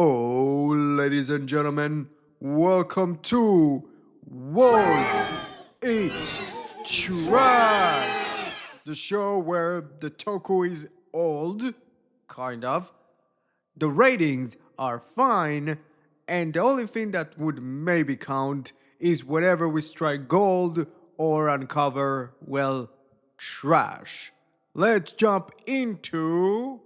Oh, ladies and gentlemen, welcome to Was It Trash? The show where the toku is old, kind of, the ratings are fine, and the only thing that would maybe count is whenever we strike gold or uncover, well, trash. Let's jump into.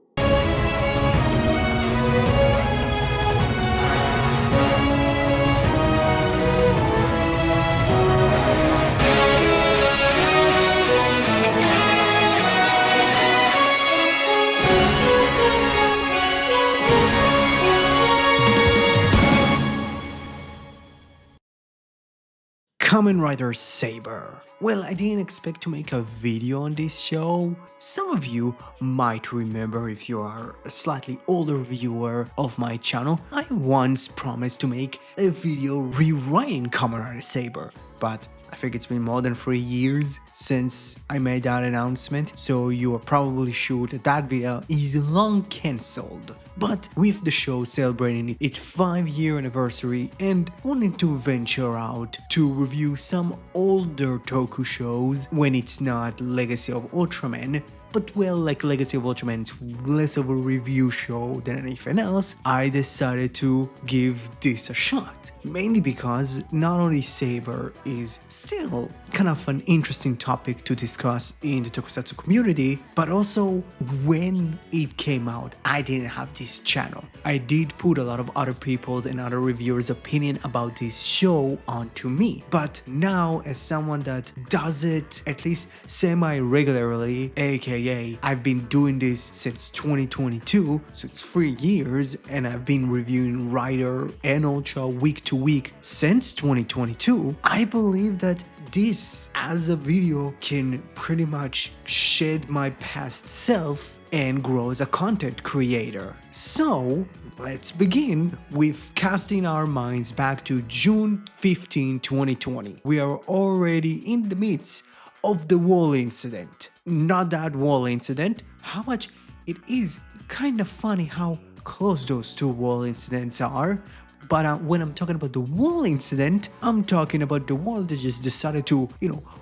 Kamen Rider Saber. Well, I didn't expect to make a video on this show. Some of you might remember, if you are a slightly older viewer of my channel, I once promised to make a video rewriting Kamen Rider Saber, but I think it's been more than 3 years since I made that announcement, so you are probably sure that that video is long cancelled. But with the show celebrating its 5-year anniversary and wanting to venture out to review some older toku shows when it's not Legacy of Ultraman, but well, like Legacy of Ultraman, it's less of a review show than anything else, I decided to give this a shot. Mainly because not only Saber is still kind of an interesting topic to discuss in the tokusatsu community, but also when it came out, I didn't have this channel. I did put a lot of other people's and other reviewers' opinion about this show onto me, but now as someone that does it at least semi-regularly, aka I've been doing this since 2022, so it's 3 years, and I've been reviewing Rider and Ultra week to week since 2022, I believe that this as a video can pretty much shed my past self and grow as a content creator. So let's begin with casting our minds back to June 15, 2020. We are already in the midst of the wall incident. Not that wall incident, how much it is kind of funny how close those two wall incidents are. But when I'm talking about the wall incident, I'm talking about the wall that just decided to,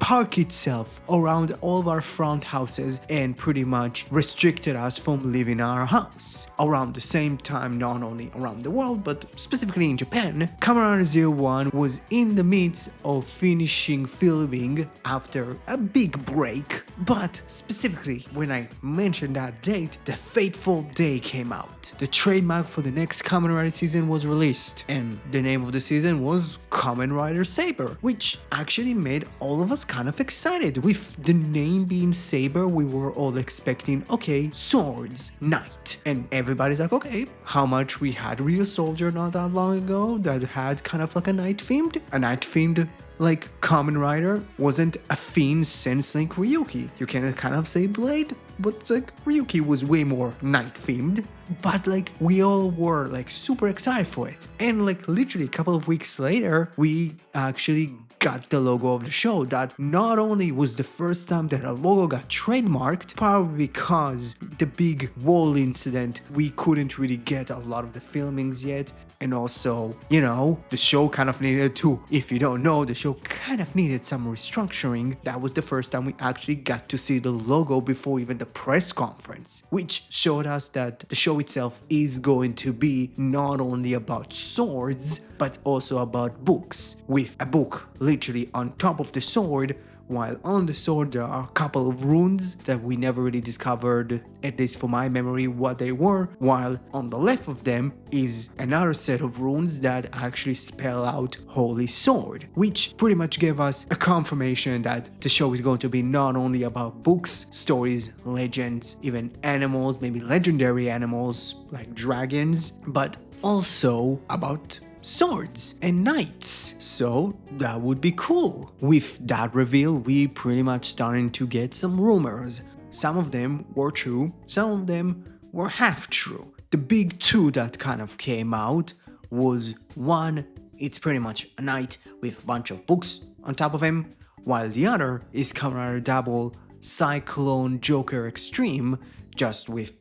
park itself around all of our front houses and pretty much restricted us from leaving our house. Around the same time, not only around the world, but specifically in Japan, Kamen Rider 01 was in the midst of finishing filming after a big break. But specifically, when I mentioned that date, the fateful day came out. The trademark for the next Kamen Rider season was released. And the name of the season was Kamen Rider Saber, which actually made all of us kind of excited. With the name being Saber, we were all expecting, okay, swords, knight. And everybody's like, okay, how much we had Real Soldier not that long ago that had kind of like a knight themed? A knight themed like Kamen Rider wasn't a fiend since like Ryuki. You can kind of say Blade, but like Ryuki was way more knight themed. But like we all were like super excited for it. And like literally a couple of weeks later, we actually got the logo of the show. That not only was the first time that a logo got trademarked, probably because the big wall incident, we couldn't really get a lot of the filmings yet. And also, the show kind of needed to, if you don't know, the show kind of needed some restructuring. That was the first time we actually got to see the logo before even the press conference, which showed us that the show itself is going to be not only about swords, but also about books, with a book literally on top of the sword, while on the sword there are a couple of runes that we never really discovered, at least for my memory, what they were, while on the left of them is another set of runes that actually spell out Holy Sword, which pretty much gave us a confirmation that the show is going to be not only about books, stories, legends, even animals, maybe legendary animals like dragons, but also about swords and knights. So that would be cool. With that reveal, we pretty much starting to get some rumors. Some of them were true, some of them were half true. The big two that kind of came out was one, it's pretty much a knight with a bunch of books on top of him, while the other is Kamen Rider Double Cyclone Joker Extreme, just with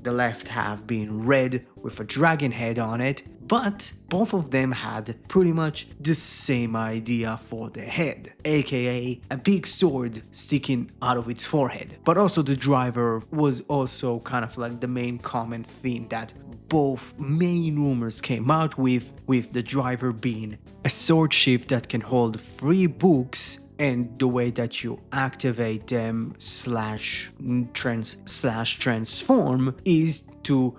the left half being red with a dragon head on it, but both of them had pretty much the same idea for the head, aka a big sword sticking out of its forehead. But also the driver was also kind of like the main common theme that both main rumors came out with the driver being a sword shift that can hold 3 books, and the way that you activate them transform is to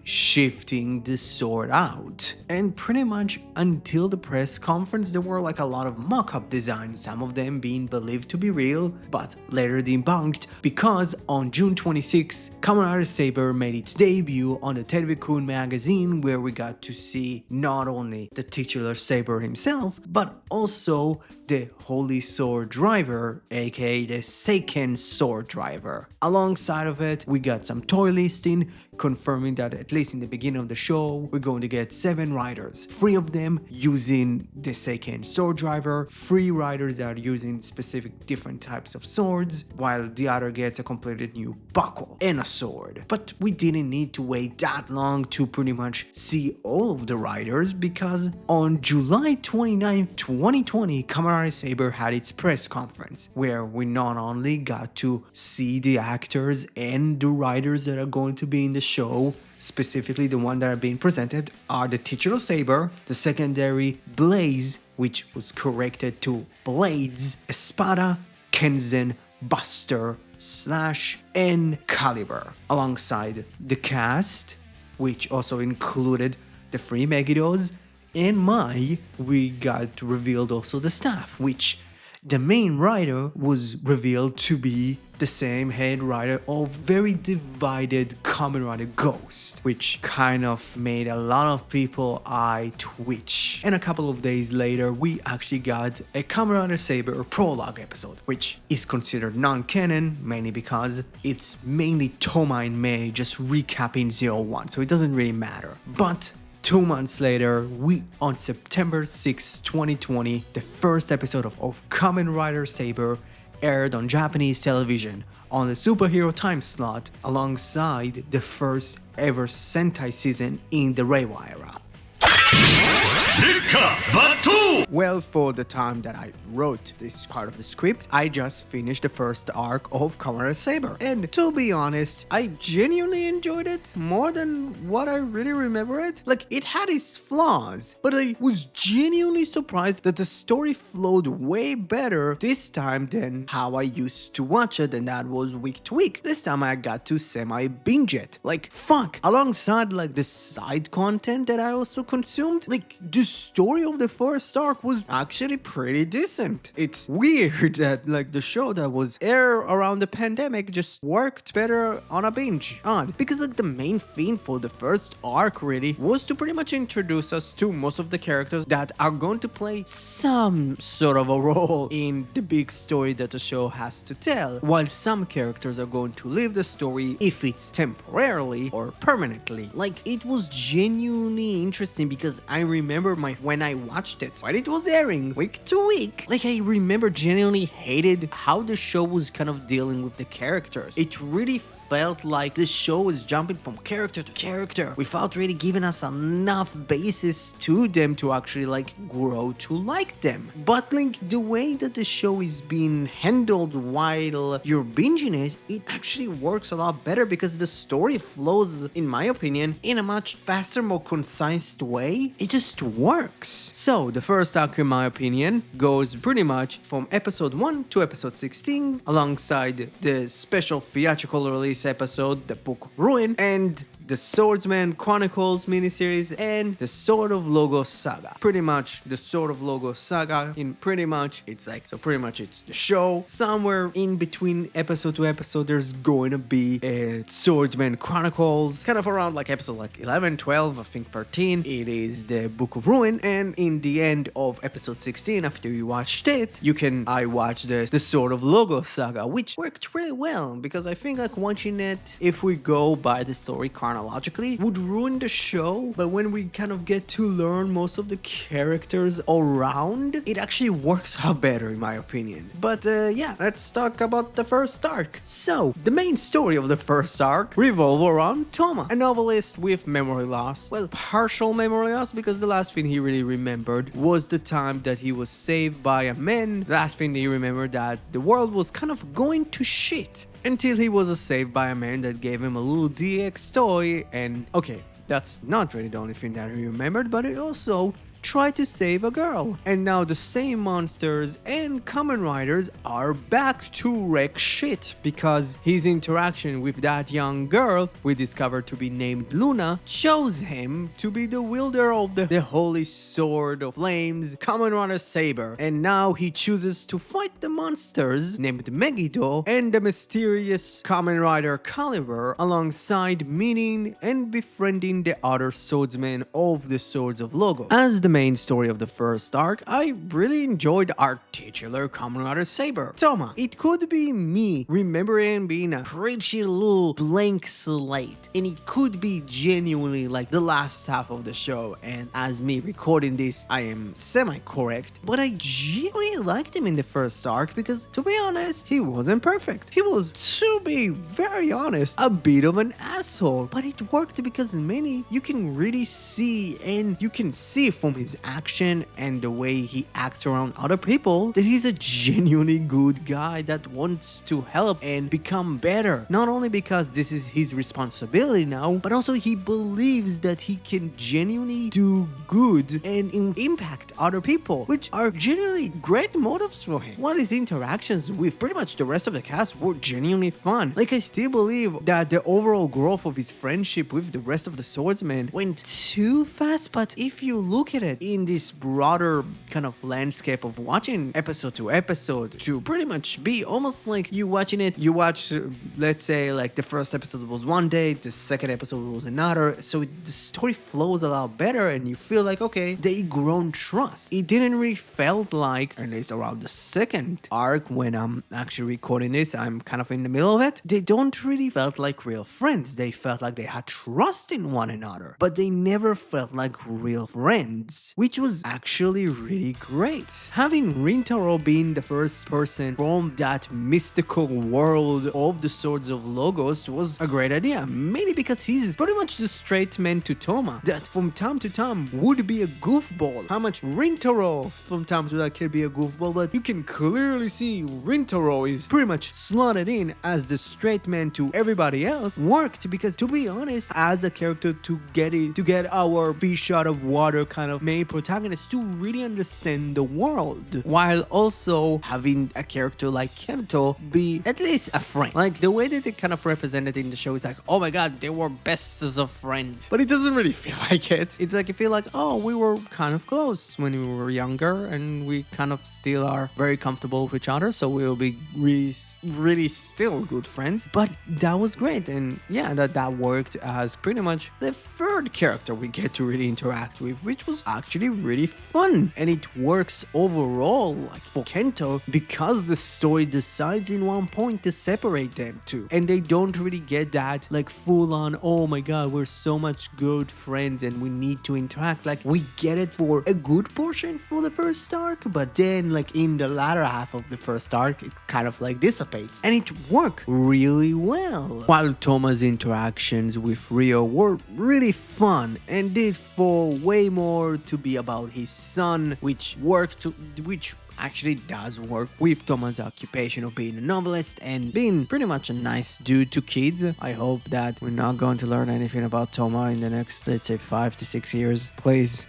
shifting the sword out. And pretty much until the press conference, there were like a lot of mock-up designs, some of them being believed to be real, but later debunked, because on June 26, Kamen Rider Saber made its debut on the Terubi-kun magazine, where we got to see not only the titular Saber himself, but also the Holy Sword Driver, aka the Seiken Sword Driver. Alongside of it, we got some toy listing confirming that at least in the beginning of the show, we're going to get 7 riders, 3 of them using the Seiken Sword Driver, 3 riders that are using specific different types of swords, while the other gets a completely new buckle and a sword. But we didn't need to wait that long to pretty much see all of the riders, because on July 29th, 2020, Kamen Rider Saber had its press conference, where we not only got to see the actors and the riders that are going to be in the show. Specifically, the one that are being presented are the titular Saber, the secondary Blaze, which was corrected to Blades, Espada, Kenzen, Buster, Slash, and Caliber, alongside the cast, which also included the 3 Megiddos, and Mai. We got revealed also the staff, which the main rider was revealed to be the same head writer of very divided Kamen Rider Ghost, which kind of made a lot of people eye twitch. And a couple of days later, we actually got a Kamen Rider Saber prologue episode, which is considered non-canon, mainly because it's mainly Toma and Mei just recapping 01, so it doesn't really matter. But 2 months later, on September 6, 2020, the first episode of Kamen Rider Saber aired on Japanese television on the superhero time slot, alongside the first ever Sentai season in the Reiwa era. Well, for the time that I wrote this part of the script, I just finished the first arc of Kamen Rider Saber, and to be honest, I genuinely enjoyed it more than what I really remember it. Like, it had its flaws, but I was genuinely surprised that the story flowed way better this time than how I used to watch it, and that was week to week. This time I got to semi-binge it. Like, fuck, alongside like the side content that I also consumed, like, the story of the first arc was actually pretty decent. It's weird that like the show that was aired around the pandemic just worked better on a binge. Odd, because like the main theme for the first arc really was to pretty much introduce us to most of the characters that are going to play some sort of a role in the big story that the show has to tell, while some characters are going to live the story, if it's temporarily or permanently. Like, it was genuinely interesting because I remember when I watched it, when it was airing week to week, like, I remember genuinely hated how the show was kind of dealing with the characters. It really felt like this show was jumping from character to character without really giving us enough basis to them to actually like grow to like them. But like the way that the show is being handled while you're binging it, it actually works a lot better because the story flows, in my opinion, in a much faster, more concise way. It just works. So the first arc, in my opinion, goes pretty much from episode 1 to episode 16, alongside the special theatrical release episode, The Book of Ruin, and the Swordsman Chronicles miniseries, and the Sword of Logos saga. Pretty much the Sword of Logos saga, it's the show. Somewhere in between episode to episode, there's going to be a Swordsman Chronicles, kind of around like episode like 11, 12, I think 13. It is the Book of Ruin, and in the end of episode 16, after you watched it, I watched the Sword of Logos saga, which worked really well, because I think like watching it, if we go by the story chronology, chronologically would ruin the show, but when we kind of get to learn most of the characters around, it actually works out better in my opinion. But yeah, let's talk about the first arc. So, the main story of the first arc revolves around Toma, a novelist with memory loss. Well, partial memory loss, because the last thing he really remembered was the time that he was saved by a man. The last thing he remembered that the world was kind of going to shit until he was saved by a man that gave him a little DX toy. And okay, that's not really the only thing that he remembered, but he also tried to save a girl. And now the same monsters and Kamen Riders are back to wreck shit, because his interaction with that young girl we discovered to be named Luna chose him to be the wielder of the Holy Sword of Flames, Kamen Rider Saber. And now he chooses to fight the monsters named Megiddo and the mysterious Kamen Rider Caliber, alongside meeting and befriending the other swordsmen of the Swords of Logos. As the main story of the first arc, I really enjoyed our titular Kamen Rider Saber, Toma. It could be me remembering being a pretty little blank slate, and it could be genuinely like the last half of the show, and as me recording this, I am semi-correct, but I genuinely liked him in the first arc because, to be honest, he wasn't perfect. He was, to be very honest, a bit of an asshole, but it worked because many you can really see, and you can see from his action and the way he acts around other people that he's a genuinely good guy that wants to help and become better. Not only because this is his responsibility now, but also he believes that he can genuinely do good and impact other people, which are genuinely great motives for him. While his interactions with pretty much the rest of the cast were genuinely fun. Like, I still believe that the overall growth of his friendship with the rest of the swordsmen went too fast, but if you look at it in this broader kind of landscape of watching episode to episode, to pretty much be almost like you watching it, you watch, let's say, like the first episode was one day, the second episode was another, so the story flows a lot better and you feel like, okay, they grown trust. It didn't really felt like, at least around the second arc when I'm actually recording this, I'm kind of in the middle of it, they don't really felt like real friends. They felt like they had trust in one another, but they never felt like real friends, which was actually really great. Having Rintaro being the first person from that mystical world of the Swords of Logos was a great idea, mainly because he's pretty much the straight man to Toma that from time to time would be a goofball. How much Rintaro from time to time can be a goofball, but you can clearly see Rintaro is pretty much slotted in as the straight man to everybody else. Worked because, to be honest, as a character to get our fish out of water kind of main protagonist to really understand the world, while also having a character like Kento be at least a friend. Like, the way that they kind of represented in the show is like, oh my god, they were besties of friends, but it doesn't really feel like it. It's like, you feel like, oh, we were kind of close when we were younger and we kind of still are very comfortable with each other, so we'll be really still good friends. But that was great, and yeah, that worked as pretty much the third character we get to really interact with, which was actually really fun. And it works overall, like for Kento, because the story decides in one point to separate them two, and they don't really get that like full on, oh my god, we're so much good friends and we need to interact. Like, we get it for a good portion for the first arc, but then like in the latter half of the first arc, it kind of like dissipates, and it worked really well. While Toma's interactions with Rio were really fun and did for way more to be about his son, which actually does work with Toma's occupation of being a novelist and being pretty much a nice dude to kids. I hope that we're not going to learn anything about Toma in the next, let's say, 5 to 6 years. Please,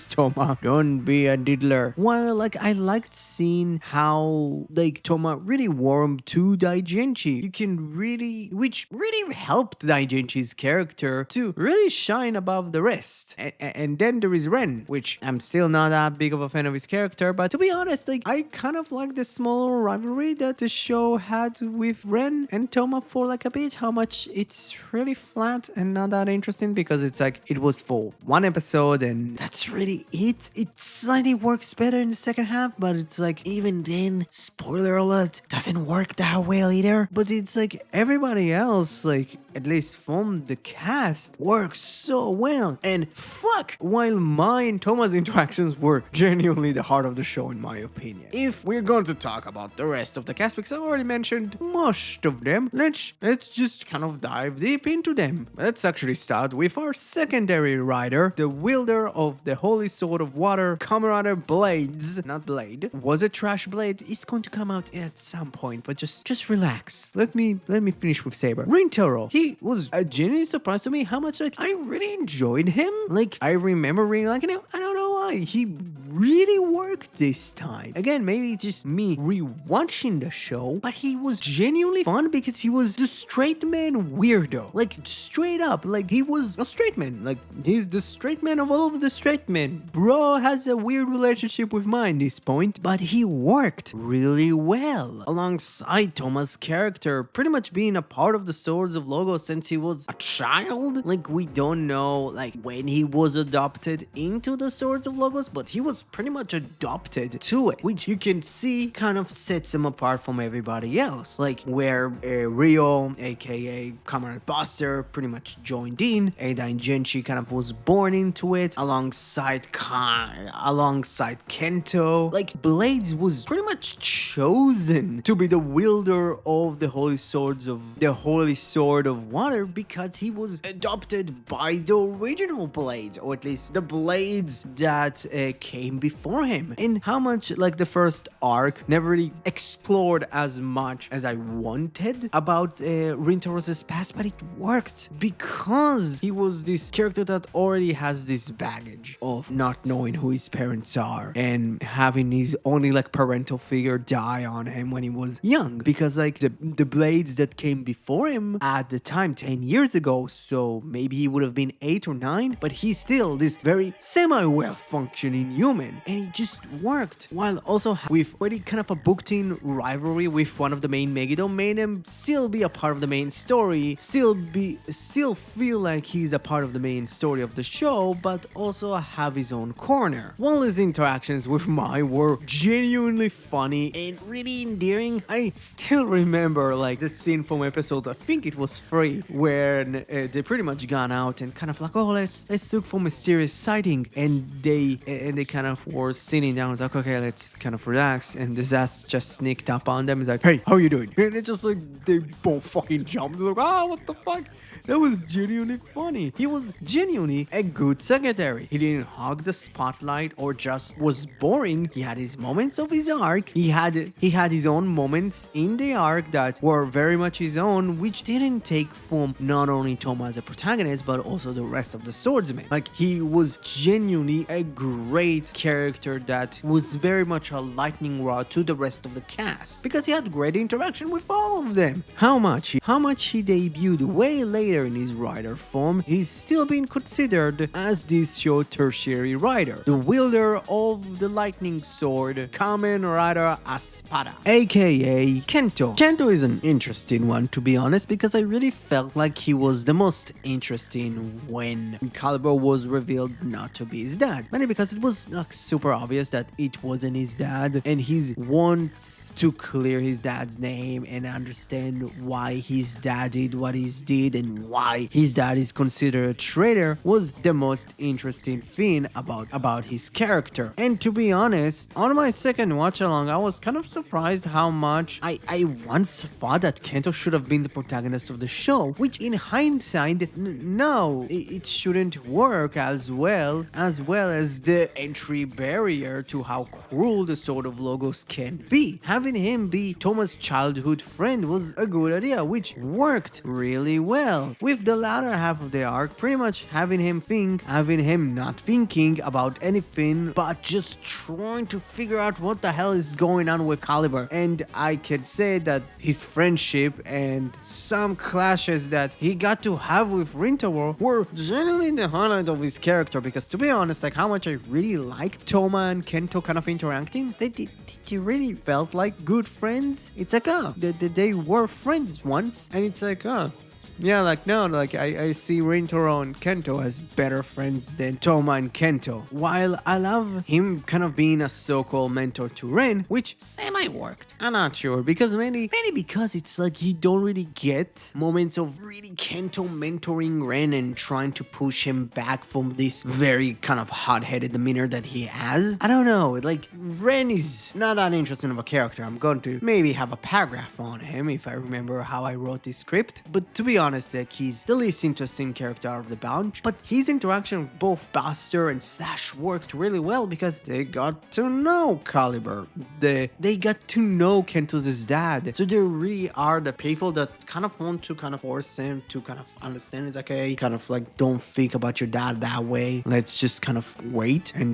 Toma, don't be a diddler. While like I liked seeing how like Toma really warmed to Daigenchi, which really helped Daigenchi's character to really shine above the rest. And then there is Ren, which I'm still not that big of a fan of his character, but to be honest, like I kind of like the small rivalry that the show had with Ren and Toma for like a bit. How much it's really flat and not that interesting because it's like it was for one episode and that's really it. It slightly works better in the second half, but it's like even then, spoiler alert, doesn't work that well either. But it's like everybody else, like at least from the cast, works so well. And fuck, while my and Toma's interactions were genuinely the heart of the show in my opinion. If we're going to talk about the rest of the cast, because I already mentioned most of them, let's just kind of dive deep into them. Let's actually start with our secondary rider, the wielder of the Holy Sword of Water, Kamen Rider Blades, not Blade. Was a trash blade? It's going to come out at some point, but just relax. Let me finish with Saber. Rintaro, he was a genuine surprise to me how much like I really enjoyed him. Like I remember really liking him. I don't know why. He really worked this time. Again, maybe it's just me rewatching the show, but he was genuinely fun because he was the straight man weirdo. Like straight up, like he was a straight man. Like he's the straight man of all of the straight men. Bro has a weird relationship with mine at this point, but he worked really well alongside Toma's character, pretty much being a part of the Swords of Logos since he was a child. Like we don't know like when he was adopted into the Swords of Logos, but he was pretty much adopted to it, which you can see kind of sets him apart from everybody else. Like where Ryo, aka Kamen Buster, pretty much joined in. Ada and Genshi kind of was born into it alongside Kento. Like Blades was pretty much chosen to be the wielder of the Holy Sword of Water because he was adopted by the original Blades, or at least the Blades that came before him. And how much like the first arc never really explored as much as I wanted about Rintaro's past, but it worked because he was this character that already has this baggage of not knowing who his parents are and having his only like parental figure die on him when he was young, because like the Blades that came before him at the time 10 years ago, so maybe he would have been 8 or 9, but he's still this very semi-well functioning human, and it just worked, while also with already kind of a booked-in rivalry with one of the main Megiddo, made him still be a part of the main story, still feel like he's a part of the main story of the show, but also have his own corner. While his interactions with Mai were genuinely funny and really endearing, I still remember like the scene from episode, I think it was 3, where they pretty much gone out and kind of like, oh, let's look for mysterious sighting, and they kind of were sitting down. It's like, okay, let's kind of relax, and this ass just sneaked up on them. It's like, hey, how you doing? And it's just like they both fucking jumped. They're like, oh, what the fuck? That was genuinely funny. He was genuinely a good secretary. He didn't hog the spotlight or just was boring. He had his moments of his arc. He had his own moments in the arc that were very much his own, which didn't take from not only Toma as a protagonist, but also the rest of the swordsmen. Like, he was genuinely a great character that was very much a lightning rod to the rest of the cast, because he had great interaction with all of them. How much he debuted way later in his rider form, he's still being considered as this show tertiary rider, the wielder of the lightning sword, Kamen Rider Espada, aka Kento. Kento is an interesting one, to be honest, because I really felt like he was the most interesting when Calibur was revealed not to be his dad, mainly because it was like super obvious that it wasn't his dad, and he wants to clear his dad's name and understand why his dad did what he did and why his dad is considered a traitor was the most interesting thing about his character. And to be honest, on my second watch along, I was kind of surprised how much I once thought that Kento should have been the protagonist of the show, which in hindsight, no, it shouldn't work as well as the entry barrier to how cruel the Sword of Logos can be. Having him be Toma's childhood friend was a good idea, which worked really well. well. With the latter half of the arc, pretty much having him not thinking about anything, but just trying to figure out what the hell is going on with Caliber. And I can say that his friendship and some clashes that he got to have with Rintaro were generally the highlight of his character, because to be honest, like how much I really liked Toma and Kento kind of interacting, they really felt like good friends. It's like, they were friends once, and it's like, yeah, like, no, like, I see Rintaro and Kento as better friends than Toma and Kento. While I love him kind of being a so-called mentor to Ren, which semi-worked. I'm not sure, because maybe because it's like you don't really get moments of really Kento mentoring Ren and trying to push him back from this very kind of hot-headed demeanor that he has. I don't know, like, Ren is not that interesting of a character. I'm going to maybe have a paragraph on him if I remember how I wrote this script, but to be honest, like, he's the least interesting character out of the bunch. But his interaction with both Buster and Slash worked really well, because they got to know Caliber. They got to know Kento's dad. So they really are the people that kind of want to kind of force him to kind of understand it's okay, kind of like, don't think about your dad that way. Let's just kind of wait and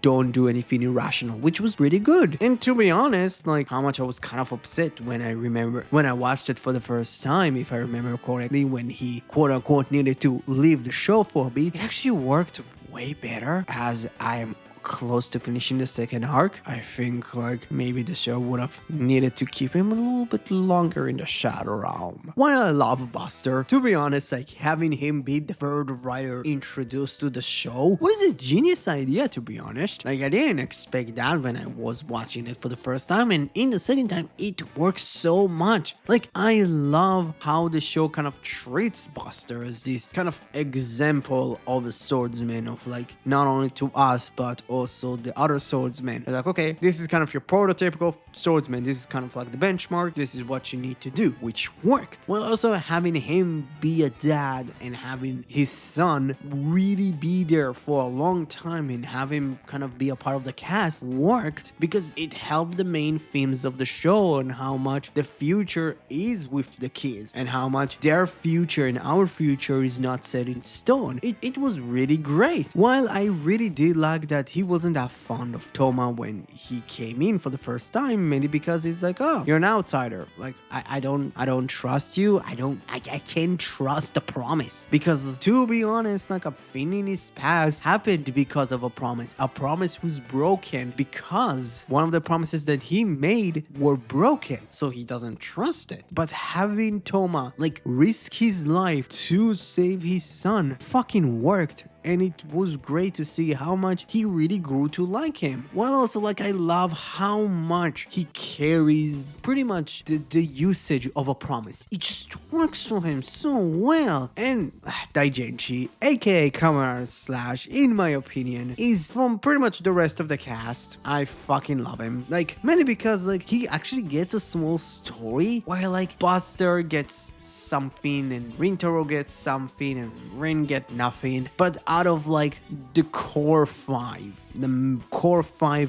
don't do anything irrational, which was pretty good. And to be honest, like, how much I was kind of upset when I watched it for the first time, if I remember correctly, when he quote-unquote needed to leave the show for a bit. It actually worked way better, as I'm close to finishing the second arc. I think like maybe the show would have needed to keep him a little bit longer in the Shadow Realm. While I love Buster, to be honest, like having him be the third writer introduced to the show was a genius idea, to be honest. Like I didn't expect that when I was watching it for the first time, and in the second time it works so much. Like I love how the show kind of treats Buster as this kind of example of a swordsman, of like not only to us but also the other swordsmen. They're like, okay, this is kind of your prototypical swordsman, this is kind of like the benchmark, this is what you need to do, which worked. While also having him be a dad and having his son really be there for a long time and have him kind of be a part of the cast worked, because it helped the main themes of the show and how much the future is with the kids and how much their future and our future is not set in stone. It was really great. While I really did like that he wasn't that fond of Toma when he came in for the first time, mainly because he's like, oh, you're an outsider. Like I don't trust you. I can't trust the promise. Because to be honest, like a thing in his past happened because of a promise. A promise was broken because one of the promises that he made were broken. So he doesn't trust it. But having Toma like risk his life to save his son fucking worked. And it was great to see how much he really grew to like him. While also like I love how much he carries pretty much the usage of a promise. It just works for him so well. And Daigenshi, aka Kamen Slash, in my opinion, is from pretty much the rest of the cast. I fucking love him. Like mainly because like he actually gets a small story, while like Buster gets something and Rintaro gets something and Rin get nothing. But out of like the core five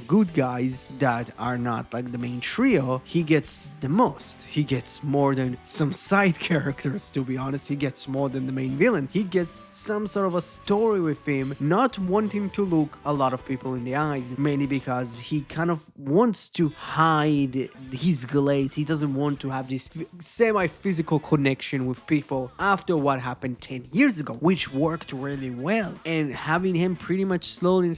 good guys that are not like the main trio, he gets the most. He gets more than some side characters, to be honest. He gets more than the main villains. He gets some sort of a story with him, not wanting to look a lot of people in the eyes, mainly because he kind of wants to hide his glaze. He doesn't want to have this semi-physical connection with people after what happened 10 years ago, which worked really well. And having him pretty much slowly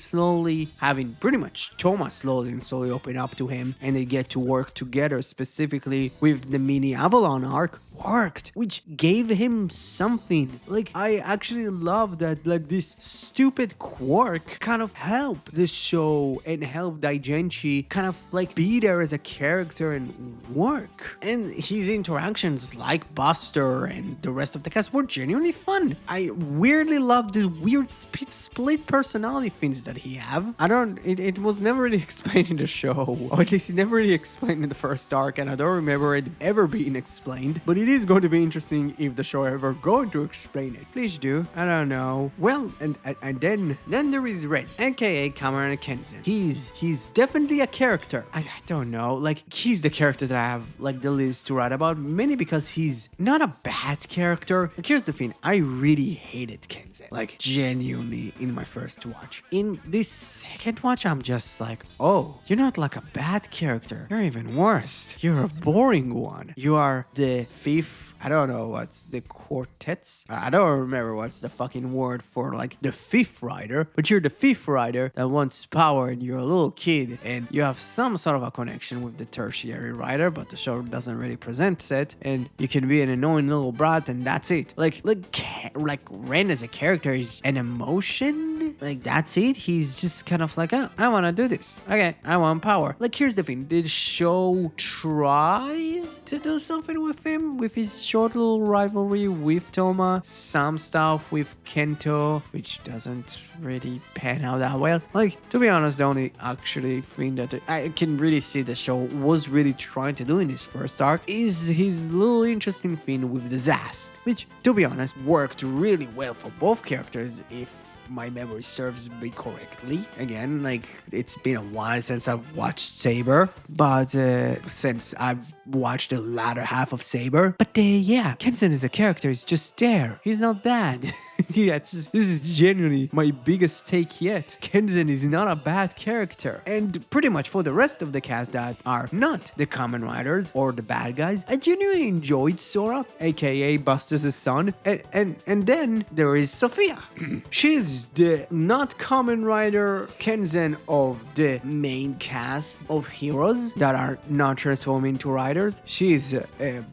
having pretty much Toma slowly open up to him, and they get to work together, specifically with the mini Avalon arc, worked, which gave him something. Like I actually love that like this stupid quirk kind of helped the show and helped Daigenshi kind of like be there as a character and work. And his interactions like Buster and the rest of the cast were genuinely fun. I weirdly loved the weird weird split personality things that he have. It was never really explained in the show, or at least it never really explained in the first arc, and I don't remember it ever being explained, but it is going to be interesting if the show ever going to explain it. Please do. I don't know. Well, and then there is Red, aka Kamen Kenzen. He's definitely a character. I don't know, like, he's the character that I have like the least to write about, mainly because he's not a bad character. Like, here's the thing, I really hated Kenzen, like, genuinely, in my first watch. In this second watch, I'm just like, oh, you're not like a bad character, you're even worse. You're a boring one. You are the fifth, I don't know what's the quartets. I don't remember what's the fucking word for like the fifth rider, but you're the fifth rider that wants power, and you're a little kid, and you have some sort of a connection with the tertiary rider, but the show doesn't really present it, and you can be an annoying little brat, and that's it. Like Ren as a character is an emotion. Like, that's it. He's just kind of like, oh, I want to do this. Okay, I want power. Like, here's the thing. The show tries to do something with him, with his short little rivalry with Toma. Some stuff with Kento, which doesn't really pan out that well. Like, to be honest, the only actually thing that I can really see the show was really trying to do in this first arc is his little interesting thing with the Zast, which, to be honest, worked really well for both characters if my memory serves me correctly. Again, like, it's been a while since I've watched Saber, but since I've watched the latter half of Saber. But yeah, Kenzen as a character is just there. He's not bad. This is genuinely my biggest take yet. Kenzen is not a bad character. And pretty much for the rest of the cast that are not the Kamen Riders or the bad guys, I genuinely enjoyed Sora, aka Buster's son. And then there is Sophia. She's the not Kamen Rider Kenzen of the main cast of heroes that are not transformed into riders. She's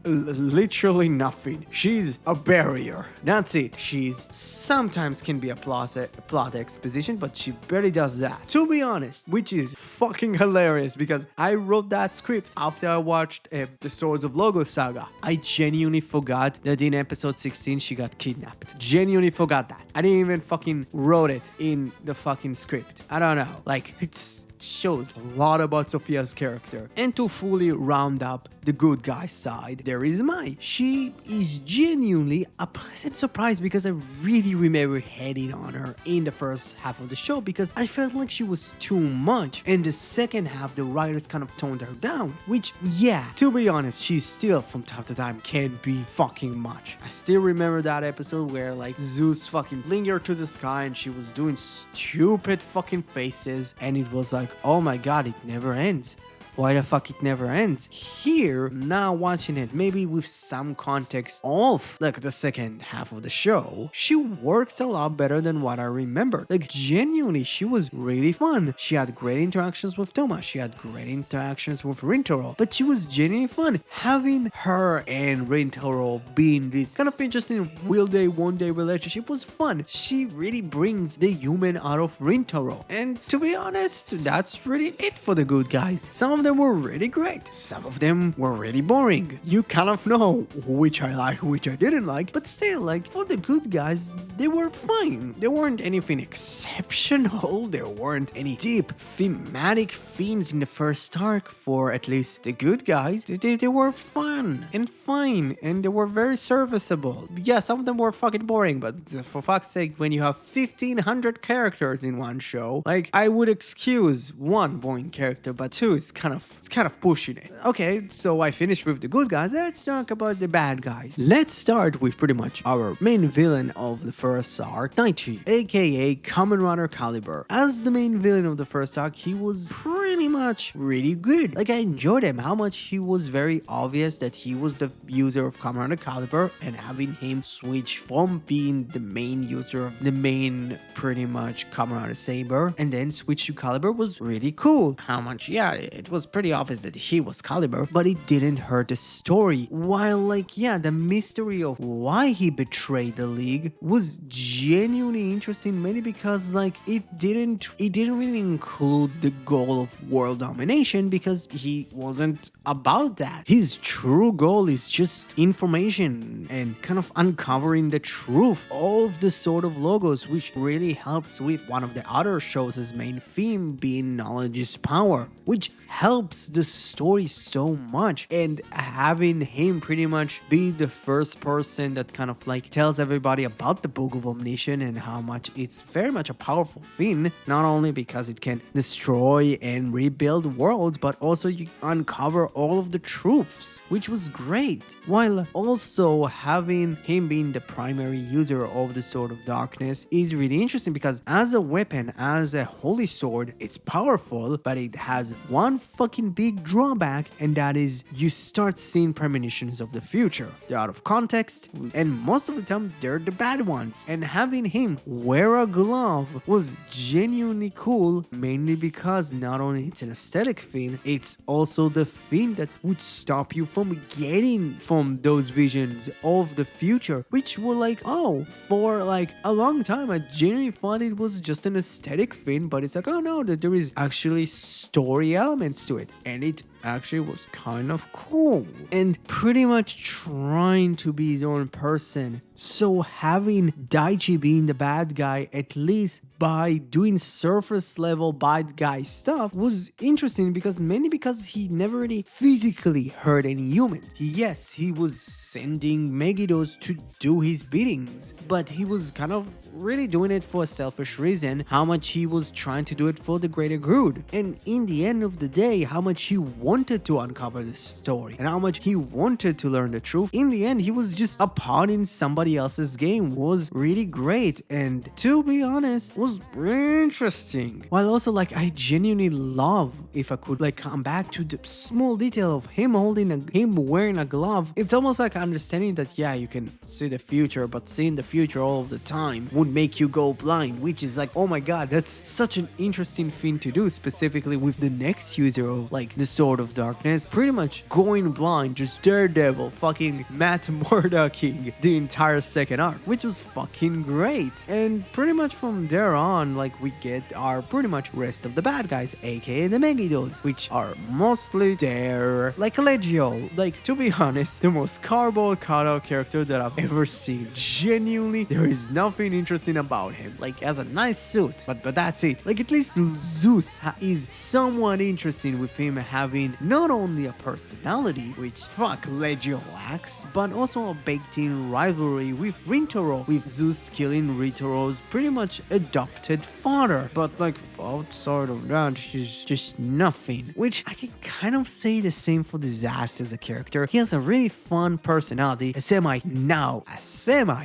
literally nothing. She's a barrier. That's it. She's sometimes can be a plot exposition, but she barely does that, to be honest, which is fucking hilarious because I wrote that script after I watched the Swords of Logos saga. I genuinely forgot that in episode 16 she got kidnapped. Genuinely forgot that. I didn't even fucking wrote it in the fucking script. I don't know, like, it's shows a lot about Sophia's character. And to fully round up the good guy side, there is Mai. She is genuinely a pleasant surprise because I really remember hating on her in the first half of the show because I felt like she was too much. And the second half, the writers kind of toned her down, which, yeah, to be honest, she still from time to time can be fucking much. I still remember that episode where like Zeus fucking lingered to the sky and she was doing stupid fucking faces, and it was like, oh my god, it never ends. Why the fuck it never ends? Here, now watching it, maybe with some context of like the second half of the show, she works a lot better than what I remember. Like, genuinely, she was really fun. She had great interactions with Toma. She had great interactions with Rintaro. But she was genuinely fun. Having her and Rintaro being this kind of interesting will day, one day relationship was fun. She really brings the human out of Rintaro. And to be honest, that's really it for the good guys. Some of them were really great. Some of them were really boring. You kind of know which I like, which I didn't like, but still, like, for the good guys, they were fine. There weren't anything exceptional. There weren't any deep thematic themes in the first arc for at least the good guys. They were fun and fine, and they were very serviceable. Yeah, some of them were fucking boring, but for fuck's sake, when you have 1,500 characters in one show, like, I would excuse one boring character, but two is kind of pushing it. Okay, so I finished with the good guys. Let's talk about the bad guys. Let's start with pretty much our main villain of the first arc, Taichi, aka Kamen Rider Caliber. As the main villain of the first arc, he was pretty much really good. Like, I enjoyed him, how much he was very obvious that he was the user of Kamen Rider Caliber, and having him switch from being the main user of the main pretty much Kamen Rider Saber and then switch to Caliber was really cool. How much, yeah, it was was pretty obvious that he was Caliber, but it didn't hurt the story. While like, yeah, the mystery of why he betrayed the League was genuinely interesting, mainly because like it didn't really include the goal of world domination, because he wasn't about that. His true goal is just information and kind of uncovering the truth of the Sword of Logos, which really helps with one of the other shows' main theme being knowledge is power, which helps the story so much. And having him pretty much be the first person that kind of like tells everybody about the Book of Omniscience and how much it's very much a powerful thing, not only because it can destroy and rebuild worlds, but also you uncover all of the truths, which was great. While also having him being the primary user of the Sword of Darkness is really interesting, because as a weapon, as a holy sword, it's powerful, but it has one fucking big drawback, and that is you start seeing premonitions of the future. They're out of context, and most of the time they're the bad ones. And having him wear a glove was genuinely cool, mainly because not only it's an aesthetic thing, it's also the thing that would stop you from getting from those visions of the future, which were like, oh, for like a long time I genuinely thought it was just an aesthetic thing, but it's like, oh no, that there is actually story elements to it, and it actually was kind of cool and pretty much trying to be his own person. So having Daichi being the bad guy, at least by doing surface level bad guy stuff, was interesting, because mainly because he never really physically hurt any human. Yes, he was sending Megiddos to do his biddings, but he was kind of really doing it for a selfish reason, how much he was trying to do it for the greater good. And in the end of the day, how much he wanted to uncover the story and how much he wanted to learn the truth. In the end, he was just a pawn in somebody else's game, was really great, and to be honest, was really interesting. While also like I genuinely love, if I could like come back to the small detail of him wearing a glove, it's almost like understanding that yeah, you can see the future, but seeing the future all of the time would make you go blind, which is like, oh my god, that's such an interesting thing to do, specifically with the next user of like the Sword of Darkness, pretty much going blind, just Daredevil fucking Matt Murdocking the entire second arc, which was fucking great. And pretty much from there on, like we get our pretty much rest of the bad guys, aka the Megiddos, which are mostly there like Legio. Like, to be honest, the most cardboard cutout character that I've ever seen. Genuinely, there is nothing interesting about him. Like, he has a nice suit, but that's it. Like, at least Zeus is somewhat interesting, with him having not only a personality, which fuck Legio lacks, but also a baked-in rivalry with Rintaro, with Zeus killing Rintaro's pretty much adopted father. But like, outside of that, he's just nothing. Which I can kind of say the same for Disaster as a character. He has a really fun personality, a semi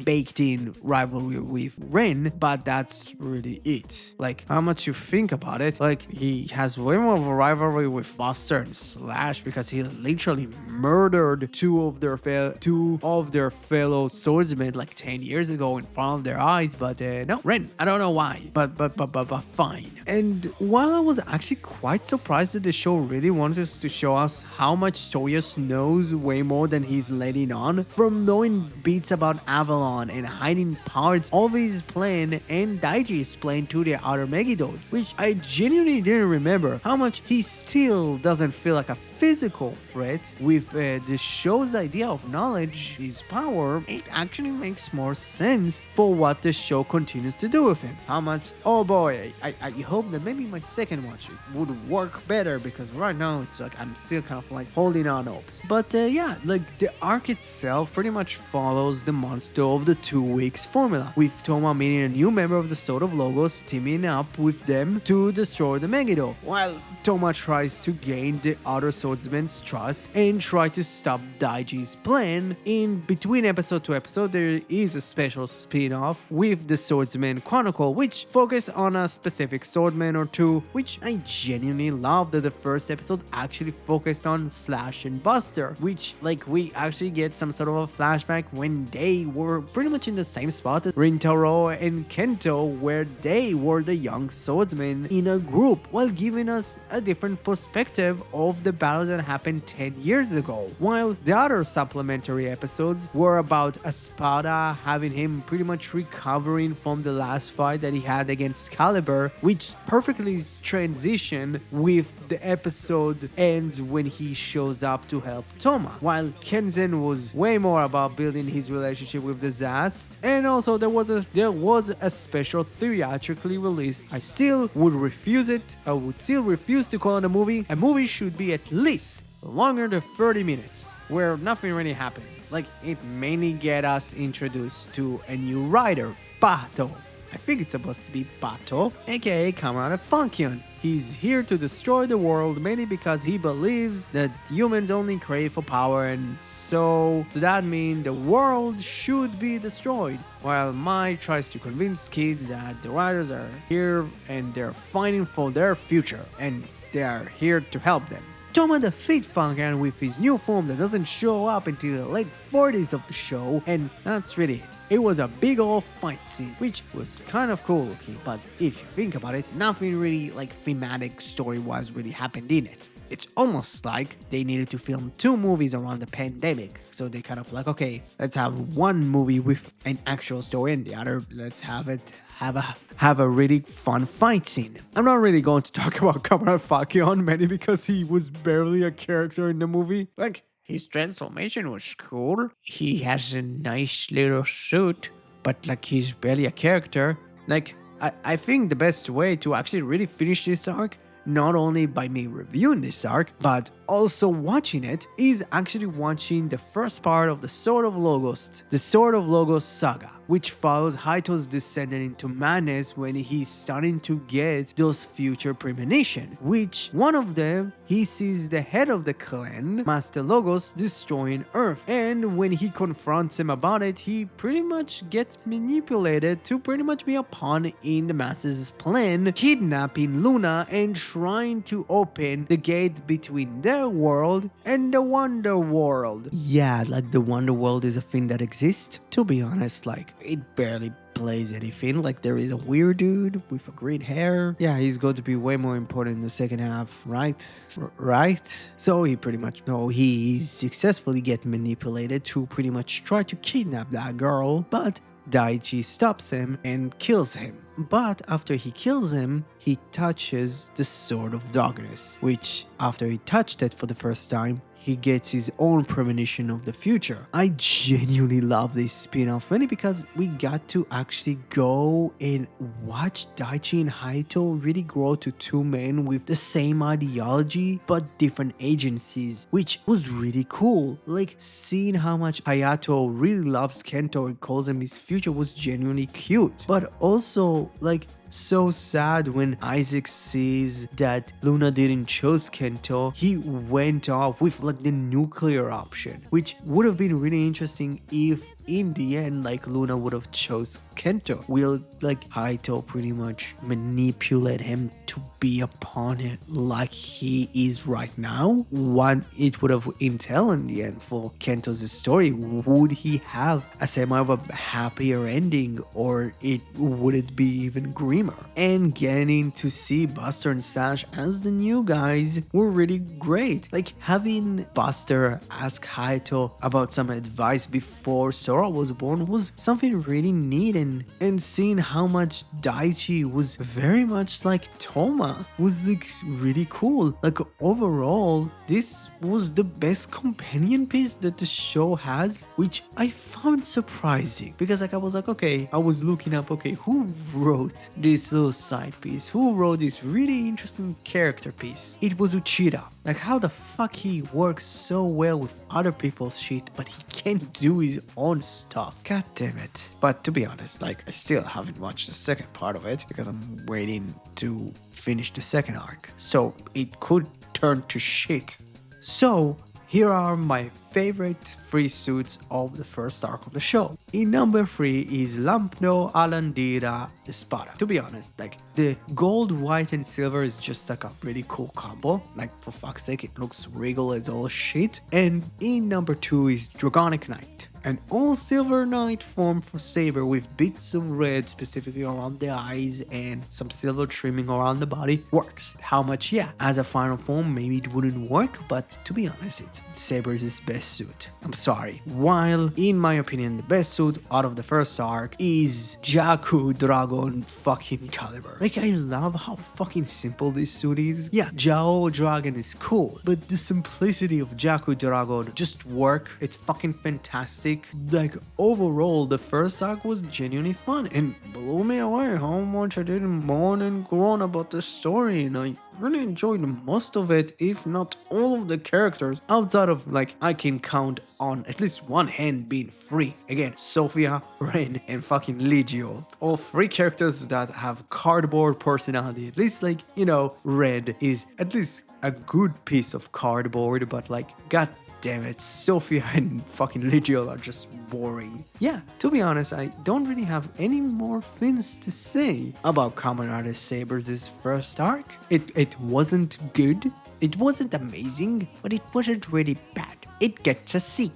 baked-in rivalry with Ren, but that's really it. Like, how much you think about it, like, he has way more of a rivalry with Foster and Slash, because he literally murdered two of their fellow swordsmen like 10 years ago in front of their eyes. But no, Ren, I don't know why, but fine. And while I was actually quite surprised that the show really wanted to show us how much Soyuz knows way more than he's letting on, from knowing bits about Avalon and hiding parts of his plan and Daiji's plan to the other Megiddos, which I genuinely didn't remember how much he still doesn't feel like a physical threat. With the show's idea of knowledge is power, it actually makes more sense for what the show continues to do with him. How much, oh boy, I hope that maybe my second watch it would work better, because right now it's like I'm still kind of like holding on hopes. But yeah, like the arc itself pretty much follows the Monster of the 2 weeks formula, with Toma meeting a new member of the Sword of Logos, teaming up with them to destroy the Megiddo, while Toma tries to gain the other swordsman's trust and try to stop Daiji's plan. In between episode to episode, there is a special spin-off with the Swordsman Chronicle, which focus on a specific swordman or two, which I genuinely love that the first episode actually focused on Slash and Buster, which like we actually get some sort of a flashback when they were pretty much in the same spot as Rintaro and Kento, where they were the young swordsmen in a group, while giving us a different perspective of the battle that happened 10 years ago, while the other supplementary episodes were about Espada having him pretty much recovering from the last fight that he had against Caliber, which perfectly transition with the episode ends when he shows up to help Toma, while Kenzen was way more about building his relationship with the Zast, and also there was a special theatrically released. I still would refuse it. I would still refuse to call it a movie. A movie should be at least longer than 30 minutes, where nothing really happens. Like, it mainly get us introduced to a new rider, Pato. I think it's supposed to be Pato, aka Comrade Funkion. He's here to destroy the world mainly because he believes that humans only crave for power, and so that means the world should be destroyed. While Mai tries to convince Kid that the riders are here and they're fighting for their future and they are here to help them. Toma defeats Funkion with his new form that doesn't show up until the late 40s of the show, and that's really it. It was a big old fight scene, which was kind of cool looking, but if you think about it, nothing really thematic story-wise really happened in it. It's almost like they needed to film 2 movies around the pandemic, so they kind of okay, let's have one movie with an actual story and the other, let's have a really fun fight scene. I'm not really going to talk about Kamara Fakion, mainly because he was barely a character in the movie. His transformation was cool. He has a nice little suit, but he's barely a character. I think the best way to actually really finish this arc, not only by me reviewing this arc, but also watching it, is actually watching the first part of the Sword of Logos saga, which follows Haito's descendant into madness when he's starting to get those future premonition, which one of them, he sees the head of the clan, Master Logos, destroying Earth, and when he confronts him about it, he pretty much gets manipulated to pretty much be a pawn in the Master's plan, kidnapping Luna and trying to open the gate between their world and the Wonder World. Yeah, the Wonder World is a thing that exists. To be honest, it barely plays anything. There is a weird dude with a green hair. Yeah, he's going to be way more important in the second half, right? Right? So he successfully get manipulated to pretty much try to kidnap that girl, but Daichi stops him and kills him. But after he kills him, he touches the Sword of Darkness, which after he touched it for the first time, he gets his own premonition of the future. I genuinely love this spin-off, mainly because we got to actually go and watch Daichi and Haito really grow to 2 men with the same ideology but different agencies, which was really cool. Seeing how much Hayato really loves Kento and calls him his future was genuinely cute. But also, so sad when Isaac sees that Luna didn't choose Kento. He went off with the nuclear option, which would have been really interesting if in the end Luna would have chose Kento. Will Haito pretty much manipulate him to be a pawn like he is right now? What it would have entailed in the end for Kento's story? Would he have a semi of a happier ending, or would it be even grimmer? And getting to see Buster and Slash as the new guys were really great. Having Buster ask Haito about some advice before Sora was born was something really neat, and seeing how much Daichi was very much like Toma was really cool. Overall, this was the best companion piece that the show has, which I found surprising because I was okay, I was looking up, who wrote this little side piece? Who wrote this really interesting character piece? It was Uchida. How the fuck he works so well with other people's shit, but he can't do his own stuff. God damn it. But to be honest, I still haven't watched the second part of it because I'm waiting to finish the second arc. So it could turn to shit. So here are my favorite 3 suits of the first arc of the show. In number 3 is Lampno Alandira Espada. To be honest, the gold, white and silver is just a really cool combo. For fuck's sake, it looks regal as all shit. And in number 2 is Dragonic Knight. An all-silver knight form for Saber with bits of red specifically around the eyes and some silver trimming around the body works. How much? Yeah, as a final form maybe it wouldn't work, but to be honest, Saber's his best suit. I'm sorry. While in my opinion the best suit out of the first arc is Jakku Dragon fucking Caliber. Like, I love how fucking simple this suit is. Yeah, Jao Dragon is cool, but the simplicity of Jakku Dragon just work. It's fucking fantastic. Like, overall the first arc was genuinely fun and blew me away how much I didn't mourn and groan about the story, and I really enjoyed most of it, if not all of the characters, outside of, like, I can count on at least one hand being free. Again, Sophia, Ren, and fucking Legio. All three characters that have cardboard personality. At least, like, you know, Red is at least a good piece of cardboard, but like, god damn it, Sophia and fucking Legio are just boring. Yeah, to be honest, I don't really have any more things to say about Kamen Rider Saber's first arc. It wasn't good, it wasn't amazing, but it wasn't really bad. It gets a C.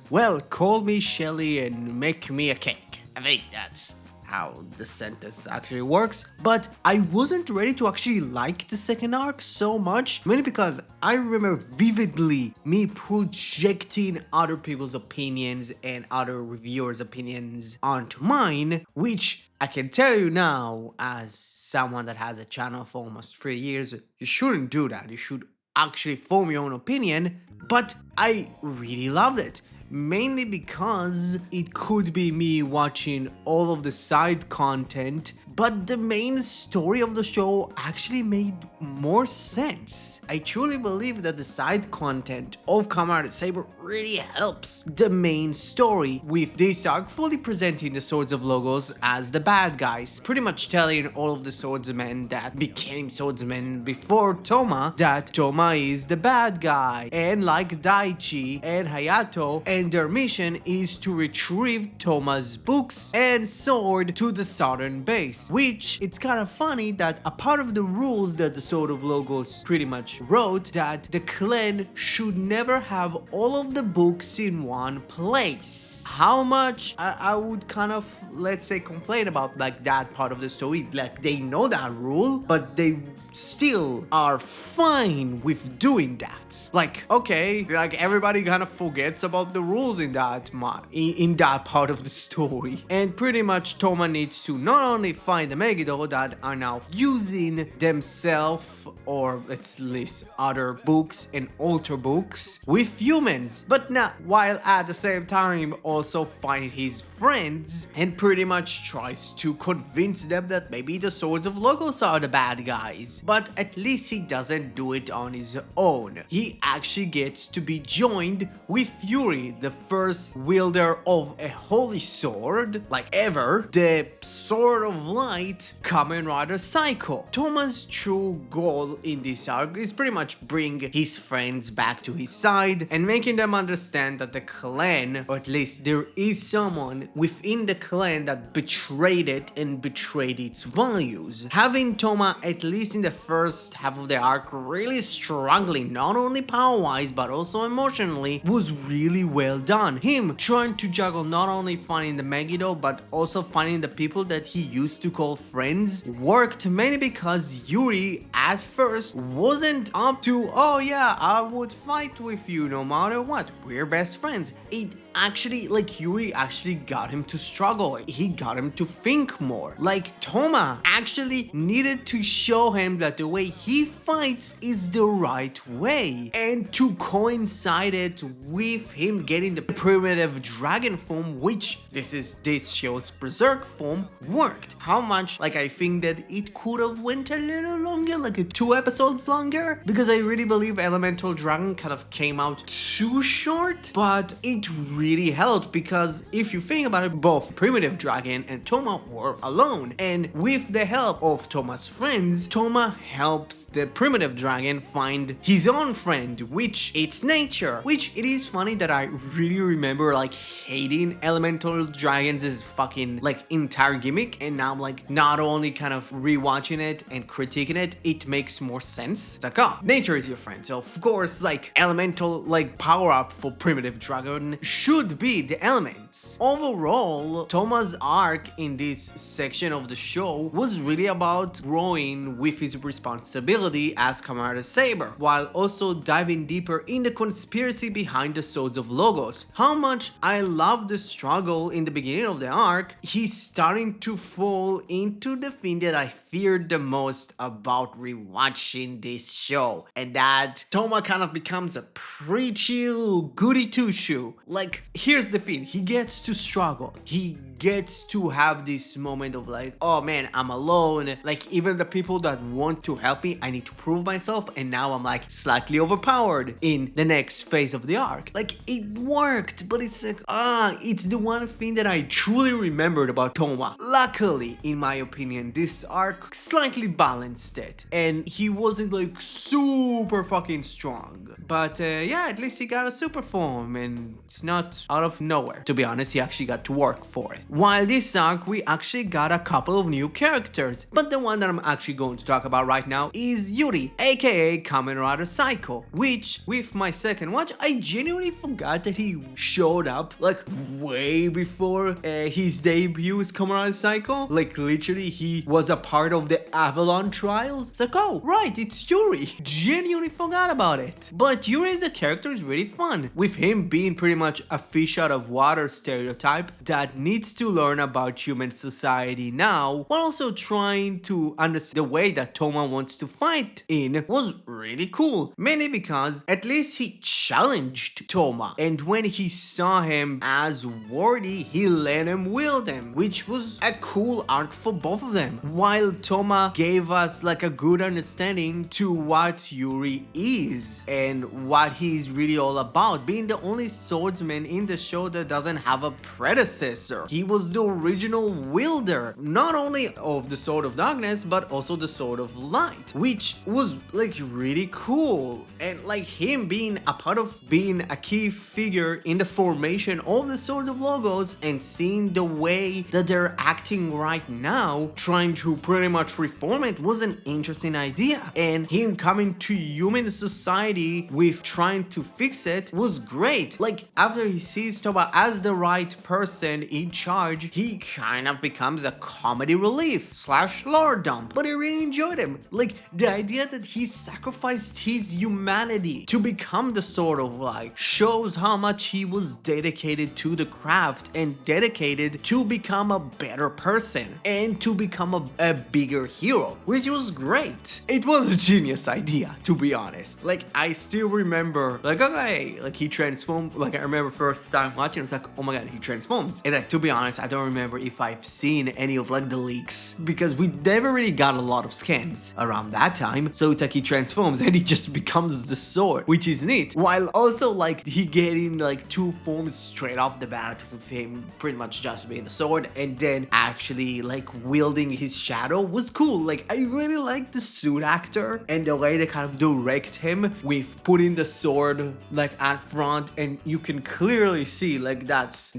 Well, call me Shelly and make me a cake. I think that's how the sentence actually works, but I wasn't ready to actually like the second arc so much, mainly because I remember vividly me projecting other people's opinions and other reviewers' opinions onto mine, which I can tell you now, as someone that has a channel for almost 3 years, you shouldn't do that. You should actually form your own opinion, but I really loved it. Mainly because it could be me watching all of the side content, but the main story of the show actually made more sense. I truly believe that the side content of Kamen Rider Saber really helps the main story, with this arc fully presenting the Swords of Logos as the bad guys, pretty much telling all of the swordsmen that became swordsmen before Toma that Toma is the bad guy, and like Daichi and Hayato, and their mission is to retrieve Toma's books and sword to the southern base. Which, it's kind of funny that a part of the rules that the Sword of Logos pretty much wrote, that the clan should never have all of the books in one place. How much I would kind of, let's say, complain about like that part of the story. Like, they know that rule, but they still are fine with doing that. Like, okay, like everybody kind of forgets about the rules in that in that part of the story. And pretty much Toma needs to not only find the Megiddo that are now using themselves, or at least other books and altar books, with humans, but not while at the same time also find his friends and pretty much tries to convince them that maybe the Swords of Logos are the bad guys. But at least he doesn't do it on his own. He actually gets to be joined with Yuri, the first wielder of a holy sword, like ever, the Sword of Light, Kamen Rider Psycho. Toma's true goal in this arc is pretty much bring his friends back to his side and making them understand that the clan, or at least there is someone within the clan that betrayed it and betrayed its values. Having Toma, at least in the first half of the arc, really struggling, not only power-wise but also emotionally, was really well done. Him trying to juggle not only finding the Megiddo but also finding the people that he used to call friends worked, mainly because Yuri at first wasn't up to, oh yeah, I would fight with you no matter what, we're best friends. It actually, like, Yuri actually got him to struggle. He got him to think more. Like, Toma actually needed to show him that the way he fights is the right way, and to coincide it with him getting the primitive dragon form, which this show's berserk form, worked. How much, like, I think that it could have went a little longer, like 2 episodes longer, because I really believe Elemental Dragon kind of came out too short, but it really helped because if you think about it, both Primitive Dragon and Toma were alone, and with the help of Toma's friends, Toma helps the Primitive Dragon find his own friend, which it's nature. Which it is funny that I really remember like hating elemental dragons as fucking like entire gimmick, and now I'm like not only kind of rewatching it and critiquing it, it makes more sense. It's like, oh, nature is your friend, so of course like elemental like power up for Primitive Dragon should be the elements. Overall, Toma's arc in this section of the show was really about growing with his responsibility as Commander Saber, while also diving deeper in the conspiracy behind the Swords of Logos. How much I love the struggle in the beginning of the arc, he's starting to fall into the thing that I feared the most about rewatching this show, and that Toma kind of becomes a preachy little goody two-shoe. Like, here's the thing, he gets to struggle, he gets to have this moment of like, oh man, I'm alone, like even the people that want to help me, I need to prove myself, and now I'm like slightly overpowered in the next phase of the arc. Like, it worked, but it's like, it's the one thing that I truly remembered about Toma. Luckily, in my opinion, this arc slightly balanced it, and he wasn't like super fucking strong, but yeah, at least he got a super form, and it's not out of nowhere. To be honest, he actually got to work for it. While this arc, we actually got a couple of new characters, but the one that I'm actually going to talk about right now is Yuri, aka Kamen Rider Psycho, which, with my second watch, I genuinely forgot that he showed up like way before his debut as Kamen Rider Psycho. Like, literally, he was a part of the Avalon trials. It's like, oh, right, it's Yuri. Genuinely forgot about it. But Yuri as a character is really fun, with him being pretty much a fish out of water stereotype that needs to learn about human society now, while also trying to understand the way that Toma wants to fight in was really cool. Mainly because at least he challenged Toma, and when he saw him as worthy, he let him wield him, which was a cool arc for both of them. While Toma gave us like a good understanding to what Yuri is and what he's really all about, being the only swordsman in the show that doesn't have a predecessor. He was the original wielder, not only of the Sword of Darkness, but also the Sword of Light, which was like really cool. And like him being a part of being a key figure in the formation of the Sword of Logos, and seeing the way that they're acting right now, trying to pretty much reform it, was an interesting idea. And him coming to human society with trying to fix it was great. Like, after he sees Toma as the right person in charge, he kind of becomes a comedy relief slash lore dump, but I really enjoyed him. Like, the idea that he sacrificed his humanity to become the Sword of Light shows how much he was dedicated to the craft and dedicated to become a better person and to become a bigger hero, which was great. It was a genius idea, to be honest. Like, I still remember, like, okay, like he transformed. Like, I remember first time watching, I was like, oh my god, he transforms. And like, to be honest, I don't remember if I've seen any of like the leaks, because we never really got a lot of scans around that time. So it's like he transforms and he just becomes the sword, which is neat. While also like he getting like two forms straight off the bat, with him pretty much just being a sword and then actually like wielding his shadow was cool. Like, I really liked the suit actor and the way they kind of direct him with putting the sword like at front, and you can clearly see like that's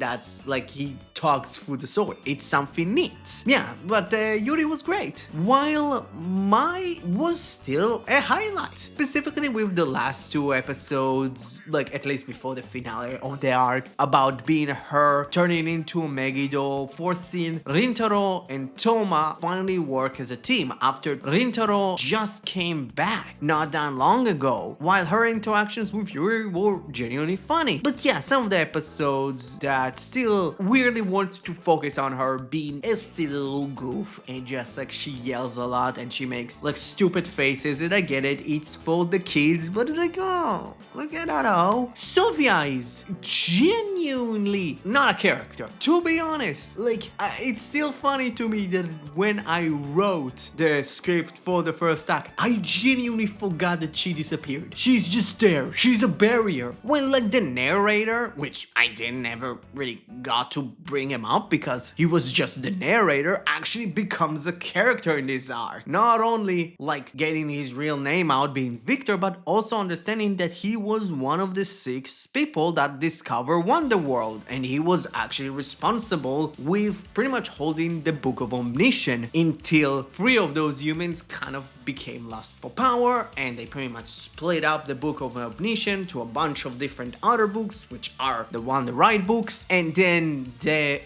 like he talks through the sword. It's something neat. Yeah, but Yuri was great. While Mai was still a highlight, specifically with the last two episodes, like at least before the finale of the arc, about being her turning into a Megiddo, forcing Rintaro and Toma finally work as a team after Rintaro just came back not that long ago, while her interactions with Yuri were genuinely funny. But yeah, some of the episodes that still weirdly wants to focus on her being a silly little goof, and just like she yells a lot and she makes like stupid faces, and I get it, it's for the kids, but it's like, oh, like I don't know. Sophia is genuinely not a character, to be honest. Like, it's still funny to me that when I wrote the script for the first act, I genuinely forgot that she disappeared. She's just there. She's a barrier. When like the narrator, which I didn't ever really got to bring him up because he was just the narrator, actually becomes a character in this arc. Not only like getting his real name out, being Victor, but also understanding that he was one of the 6 people that discover Wonderworld, and he was actually responsible with pretty much holding the Book of Omniscience until 3 of those humans kind of became lust for power, and they pretty much split up the Book of Omniscience to a bunch of different other books, which are the Wonder Ride books, and then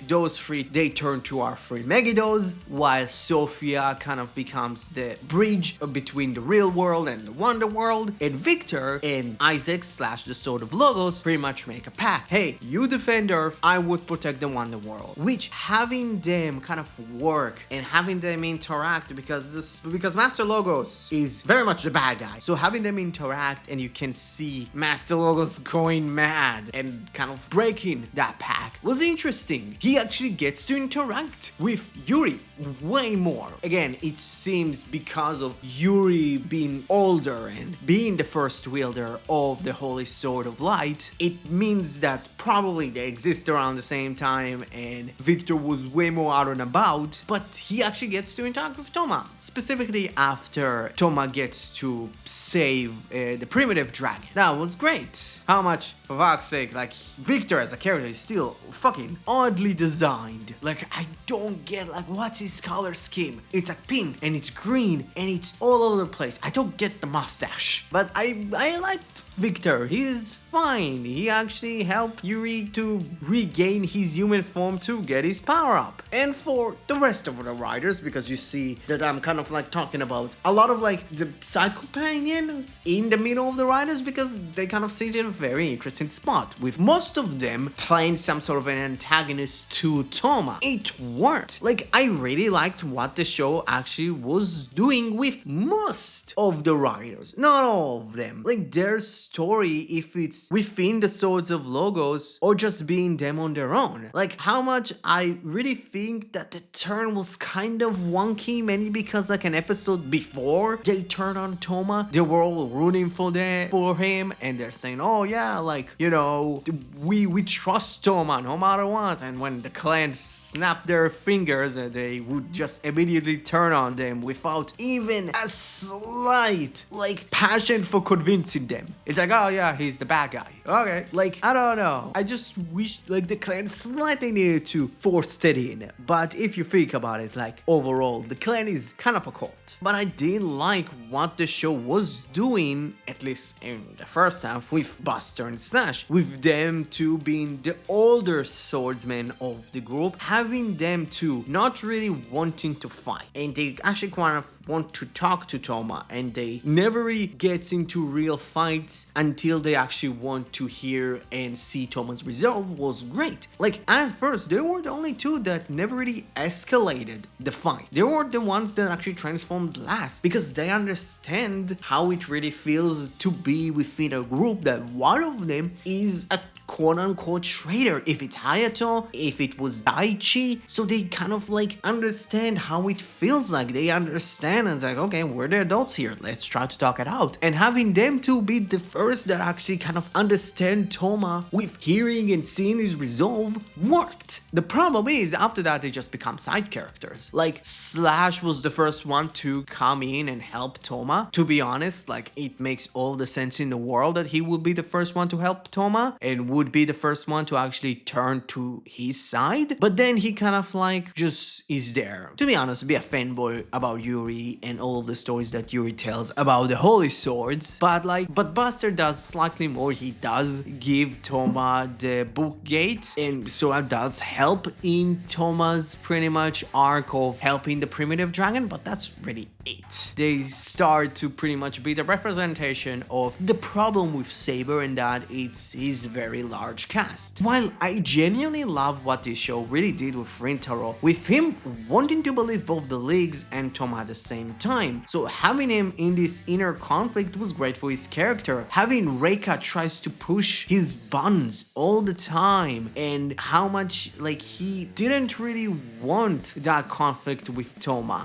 those 3, they turn to our 3 Megiddos, while Sophia kind of becomes the bridge between the real world and the Wonder World, and Victor and Isaac / the Sword of Logos pretty much make a pact. Hey, you defend Earth, I would protect the Wonder World. Which having them kind of work and having them interact, because Master Logos is very much the bad guy, so having them interact and you can see Master Logos going mad and kind of breaking that pact was interesting. He actually gets to interact with Yuri way more. Again, it seems because of Yuri being older and being the first wielder of the Holy Sword of Light, it means that probably they exist around the same time and Victor was way more out and about, but he actually gets to interact with Toma, specifically after Toma gets to save the primitive dragon. That was great. How much, for fuck's sake, like Victor as a character is still fucking oddly designed. Like, I don't get like what's his color scheme. It's like pink and it's green and it's all over the place. I don't get the mustache, but I liked Victor. He's fine. He actually helped Yuri to regain his human form to get his power up. And for the rest of the riders, because you see that I'm kind of like talking about a lot of like the side companions in the middle of the riders, because they kind of sit in a very interesting spot, with most of them playing some sort of an antagonist to Toma. It worked. Like, I really liked what the show actually was doing with most of the riders. Not all of them. Like, their story, if it's within the Swords of Logos or just being them on their own. Like, how much I really think that the turn was kind of wonky, mainly because like an episode before they turned on Toma, they were all rooting for him, and they're saying, oh yeah, like, you know, we trust Toma no matter what, and when the clan snapped their fingers, they would just immediately turn on them without even a slight like passion for convincing them. It's like, oh yeah, he's the bad guy. Okay, like, I don't know. I just wish like the clan slightly needed to force steady in it. But if you think about it, like overall, the clan is kind of a cult. But I did like what the show was doing, at least in the first half, with Buster and Slash, with them two being the older swordsmen of the group, having them two not really wanting to fight, and they actually kind of want to talk to Toma, and they never really gets into real fights until they actually want to hear and see Toma's resolve was great. Like, at first, they were the only two that never really escalated the fight. They were the ones that actually transformed last, because they understand how it really feels to be within a group that one of them is a quote-unquote traitor. If it's Hayato, if it was Daichi, so they kind of like understand how it feels like. They understand, and it's like, okay, we're the adults here, let's try to talk it out. And having them two be the first that actually kind of understand Toma with hearing and seeing his resolve worked. The problem is, after that, they just become side characters. Like, Slash was the first one to come in and help Toma. To be honest, like, it makes all the sense in the world that he would be the first one to help Toma, and would be the first one to actually turn to his side, but then he kind of like just is there. To be honest, be a fanboy about Yuri and all of the stories that Yuri tells about the Holy Swords, but Buster does slightly more. He does give Toma the book gate, and so it does help in Toma's pretty much arc of helping the primitive dragon, but that's really it. They start to pretty much be the representation of the problem with Saber, and that he's very large cast. While I genuinely love what this show really did with Rintaro, with him wanting to believe both the leagues and Toma at the same time. So having him in this inner conflict was great for his character. Having Reika tries to push his buttons all the time, and how much like he didn't really want that conflict with Toma.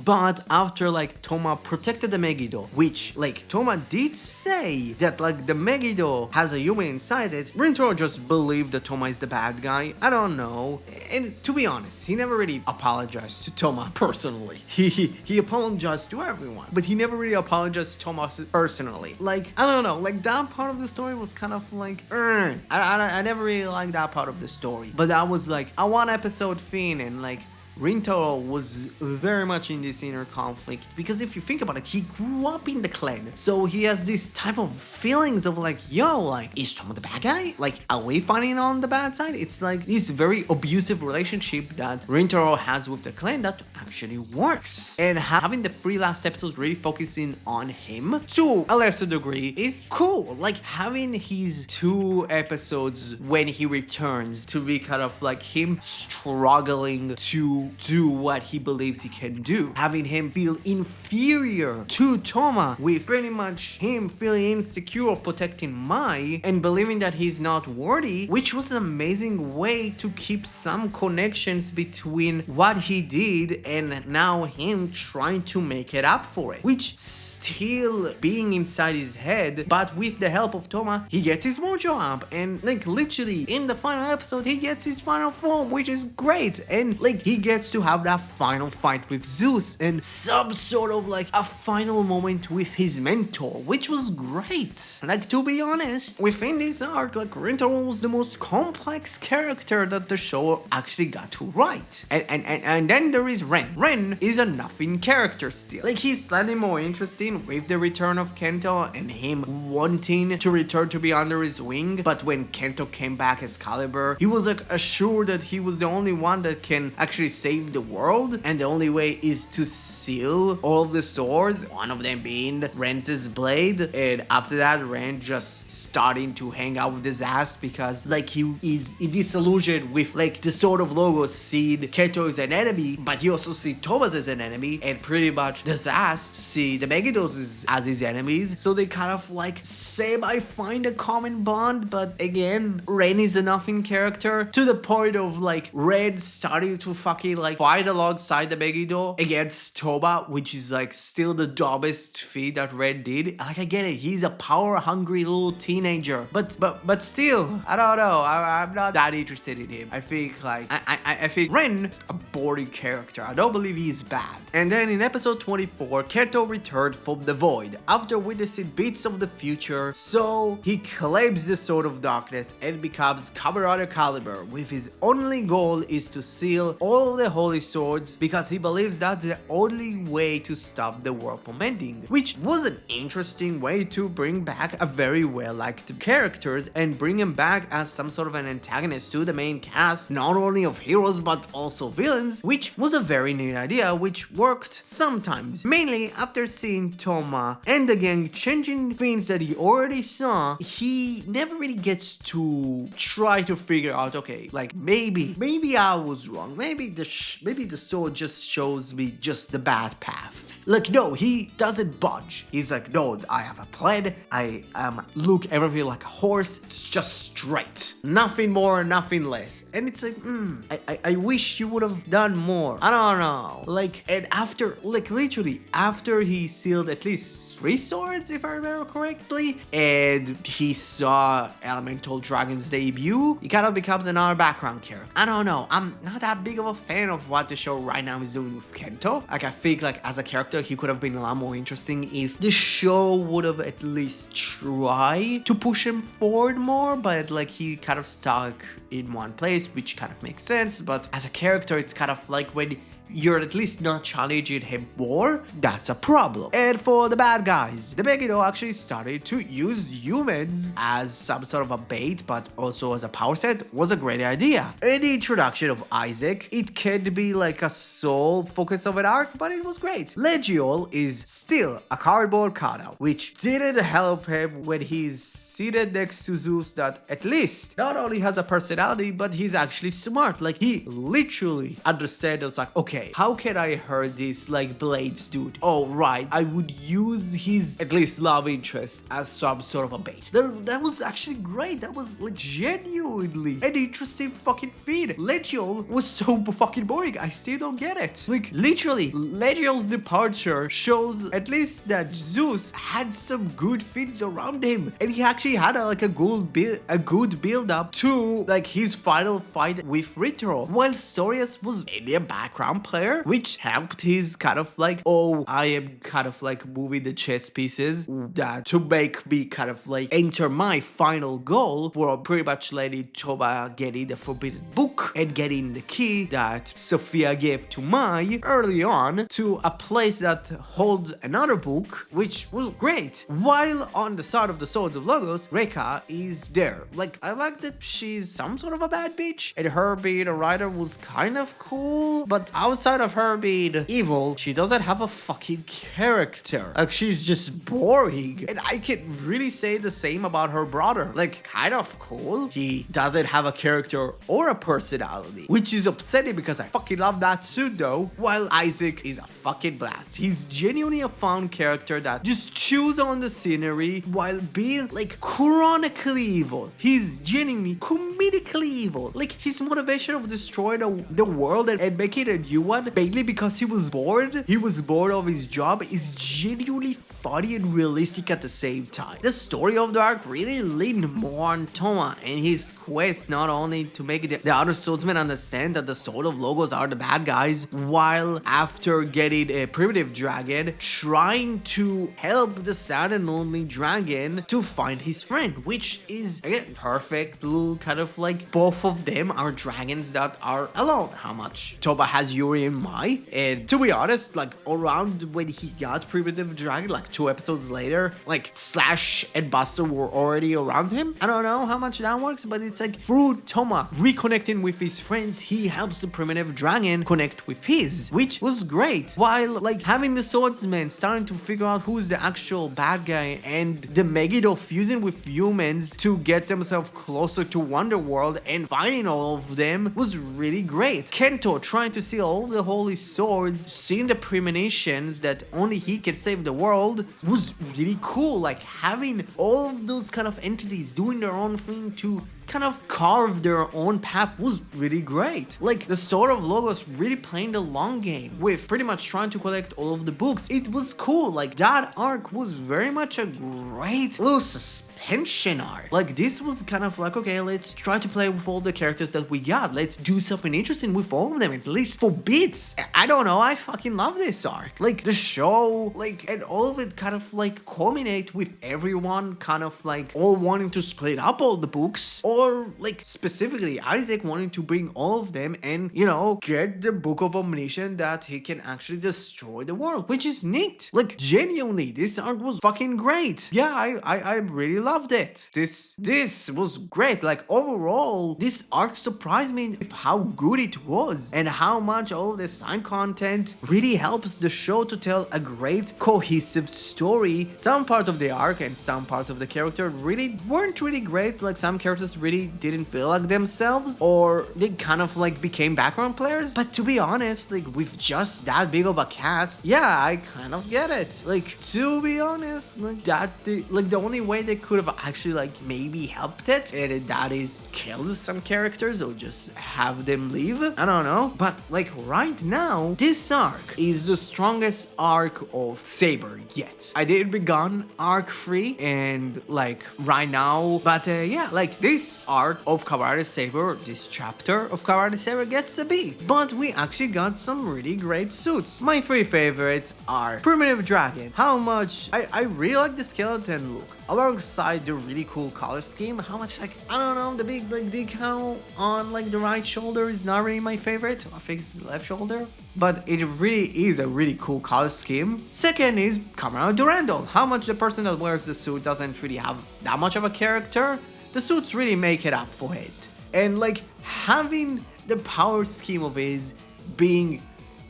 But after like Toma protected the Megiddo, which like Toma did say that like the Megiddo has a human inside it, Rintaro just believed that Toma is the bad guy. I don't know. And to be honest, he never really apologized to Toma personally. He apologized to everyone, but he never really apologized to Toma personally. Like, I don't know, like that part of the story was kind of like, I never really liked that part of the story. But that was like a one episode thing, and like Rintaro was very much in this inner conflict, because if you think about it, he grew up in the clan, so he has this type of feelings of like, yo, like, is Toma the bad guy? Like, are we fighting on the bad side? It's like this very abusive relationship that Rintaro has with the clan that actually works. And having the 3 last episodes really focusing on him to a lesser degree is cool. Like having his 2 episodes when he returns to be kind of like him struggling to do what he believes he can do, having him feel inferior to Toma, with pretty much him feeling insecure of protecting Mai and believing that he's not worthy, which was an amazing way to keep some connections between what he did and now him trying to make it up for it, which still being inside his head, but with the help of Toma, he gets his mojo up, and like literally in the final episode, he gets his final form, which is great, and like he gets to have that final fight with Zeus and some sort of like a final moment with his mentor, which was great. Like, to be honest, within this arc, like Rintaro was the most complex character that the show actually got to write. And then there is Ren. Ren is a nothing character still. Like, he's slightly more interesting with the return of Kento and him wanting to return to be under his wing, but when Kento came back as Caliber, he was like assured that he was the only one that can actually save the world, and the only way is to seal all of the swords, one of them being Ren's blade. And after that, Ren just starting to hang out with his ass because like he is disillusioned with like the sort of logo seeing Keto as an enemy, but he also see Thomas as an enemy, and pretty much the Zast see the Megiddos as his enemies. So they kind of like semi find a common bond, but again, Ren is a nothing character to the point of like Ren starting to fucking like fight alongside the Megiddo against Toba, which is like still the dumbest feat that Ren did. Like, I get it, he's a power hungry little teenager, but still, I don't know, I'm not that interested in him. I think like I think Ren is a boring character. I don't believe he's bad. And then in episode 24, Kento returned from the void after witnessing bits of the future, so he claims the Sword of Darkness and becomes Kamen Caliber, with his only goal is to seal all of the holy swords because he believes that's the only way to stop the world from ending, which was an interesting way to bring back a very well-liked characters and bring him back as some sort of an antagonist to the main cast, not only of heroes but also villains, which was a very neat idea, which worked sometimes, mainly after seeing Toma and the gang changing things that he already saw. He never really gets to try to figure out, okay, like maybe I was wrong, maybe the sword just shows me just the bad paths. Like, no, he doesn't budge. He's like, no, I have a plan. I look everything like a horse. It's just straight. Nothing more, nothing less. And it's like, I wish you would have done more. I don't know. Like, and after, like literally, after he sealed at least 3 swords, if I remember correctly, and he saw Elemental Dragon's debut, he kind of becomes another background character. I don't know. I'm not that big of a fan of what the show right now is doing with Kento. Like, I think like as a character, he could have been a lot more interesting if the show would have at least tried to push him forward more, but like he kind of stuck in one place, which kind of makes sense. But as a character, it's kind of like when you're at least not challenging him more, that's a problem. And for the bad guys, the Megiddo actually started to use humans as some sort of a bait, but also as a power set, was a great idea. And the introduction of Isaac, it can't be like a sole focus of an arc, but it was great. Legiol is still a cardboard cutout, which didn't help him when he's seated next to Zeus, that at least not only has a personality, but he's actually smart. Like, he literally understands, it's like, okay, how can I hurt this, like, Blades dude? Oh, right, I would use his, at least, love interest as some sort of a bait. That was actually great. That was, like, genuinely an interesting fucking feed. Legiol was so fucking boring. I still don't get it. Like, literally, Legiol's departure shows at least that Zeus had some good feeds around him, and he actually had a good build up to like his final fight with Ritro, while Storius was mainly a background player, which helped his kind of like, oh, I am kind of like moving the chess pieces that to make me kind of like enter my final goal for pretty much letting Toba getting the forbidden book and getting the key that Sophia gave to Mai early on to a place that holds another book, which was great. While on the side of the Swords of Logos, Reka is there. Like, I like that she's some sort of a bad bitch, and her being a writer was kind of cool, but outside of her being evil, she doesn't have a fucking character. Like, she's just boring. And I can really say the same about her brother. Like, kind of cool. He doesn't have a character or a personality, which is upsetting because I fucking love that suit though. While Isaac is a fucking blast. He's genuinely a fun character that just chews on the scenery while being like chronically evil. He's genuinely comedically evil. Like, his motivation of destroying the world and making a new one mainly because he was bored of his job is genuinely funny and realistic at the same time. The story of the arc really leaned more on Toma and his quest not only to make the other swordsmen understand that the Sword of Logos are the bad guys, while after getting a primitive dragon, trying to help the sad and lonely dragon to find his friend, which is again perfect little kind of like both of them are dragons that are alone. How much Toba has Yuri and Mai, and to be honest, like around when he got primitive dragon, like 2 episodes later, like Slash and Buster were already around him. I don't know how much that works, but it's like through Toma reconnecting with his friends, he helps the primitive dragon connect with his, which was great. While like having the swordsman starting to figure out who's the actual bad guy, and the Megiddo fusing with humans to get themselves closer to Wonderworld and fighting all of them was really great. Kento trying to see all the holy swords, seeing the premonitions that only he can save the world was really cool. Like having all of those kind of entities doing their own thing to kind of carve their own path was really great. Like the Sword of Logos really playing the long game with pretty much trying to collect all of the books. It was cool. Like that arc was very much a great little suspension arc. Like this was kind of like, okay, let's try to play with all the characters that we got. Let's do something interesting with all of them, at least for bits. I don't know, I fucking love this arc. Like the show, like, and all of it kind of like culminate with everyone kind of like all wanting to split up all the books, or like specifically Isaac wanting to bring all of them and, you know, get the Book of Omniscience that he can actually destroy the world, which is neat. Like genuinely, this arc was fucking great. Yeah, I really loved it. This was great. Like overall, this arc surprised me with how good it was and how much all of the side content really helps the show to tell a great cohesive story. Some parts of the arc and some parts of the character really weren't really great. Like some characters really didn't feel like themselves, or they kind of like became background players. But to be honest, like with just that big of a cast, yeah, I kind of get it. Like to be honest, like the only way they could have actually like maybe helped it, and that is kill some characters or just have them leave. I don't know, but like right now, this arc is the strongest arc of Saber yet. I did begun arc 3 and like right now, but yeah, like this arc of Kamen Saber, this chapter of Kamen Saber gets a B. But we actually got some really great suits. My 3 favorites are Primitive Dragon. How much I really like the skeleton look, alongside aside the really cool color scheme, how much like, I don't know, the big like decal on like the right shoulder is not really my favorite. I think it's the left shoulder, but it really is a really cool color scheme. Second is Cameron Durandal. How much the person that wears the suit doesn't really have that much of a character. The suits really make it up for it. And like having the power scheme of his being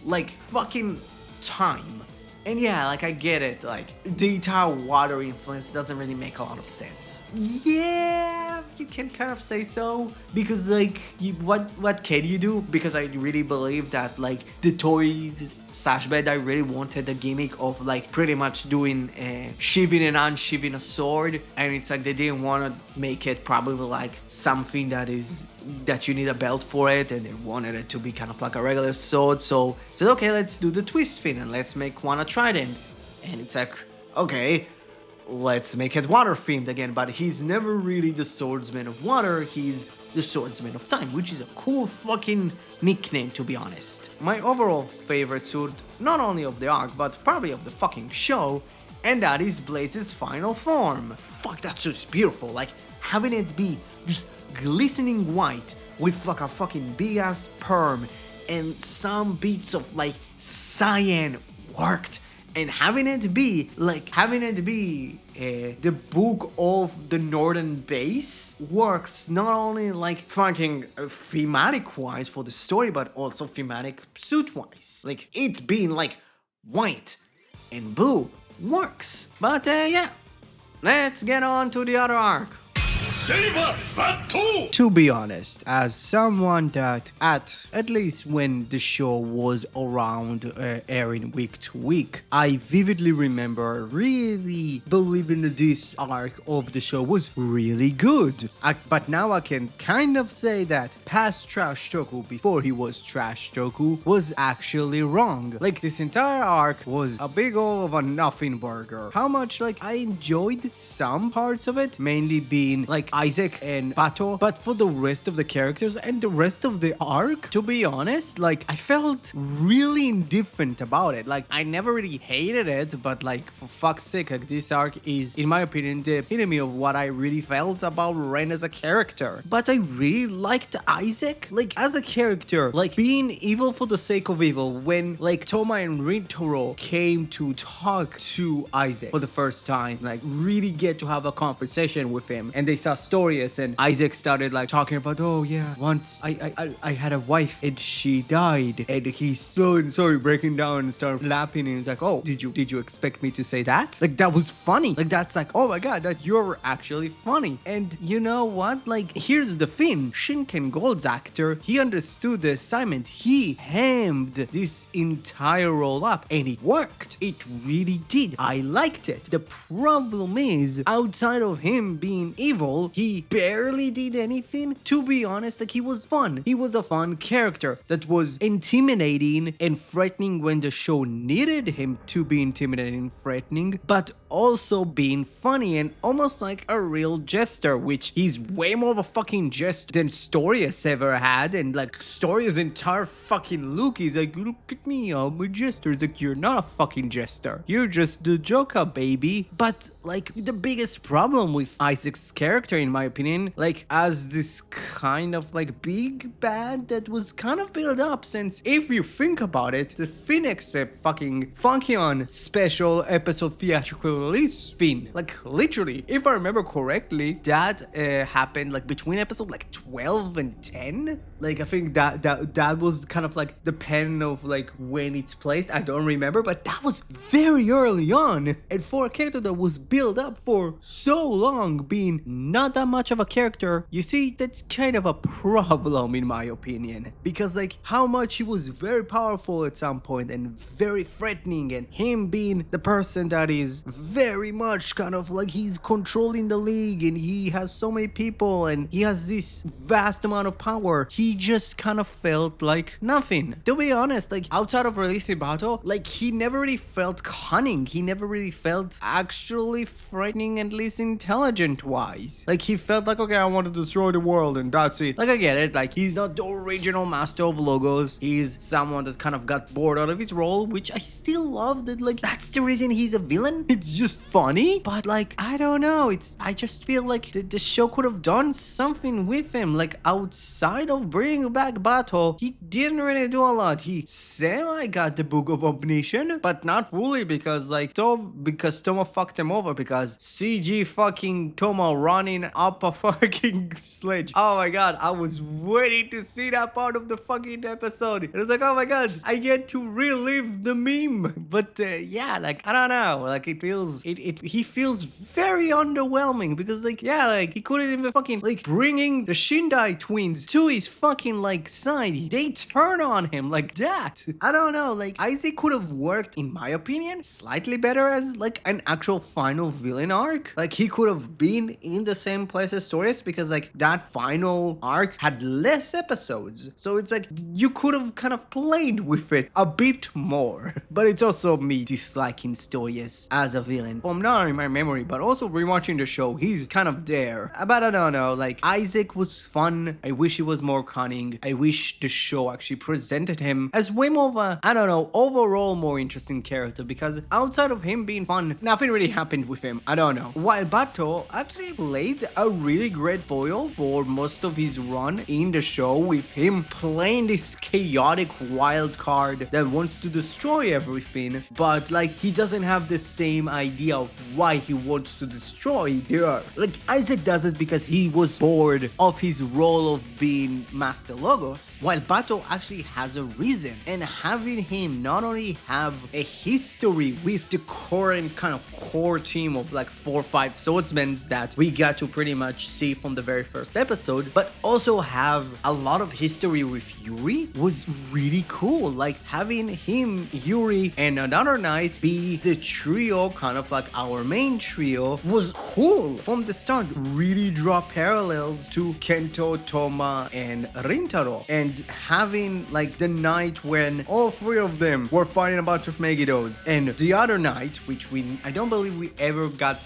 like fucking time. And yeah, like I get it, like the entire water influence doesn't really make a lot of sense. Yeah, you can kind of say so, because like what can you do? Because I really believe that like the toys slash bed, I really wanted the gimmick of like pretty much doing sheathing and unsheathing a sword, and it's like they didn't want to make it probably like something that you need a belt for it, and they wanted it to be kind of like a regular sword. So said, okay, let's do the twist thing and let's make one a trident. And it's like, okay, let's make it water themed again, but he's never really the swordsman of water, he's the swordsman of time, which is a cool fucking nickname, to be honest. My overall favorite suit, not only of the arc, but probably of the fucking show, and that is Blaze's final form. Fuck, that suit is beautiful, like having it be just glistening white with like a fucking big ass perm and some bits of like cyan worked. And having it be the book of the northern base works not only like fucking thematic wise for the story, but also thematic suit wise. Like it being like white and blue works. But yeah, let's get on to the other arc. Saber battle! To be honest, as someone that at least when the show was around airing week to week, I vividly remember really believing that this arc of the show was really good. But now I can kind of say that past Trash Toku, before he was Trash Toku, was actually wrong. Like this entire arc was a big ol' of a nothing burger. How much like I enjoyed some parts of it, mainly being like Isaac and Bato, but for the rest of the characters and the rest of the arc, to be honest, like I felt really indifferent about it. Like I never really hated it, but like for fuck's sake, like this arc is, in my opinion, the epitome of what I really felt about Ren as a character. But I really liked Isaac, like as a character, like being evil for the sake of evil. When like Toma and Rintaro came to talk to Isaac for the first time, like really get to have a conversation with him, and they saw Storius, and Isaac started like talking about, oh yeah, once I had a wife and she died, and he's so sorry, breaking down and start laughing, and he's like, oh, did you expect me to say that? Like that was funny. Like that's like, oh my god, that you're actually funny. And you know what? Like here's the thing, Shinken Gold's actor, he understood the assignment. He hammed this entire roll up, and it worked. It really did. I liked it. The problem is, outside of him being evil, he barely did anything. To be honest, like he was fun. He was a fun character that was intimidating and threatening when the show needed him to be intimidating and threatening, but also being funny and almost like a real jester, which he's way more of a fucking jester than Storius ever had. And like Storius' entire fucking look is like, look at me, I'm a jester. It's like, you're not a fucking jester. You're just the Joker, baby. But like the biggest problem with Isaac's character, in my opinion, like as this kind of like big bad that was kind of built up, since if you think about it, the Phoenix fucking Funkion special episode theatrical release thing, like literally, if I remember correctly, that happened like between episode like 12 and 10. Like I think that was kind of like the pen of like when it's placed. I don't remember, but that was very early on, and for a character that was built up for so long being not that much of a character, you see, that's kind of a problem in my opinion, because like how much he was very powerful at some point and very threatening, and him being the person that is very much kind of like he's controlling the league and he has so many people and he has this vast amount of power. He he just kind of felt like nothing. To be honest, like outside of releasing Bato, like he never really felt cunning. He never really felt actually frightening, at least intelligent wise. Like he felt like, okay, I want to destroy the world and that's it. Like I get it, like he's not the original master of logos. He's someone that kind of got bored out of his role, which I still love. That like that's the reason he's a villain. It's just funny, but like I don't know, I just feel like the show could have done something with him. Like outside of bringing back Bato, he didn't really do a lot. He semi got the Book of Omniscience, but not fully because like Toma fucked him over, because CG fucking Toma running up a fucking sledge. Oh my god, I was waiting to see that part of the fucking episode. It was like, oh my god, I get to relive the meme. But yeah, like I don't know, like he feels very underwhelming because like yeah, like he couldn't even fucking like bringing the Shindai twins to his fucking like side. They turn on him like that. I don't know, like Isaac could have worked, in my opinion, slightly better as like an actual final villain arc. Like he could have been in the same place as Stories, because like that final arc had less episodes, so it's like you could have kind of played with it a bit more. But it's also me disliking Stories as a villain from not only my memory but also rewatching the show. He's kind of there, but I don't know, like Isaac was fun. I wish he was more cunning. I wish the show actually presented him as way more of a, I don't know, overall more interesting character, because outside of him being fun, nothing really happened with him. I don't know. While Bato actually played a really great foil for most of his run in the show, with him playing this chaotic wild card that wants to destroy everything, but like he doesn't have the same idea of why he wants to destroy the earth. Like Isaac does it because he was bored of his role of being Master Logos, while Bato actually has a reason. And having him not only have a history with the current kind of core team of like 4 or 5 swordsmen that we got to pretty much see from the very first episode, but also have a lot of history with Yuri was really cool. Like having him, Yuri, and another knight be the trio, kind of like our main trio, was cool from the start. Really draw parallels to Kento, Toma, and Rintaro. And having like the night when all 3 of them were fighting a bunch of Megidos, and the other night, which I don't believe we ever got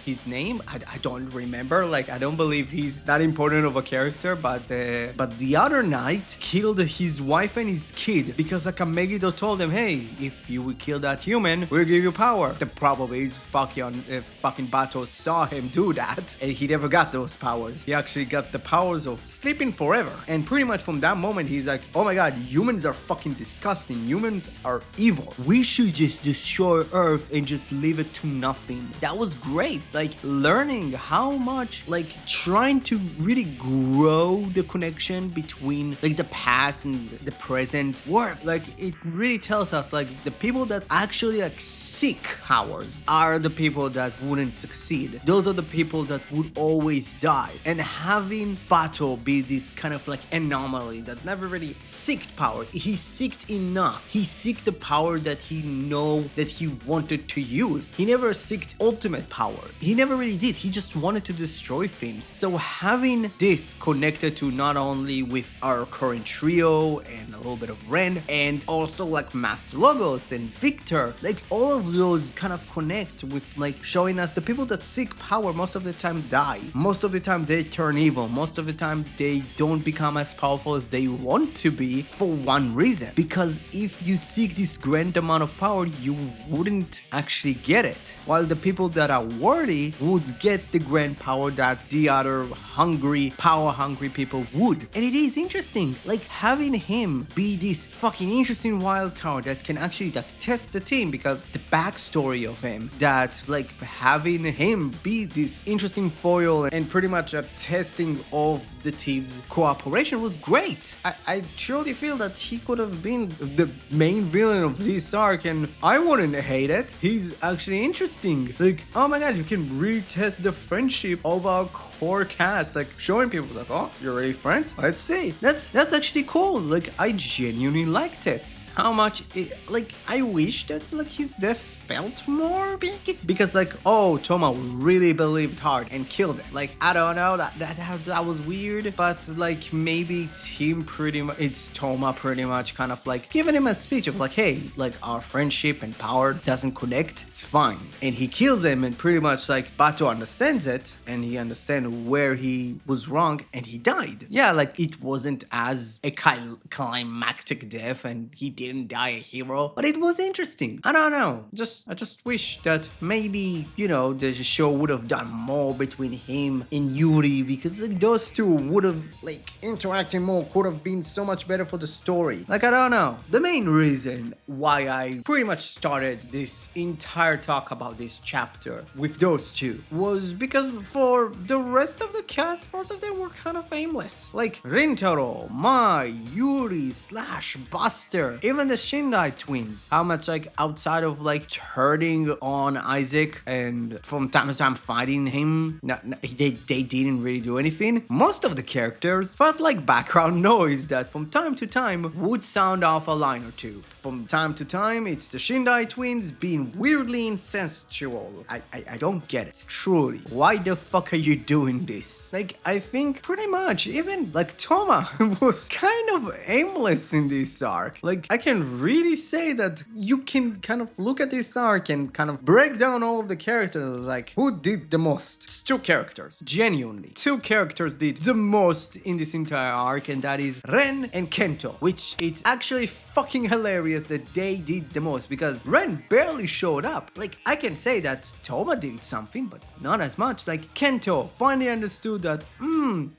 his name. I don't remember. Like I don't believe he's that important of a character, but the other knight killed his wife and his kid because like a Megiddo told him, hey, if you will kill that human, we'll give you power. The problem is fucking Bato saw him do that, and he never got those powers. He actually got the powers of sleeping forever, and pretty much from that moment he's like, oh my god, humans are fucking disgusting. Humans are evil. We should just destroy Earth and just leave it to nothing. That was great. Like learning how much like trying to really grow the connection between like the past and the present work. Like it really tells us like the people that actually like seek powers are the people that wouldn't succeed. Those are the people that would always die. And having Bato be this kind of like anomaly that never really seeked power. He seeked enough. He seeked the power that he know that he wanted to use. He never seeked ultimate power. He never really did. He just wanted to destroy things. So having this connected to not only with our current trio and a little bit of Ren, and also like Master Logos and Victor, like all of those kind of connect with like showing us the people that seek power most of the time die. Most of the time they turn evil. Most of the time they don't become as powerful as they want to be for one reason. Because if you seek this grand amount of power, you wouldn't actually get it. While the people that are worthy would get the grand power that the other power hungry people would. And it is interesting, like having him be this fucking interesting wild card that can actually like test the team, because the backstory of him, that like having him be this interesting foil and pretty much a testing of the team's cooperation was great. I truly feel that he could have been the main villain of this arc and I wouldn't hate it. He's actually interesting. Like, oh my god, you can retest the friendship of our core cast, like showing people like, oh, you're already friends? Let's see. That's actually cool. Like, I genuinely liked it. how much like I wish that like his death felt more big, because like, oh, Toma really believed hard and killed him. Like, I don't know, that was weird, but like maybe it's Toma pretty much kind of like giving him a speech of like, hey, like our friendship and power doesn't connect, it's fine. And he kills him, and pretty much like Bato understands it, and he understands where he was wrong, and he died. Yeah, like it wasn't as a climactic death, and he didn't die a hero, but it was interesting. I don't know, I just wish that maybe, you know, the show would have done more between him and Yuri, because like those two would have like interacting more, could have been so much better for the story. Like, I don't know. The main reason why I pretty much started this entire talk about this chapter with those two was because for the rest of the cast, most of them were kind of aimless. Like Rintaro, Mai, Yuri, Slash, Buster, even the Shindai twins. How much like outside of like turning on Isaac and from time to time fighting him, they didn't really do anything. Most of the characters felt like background noise that from time to time would sound off a line or two. From time to time, it's the Shindai twins being weirdly incestual. I don't get it. Truly. Why the fuck are you doing this? Like, I think pretty much even like Toma was kind of aimless in this arc. Like, I can really say that you can kind of look at this arc and kind of break down all of the characters. Like, who did the most? It's two characters. Genuinely. Two characters did the most in this entire arc, and that is Ren and Kento, which it's actually fucking hilarious that they did the most, because Ren barely showed up. Like, I can say that Toma did something, but not as much. Like, Kento finally understood that,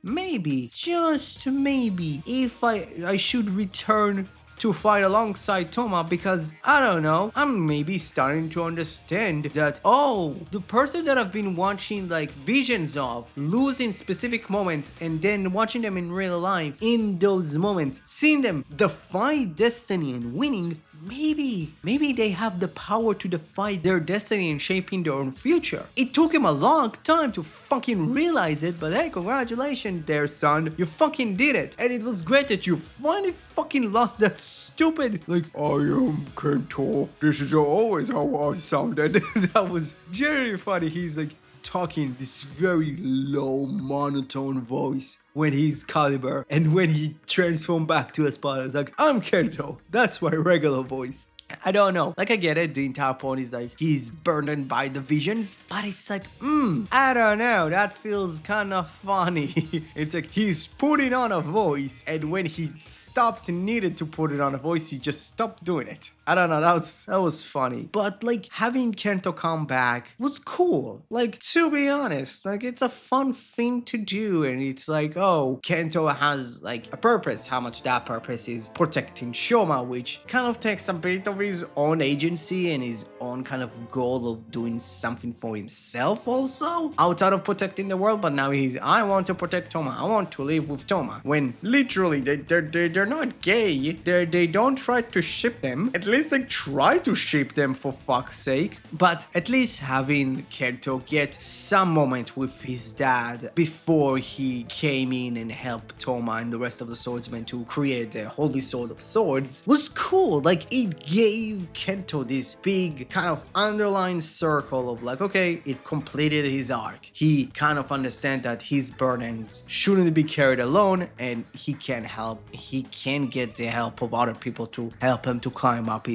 maybe, just maybe, if I should return to fight alongside Toma, because I don't know, I'm maybe starting to understand that, oh, the person that I've been watching like visions of, losing specific moments and then watching them in real life, in those moments, seeing them defy destiny and winning, maybe they have the power to defy their destiny and shaping their own future. It took him a long time to fucking realize it, but hey, congratulations there, son. You fucking did it. And it was great that you finally fucking lost that stupid, like, I am Kento. This is always how I sounded. That was very funny. He's like talking this very low monotone voice when he's Caliber, and when he transformed back to a spot, it's like, I'm Kento. That's my regular voice. I don't know. Like, I get it. The entire point is like he's burdened by the visions, but it's like, I don't know. That feels kind of funny. It's like he's putting on a voice, and when he needed to put it on a voice, he just stopped doing it. I don't know. That was funny. But like having Kento come back was cool. Like, to be honest, like it's a fun thing to do, and it's like, oh, Kento has like a purpose. How much that purpose is protecting Shoma, which kind of takes a bit of his own agency and his own kind of goal of doing something for himself also, outside of protecting the world. But now I want to protect Toma. I want to live with Toma. When literally they're not gay. They don't try to ship them. At least they try to ship them, for fuck's sake. But at least having Kento get some moment with his dad before he came in and helped Toma and the rest of the swordsmen to create the Holy Sword of Swords was cool. Like, it gave Kento this big kind of underlying circle of like, okay, it completed his arc. He kind of understands that his burdens shouldn't be carried alone, and he can help. He can get the help of other people to help him to climb up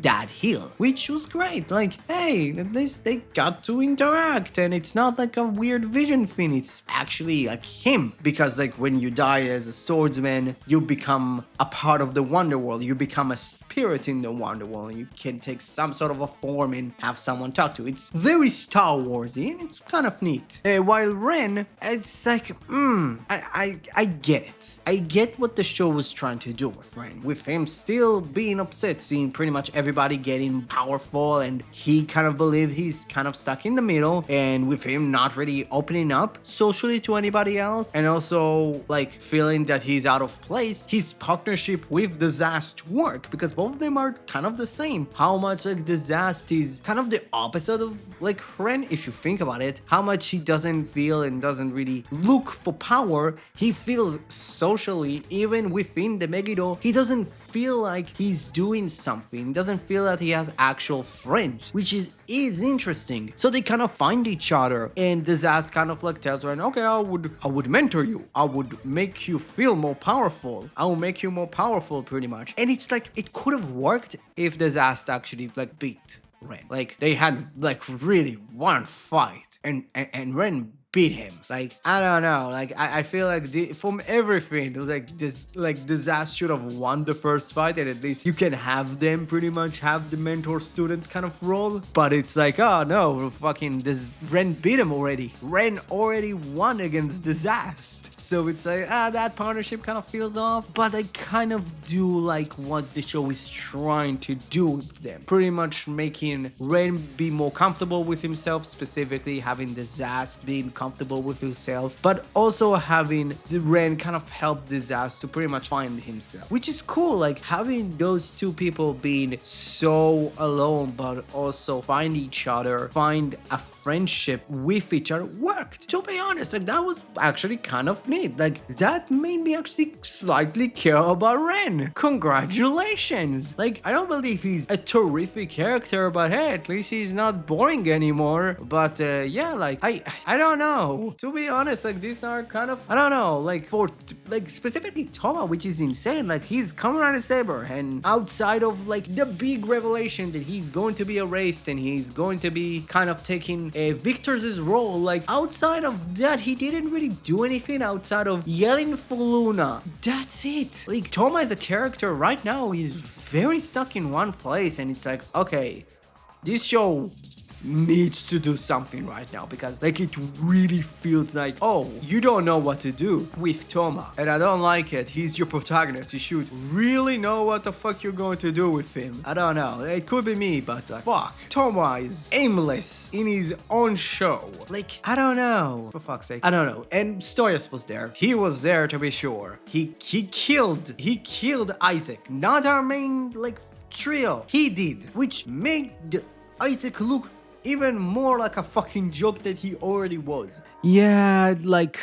that hill, which was great. Like, hey, at least they got to interact, and it's not like a weird vision thing. It's actually like him, because like when you die as a swordsman, you become a part of the Wonderworld. You become a spirit in the Wonderworld. You can take some sort of a form and have someone talk to. It's very Star Warsy, and it's kind of neat. While Ren, it's like, I get it. I get what the show was trying to do with Ren, with him still being upset, seeing pretty much everybody getting powerful, and he kind of believed he's kind of stuck in the middle, and with him not really opening up socially to anybody else, and also like feeling that he's out of place. His partnership with the Zast work, because both of them are kind of the same. How much like Disaster is kind of the opposite of like Ren, if you think about it. How much he doesn't feel and doesn't really look for power. He feels socially, even within the Megiddo, he doesn't feel like he's doing something, doesn't feel that he has actual friends, which is interesting. So they kind of find each other, and Disaster kind of like tells Ren, okay, I would mentor you, I would make you feel more powerful, I will make you more powerful pretty much. And it's like, it could have worked if Disaster actually like beat Ren. Like they had like really one fight, and Ren beat him. Like, I don't know, like I feel like from everything, like Disaster should have won the first fight, and at least you can have them pretty much have the mentor-student kind of role. But it's like, oh no, fucking this Ren beat him already. Ren already won against Disaster. So it's like, that partnership kind of feels off, but I kind of do like what the show is trying to do with them. Pretty much making Ren be more comfortable with himself, specifically having Disaster being comfortable with himself, but also having the Ren kind of help Disaster to pretty much find himself, which is cool. Like having those two people being so alone, but also find each other, find a friendship with each other worked. To be honest, like that was actually kind of neat. Like that made me actually slightly care about Ren. Congratulations. Like I don't believe he's a terrific character, but hey, at least he's not boring anymore. But yeah, like I don't know. To be honest, like these are kind of, I don't know, like for like specifically Toma, which is insane. Like he's coming out of Saber, and outside of like the big revelation that he's going to be erased and he's going to be kind of taking Victor's role, like outside of that, he didn't really do anything outside of yelling for Luna. That's it. Like Toma is a character right now, he's very stuck in one place, and it's like, okay, this show needs to do something right now, because like it really feels like, oh, you don't know what to do with Toma, and I don't like it. He's your protagonist, you should really know what the fuck you're going to do with him. I don't know, it could be me, but fuck, Toma is aimless in his own show. Like I don't know, for fuck's sake, I don't know. And Stoyas was there, he was there to be sure. He killed Isaac, not our main like trio, he did, which made Isaac look even more like a fucking joke that he already was. Yeah, like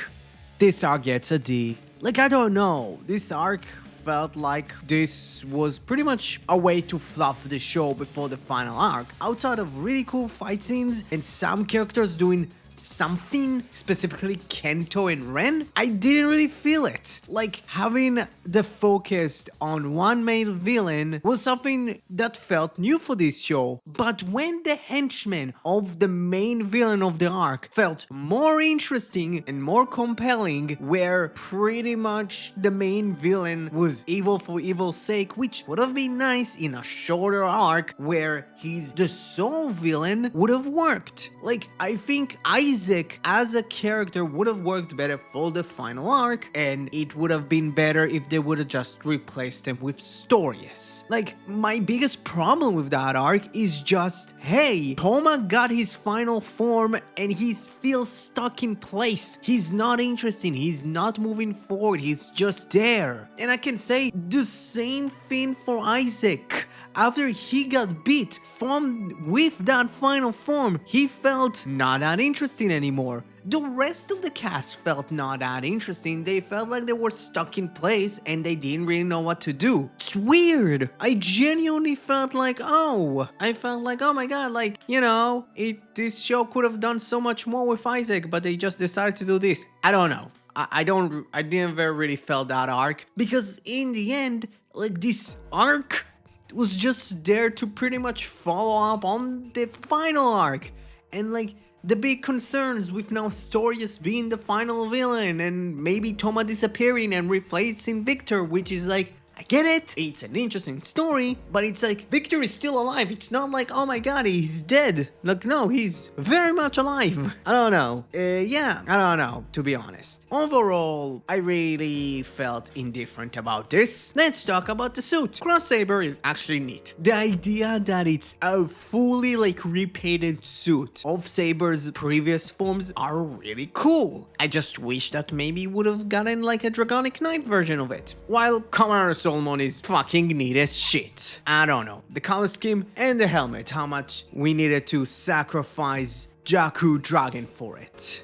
this arc gets a D. Like I don't know, this arc felt like this was pretty much a way to fluff the show before the final arc. Outside of really cool fight scenes and some characters doing something, specifically Kento and Ren, I didn't really feel it. Like having the focus on one main villain was something that felt new for this show, but when the henchmen of the main villain of the arc felt more interesting and more compelling, where pretty much the main villain was evil for evil's sake, which would have been nice in a shorter arc where he's the sole villain, would have worked. Like I think Isaac as a character would have worked better for the final arc, and it would have been better if they would have just replaced him with Stories. Like, my biggest problem with that arc is just, hey, Toma got his final form and he feels stuck in place. He's not interesting, he's not moving forward, he's just there. And I can say the same thing for Isaac. After he got beat with that final form, he felt not that interesting anymore. The rest of the cast felt not that interesting. They felt like they were stuck in place and they didn't really know what to do. It's weird. I genuinely felt like, oh my god, like, you know, this show could have done so much more with Isaac, but they just decided to do this. I don't know. I didn't really felt that arc, because in the end, like, this arc was just there to pretty much follow up on the final arc, and like the big concerns with now Stories being the final villain and maybe Toma disappearing and replacing Victor, which is like, I get it, it's an interesting story, but it's like, Victor is still alive. It's not like, oh my god, he's dead. Like, no, he's very much alive. I don't know. Yeah, I don't know, to be honest. Overall, I really felt indifferent about this. Let's talk about the suit. Cross Saber is actually neat. The idea that it's a fully like repainted suit of Saber's previous forms are really cool. I just wish that maybe would have gotten like a Dragonic Knight version of it. While Kamen Solomon is fucking neat as shit. I don't know. The color scheme and the helmet, how much we needed to sacrifice Jakku Dragon for it.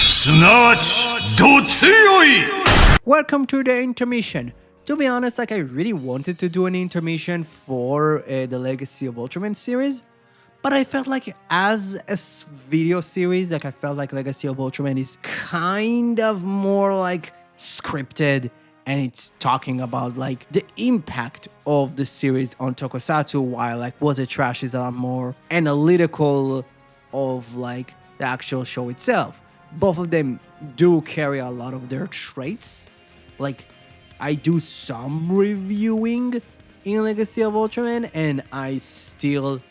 すなわちど強い Welcome to the intermission. To be honest, like I really wanted to do an intermission for the Legacy of Ultraman series, but I felt like as a video series, like I felt like Legacy of Ultraman is kind of more like scripted, and it's talking about like the impact of the series on Tokusatsu, while like Was It Trash is a lot more analytical of like the actual show itself. Both of them do carry a lot of their traits. Like, I do some reviewing in Legacy of Ultraman, and I still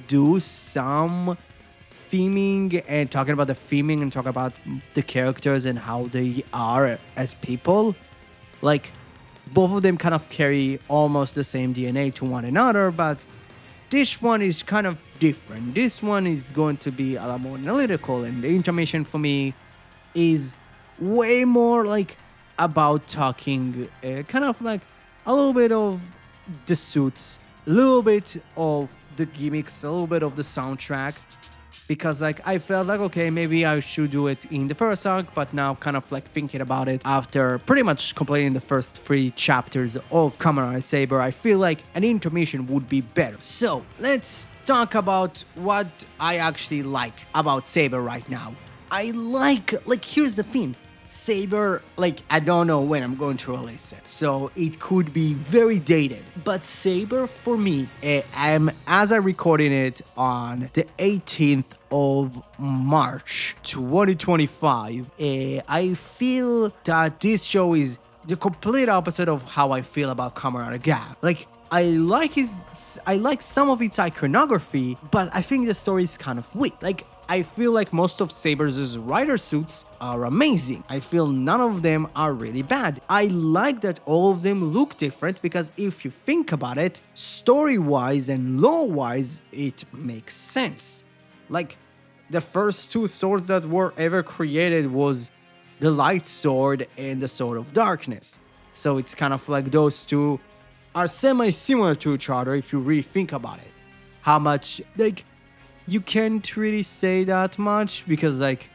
do some theming and talking about the theming and talk about the characters and how they are as people. Like, both of them kind of carry almost the same DNA to one another, but this one is kind of different. This one is going to be a lot more analytical, and the intermission for me is way more like about talking kind of like a little bit of the suits, a little bit of the gimmicks, a little bit of the soundtrack, because like I felt like, okay, maybe I should do it in the first arc, but now kind of like thinking about it after pretty much completing the first 3 chapters of Kamen Saber, I feel like an intermission would be better. So let's talk about what I actually like about Saber right now. I like here's the thing. Saber, like, I don't know when I'm going to release it, so it could be very dated. But Saber, for me, as I recorded it on the 18th of March 2025, I feel that this show is the complete opposite of how I feel about Kamen Gap. Like, I like some of its iconography, but I think the story is kind of weak. Like, I feel like most of Saber's rider suits are amazing. I feel none of them are really bad. I like that all of them look different, because if you think about it, story-wise and lore-wise, it makes sense. Like, the first 2 swords that were ever created was the Light Sword and the Sword of Darkness. So it's kind of like those 2 are semi-similar to each other if you really think about it. How much, like, you can't really say that much, because like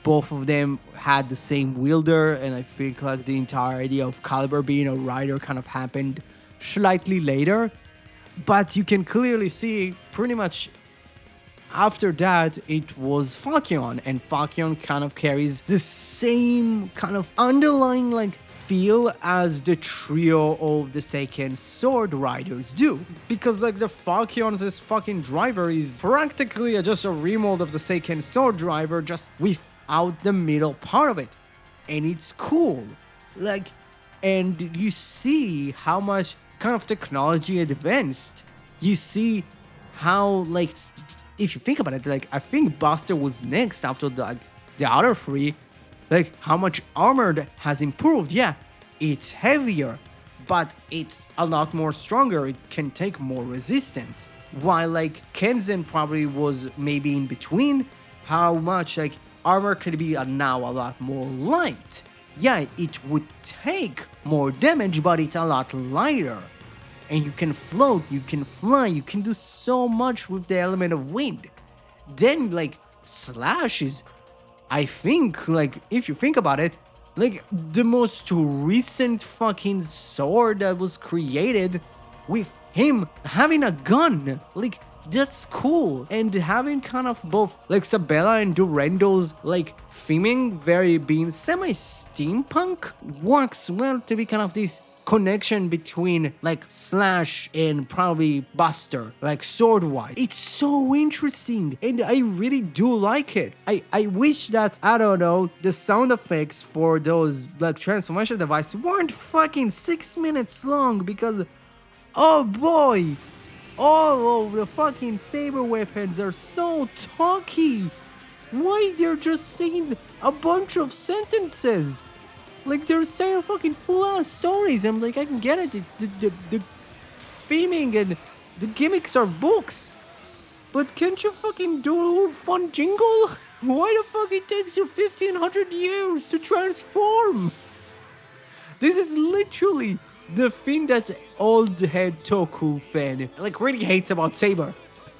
both of them had the same wielder, and I think like the entire idea of Caliber being a rider kind of happened slightly later. But you can clearly see pretty much after that it was Falchion, and Falchion kind of carries the same kind of underlying like feel as the trio of the Seiken Sword Riders do. Because like the Falchion's fucking driver is practically just a remold of the Seiken Sword Driver, just without the middle part of it. And it's cool. Like, and you see how much kind of technology advanced. You see how, like, if you think about it, like, I think Buster was next after the other 3. Like, how much armor has improved. Yeah, it's heavier, but it's a lot more stronger. It can take more resistance. While, like, Kenzen probably was maybe in between. How much, like, armor could be now a lot more light. Yeah, it would take more damage, but it's a lot lighter. And you can float, you can fly, you can do so much with the element of wind. Then, like, Slash is, I think, like, if you think about it, like, the most recent fucking sword that was created with him having a gun. Like, that's cool. And having kind of both, like, Sabella and Durando's, like, theming very being semi-steampunk works well to be kind of this connection between like Slash and probably Buster, like sword-wise. It's so interesting, and I really do like it. I wish that, I don't know, the sound effects for those like transformation devices weren't fucking 6 minutes long, because oh boy, all of the fucking Saber weapons are so talky. Why they're just saying a bunch of sentences? Like, they're saying fucking full-ass stories. I'm like, I can get it. The theming and the gimmicks are books. But can't you fucking do a little fun jingle? Why the fuck it takes you 1500 years to transform? This is literally the thing that old head Toku fan like really hates about Saber.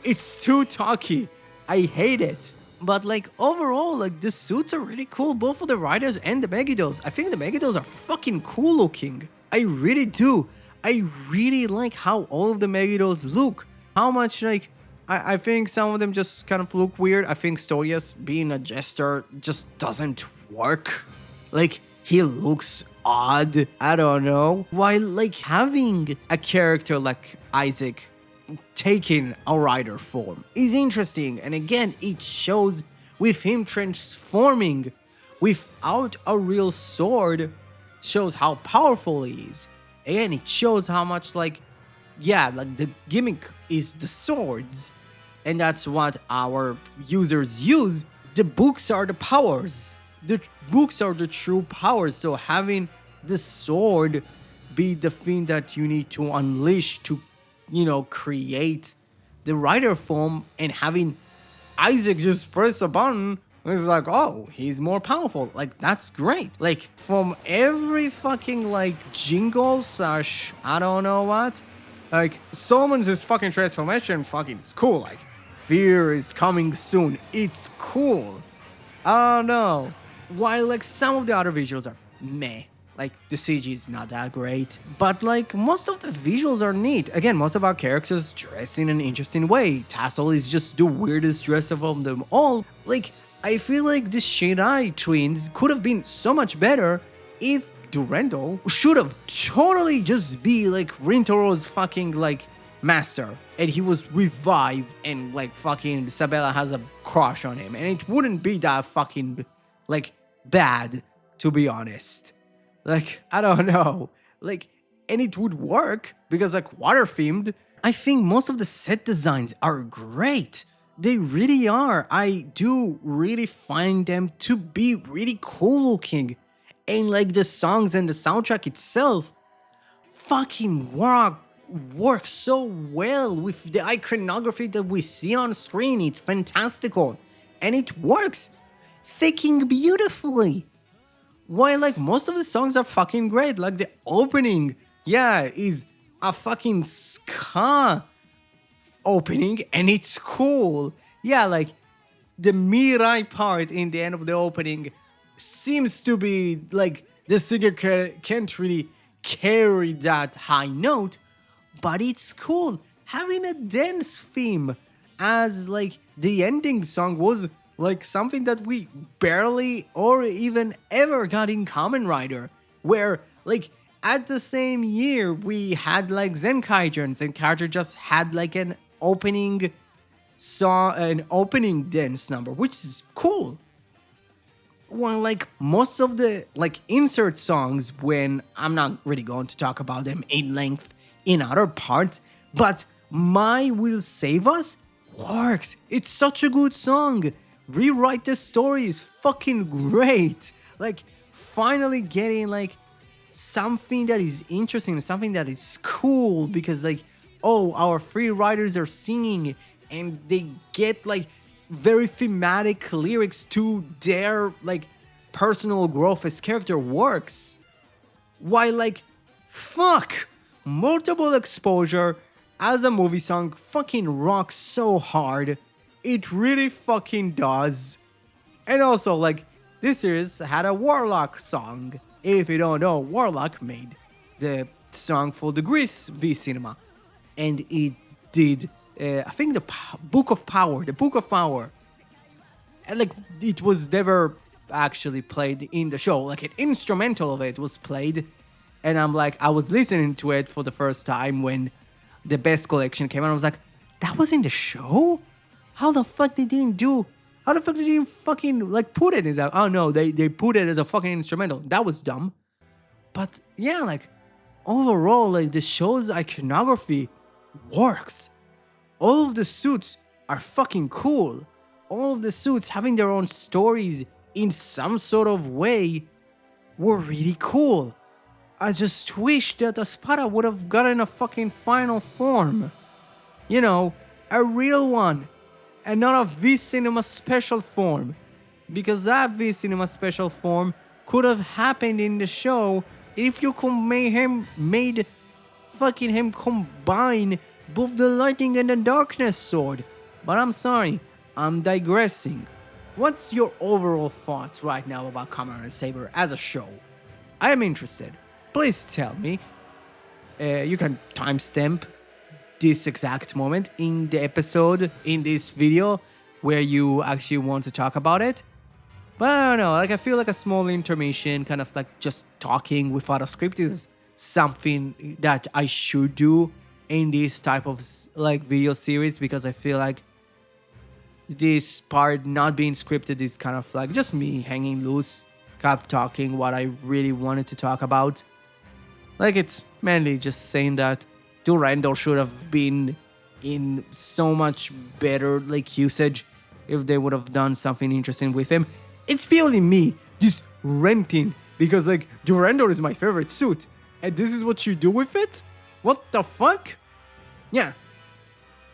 It's too talky. I hate it. But like overall, like the suits are really cool, both for the riders and the Megiddos. I think the Megiddos are fucking cool looking. I really do. I really like how all of the Megiddos look. How much like I think some of them just kind of look weird. I think Storius being a jester just doesn't work. Like he looks odd. I don't know. While like having a character like Isaac taking a rider form is interesting, and again it shows with him transforming without a real sword shows how powerful he is. Again, it shows how much like the gimmick is the swords, and that's what our users use. The books are the powers. The books are the true powers, so having the sword be the thing that you need to unleash to create the rider form, and having Isaac just press a button is like, oh, he's more powerful. Like, that's great. Like, from every fucking, like, jingle slash I don't know what, like, Solomon's fucking transformation fucking is cool. Like, fear is coming soon. It's cool. I don't know. While, like, some of the other visuals are meh. Like, the CG is not that great. But, like, most of the visuals are neat. Again, most of our characters dress in an interesting way. Tassel is just the weirdest dress of them all. Like, I feel like the Shirai twins could have been so much better if Durandal should have totally just be, like, Rintoro's fucking, like, master. And he was revived and, like, fucking Sabella has a crush on him. And it wouldn't be that fucking, like, bad, to be honest. Like, I don't know. Like, and it would work because, like, water themed. I think most of the set designs are great. They really are. I do really find them to be really cool looking. And, like, the songs and the soundtrack itself fucking work so well with the iconography that we see on screen. It's fantastical. And it works fucking beautifully. While, like, most of the songs are fucking great. Like, the opening, is a fucking ska opening, and it's cool. Like, the Mirai part in the end of the opening seems to be, like, the singer can't really carry that high note, but it's cool. Having a dance theme as, like, the ending song was like something that we barely or even ever got in Kamen Rider, where, like, at the same year we had, like, Zenkaiger, and Zenkaiger just had, like, an opening song, an opening dance number, which is cool. Well, like, most of the, like, insert songs, when I'm not really going to talk about them in length in other parts, but My Will Save Us works. It's such a good song. Rewrite the Story is fucking great. Like, finally getting, like, something that is interesting, something that is cool, because, like, oh, our free writers are singing and they get, like, very thematic lyrics to their, like, personal growth as character works. While, like, fuck, Multiple Exposure as a movie song fucking rocks so hard. It really fucking does. And also, like, this series had a Warlock song. If you don't know, Warlock made the song for the Grease V Cinema. And it did, I think, the Book of Power. And, like, it was never actually played in the show. Like, an instrumental of it was played. And I'm like, I was listening to it for the first time when the Best Collection came out. I was like, that was in the show? How the fuck they didn't fucking, like, put it in that? Oh no, they put it as a fucking instrumental. That was dumb. But yeah, like, overall, like, the show's iconography works. All of the suits are fucking cool. All of the suits having their own stories in some sort of way were really cool. I just wish that Espada would have gotten a fucking final form. You know, a real one. And not a V-Cinema special form. Because that V-Cinema special form could have happened in the show if you made fucking him combine both the lightning and the darkness sword. But I'm sorry, I'm digressing. What's your overall thoughts right now about Kamen and Saber as a show? I am interested. Please tell me. You can timestamp this exact moment in the episode, in this video, where you actually want to talk about it. But I don't know, like I feel like a small intermission, kind of like just talking without a script is something that I should do in this type of like video series, because I feel like this part not being scripted is kind of like just me hanging loose, kind of talking what I really wanted to talk about. Like it's mainly just saying that Durandal should have been in so much better like usage if they would have done something interesting with him. It's purely me just ranting because like Durandal is my favorite suit and this is what you do with it? What the fuck? Yeah.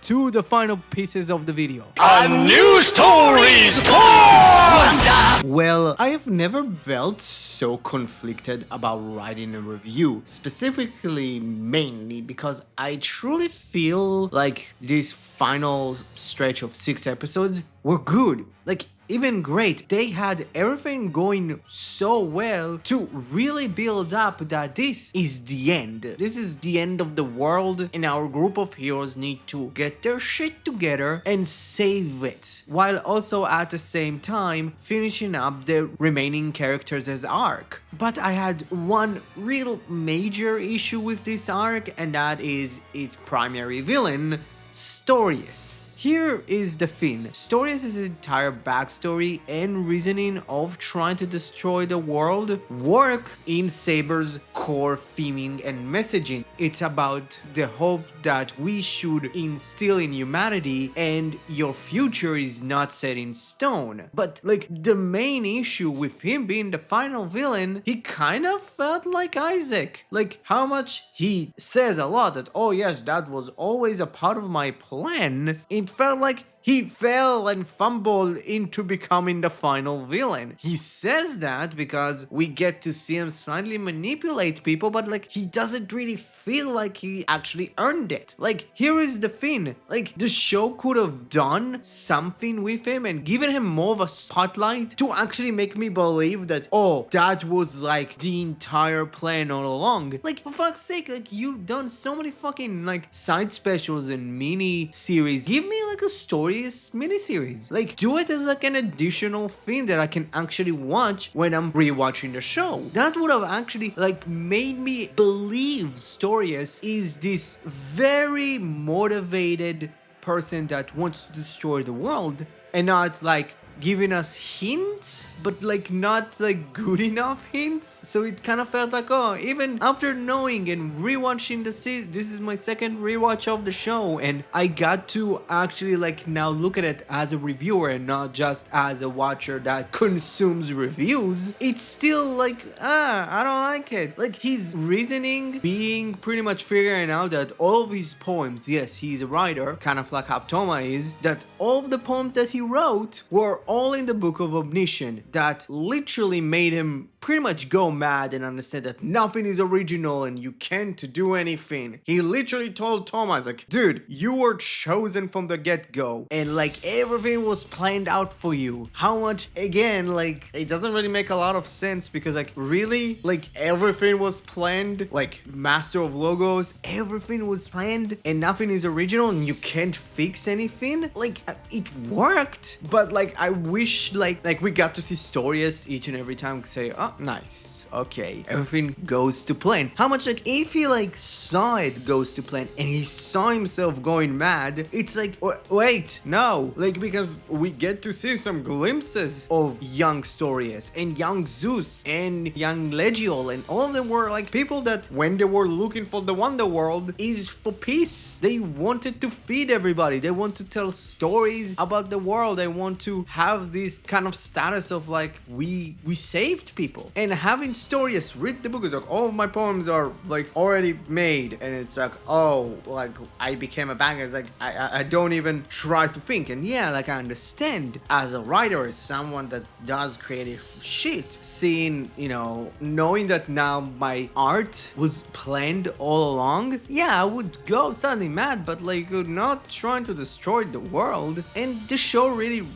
To the final pieces of the video. A new story spawn! Well, I have never felt so conflicted about writing a review, specifically mainly because I truly feel like this final stretch of 6 episodes were good. Like, even great. They had everything going so well to really build up that this is the end. This is the end of the world and our group of heroes need to get their shit together and save it, while also at the same time finishing up the remaining characters' arc. But I had one real major issue with this arc, and that is its primary villain, Storius. Here is the thing, Storius' entire backstory and reasoning of trying to destroy the world work in Saber's core theming and messaging. It's about the hope that we should instill in humanity and your future is not set in stone. But like the main issue with him being the final villain, he kind of felt like Isaac. Like how much he says a lot that, oh yes, that was always a part of my plan. It felt like he fell and fumbled into becoming the final villain. He says that because we get to see him slightly manipulate people, but like he doesn't really feel like he actually earned it. Like here is the thing, like the show could have done something with him and given him more of a spotlight to actually make me believe that, oh, that was like the entire plan all along. Like for fuck's sake, like you've done so many fucking like side specials and mini series. Give me like a story miniseries. Like do it as like an additional thing that I can actually watch when I'm rewatching the show. That would have actually like made me believe Storius is this very motivated person that wants to destroy the world and not like giving us hints, but like not like good enough hints. So it kind of felt like, oh, even after knowing and rewatching the series, this is my second rewatch of the show, and I got to actually like now look at it as a reviewer and not just as a watcher that consumes reviews. It's still like, I don't like it. Like his reasoning being pretty much figuring out that all of his poems, yes, he's a writer, kind of like Haptoma is, that all of the poems that he wrote were all in the Book of Omniscience. That literally made him pretty much go mad and understand that nothing is original and you can't do anything. He literally told Thomas like, dude, you were chosen from the get-go and like everything was planned out for you. How much, again, like it doesn't really make a lot of sense because like really, like everything was planned, like Master of Logos, everything was planned and nothing is original and you can't fix anything. Like it worked, but like I wish like we got to see Storius each and every time say, oh, nice. Okay, everything goes to plan. How much like if he like saw it goes to plan and he saw himself going mad, it's like wait, no, like because we get to see some glimpses of young Storius and young Zeus and young Legiol, and all of them were like people that when they were looking for the Wonder World is for peace. They wanted to feed everybody. They want to tell stories about the world. They want to have this kind of status of like we saved people, and having Stories, read the book. It's like all of my poems are like already made, and it's like, oh, like I became a banger. It's like I don't even try to think. And yeah, like I understand as a writer, as someone that does creative shit, seeing, you know, knowing that now my art was planned all along, yeah, I would go suddenly mad, but like not trying to destroy the world. And the show really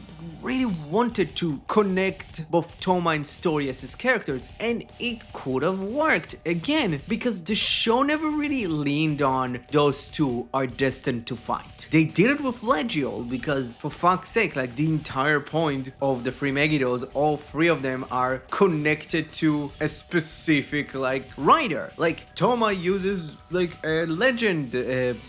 wanted to connect both Toma and Stories' characters, and it could have worked again, because the show never really leaned on those two are destined to fight. They did it with Legiol, because for fuck's sake, like the entire point of the three Megiddos, all three of them are connected to a specific like rider. Like Toma uses like a legend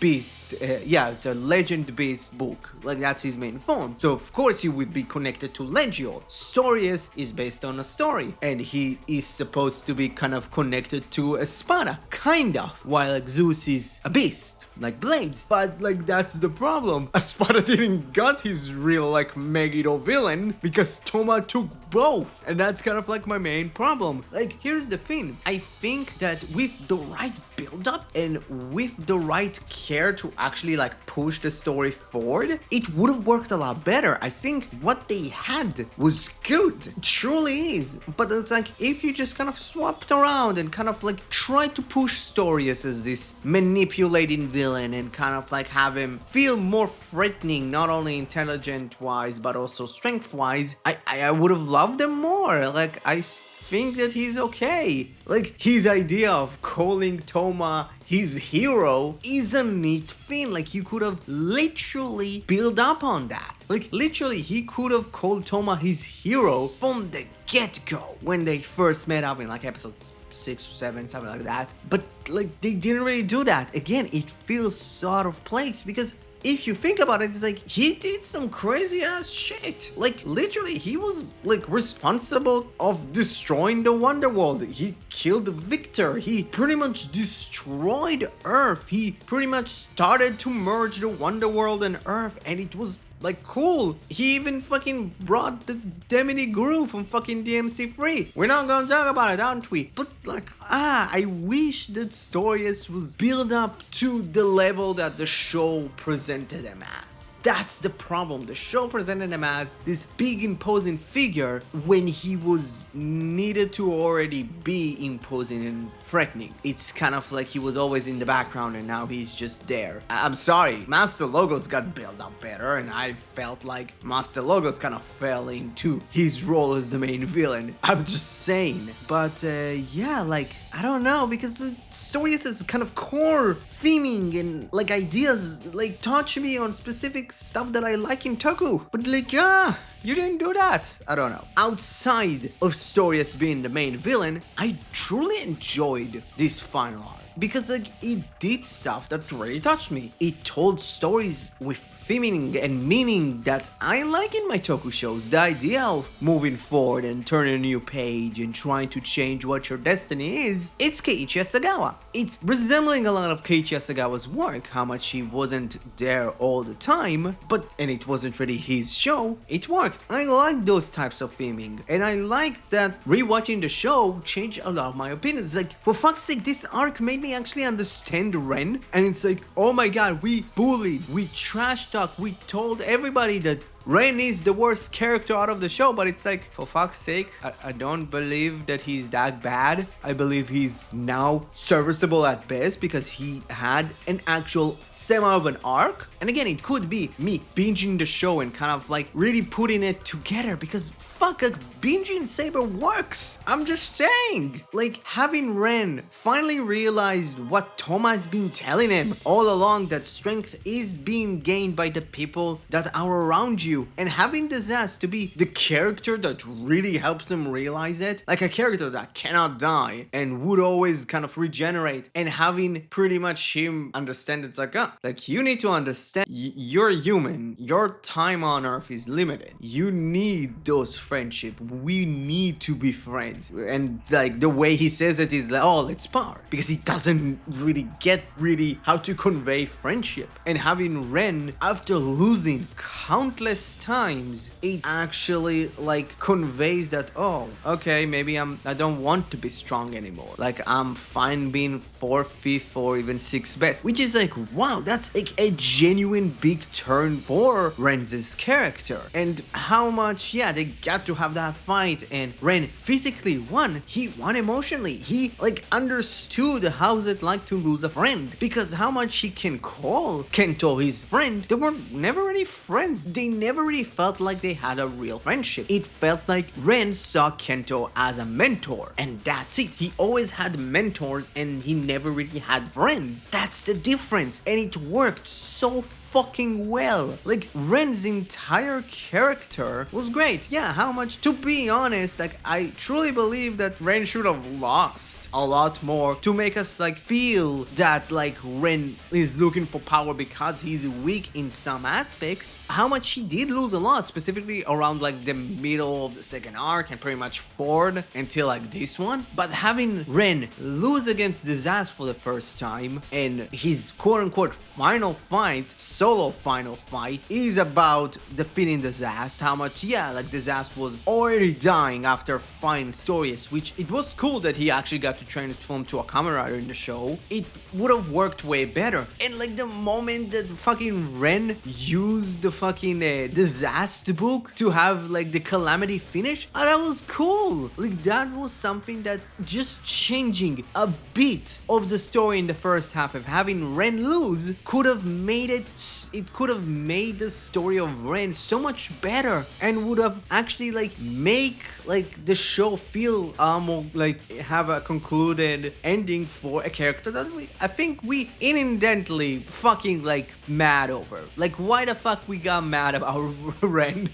beast, yeah, it's a legend beast book, like that's his main form, so of course he would be connected to Legiol. Stories is based on a story, and he is supposed to be kind of connected to Espada, kind of, while like Zeus is a beast, like Blades. But like that's the problem. Espada didn't got his real like Megiddo villain because Toma took both, and that's kind of like my main problem. Like here's the thing, I think that with the right build-up and with the right care to actually like push the story forward, it would have worked a lot better. I think what they had was good, it truly is, but it's like if you just kind of swapped around and kind of like try to push Stories as this manipulating villain and kind of like have him feel more threatening, not only intelligent wise but also strength wise, I would have loved him more. Like I think that he's okay. Like his idea of calling Toma his hero is a neat thing. Like you could have literally built up on that. Like literally he could have called Toma his hero from the get-go when they first met up in like episodes 6 or 7, something like that. But like they didn't really do that. Again, it feels sort of place, because if you think about it, it's like he did some crazy ass shit. Like literally he was like responsible of destroying the Wonderworld. He killed Victor. He pretty much destroyed Earth. He pretty much started to merge the Wonderworld and Earth, and it was like cool. He even fucking brought the Demini Guru from fucking DMC3. We're not gonna talk about it, aren't we? But like, I wish that Stories was built up to the level that the show presented him as. That's the problem. The show presented him as this big imposing figure when he was needed to already be imposing and threatening. It's kind of like he was always in the background and now he's just there. I'm sorry, Master Logos got built up better, and I felt like Master Logos kind of fell into his role as the main villain. I'm just saying. But yeah, like I don't know, because the Stories is kind of core theming and like ideas like touch me on specific stuff that I like in Toku. But like, you didn't do that. I don't know. Outside of Stories being the main villain, I truly enjoyed this final arc, because like it did stuff that really touched me. It told stories with theming and meaning that I like in my Toku shows. The idea of moving forward and turning a new page and trying to change what your destiny is, it's Keiichi Asagawa. It's resembling a lot of Keiichi Asagawa's work, how much he wasn't there all the time, and it wasn't really his show, it worked. I like those types of theming, and I liked that rewatching the show changed a lot of my opinions. Like, for fuck's sake, this arc made me actually understand Ren, and it's like, oh my god, we bullied, we trash talk, we told everybody that Ren is the worst character out of the show, but it's like, for fuck's sake, I don't believe that he's that bad. I believe he's now serviceable at best because he had an actual semi of an arc. And again, it could be me binging the show and kind of like really putting it together, because fuck, like binging Saber works. I'm just saying. Like having Ren finally realized what Toma has been telling him all along, that strength is being gained by the people that are around you, and having this ass to be the character that really helps him realize it, like a character that cannot die and would always kind of regenerate, and having pretty much him understand it's like, like you need to understand, you're human, your time on Earth is limited, you need those friendship, we need to be friends. And like the way he says it is like, oh, let's spar, because he doesn't really get how to convey friendship. And having Ren, after losing countless countless times, it actually like conveys that, oh, okay, maybe I don't want to be strong anymore. Like I'm fine being 4th, 5th, or even 6th best, which is like, wow, that's like a genuine big turn for Ren's character. And how much, yeah, they got to have that fight, and Ren physically won. He won emotionally. He like understood how's it like to lose a friend, because how much he can call Kento his friend, they were never really friends. They never really felt like they had a real friendship. It felt like Ren saw Kento as a mentor, and that's it. He always had mentors and he never really had friends. That's the difference, and it worked so fucking well. Like Ren's entire character was great. Yeah, how much, to be honest, like I truly believe that Ren should have lost a lot more to make us like feel that like Ren is looking for power because he's weak in some aspects. How much he did lose a lot, specifically around like the middle of the second arc and pretty much forward until like this one. But having Ren lose against Disaster for the first time, and his quote-unquote final fight, solo final fight, is about defeating Disaster. How much, yeah, like Disaster was already dying after finding Storius, which it was cool that he actually got to transform to a Kamen Rider in the show. It would have worked way better. And like the moment that fucking Ren used the fucking Disaster book to have like the Calamity finish, that was cool. Like that was something that just changing a bit of the story in the first half of having Ren lose could have made it could have made the story of Ren so much better, and would have actually like make like the show feel more like have a concluded ending for a character that I think we incidentally fucking like mad over. Like why the fuck we got mad about Ren?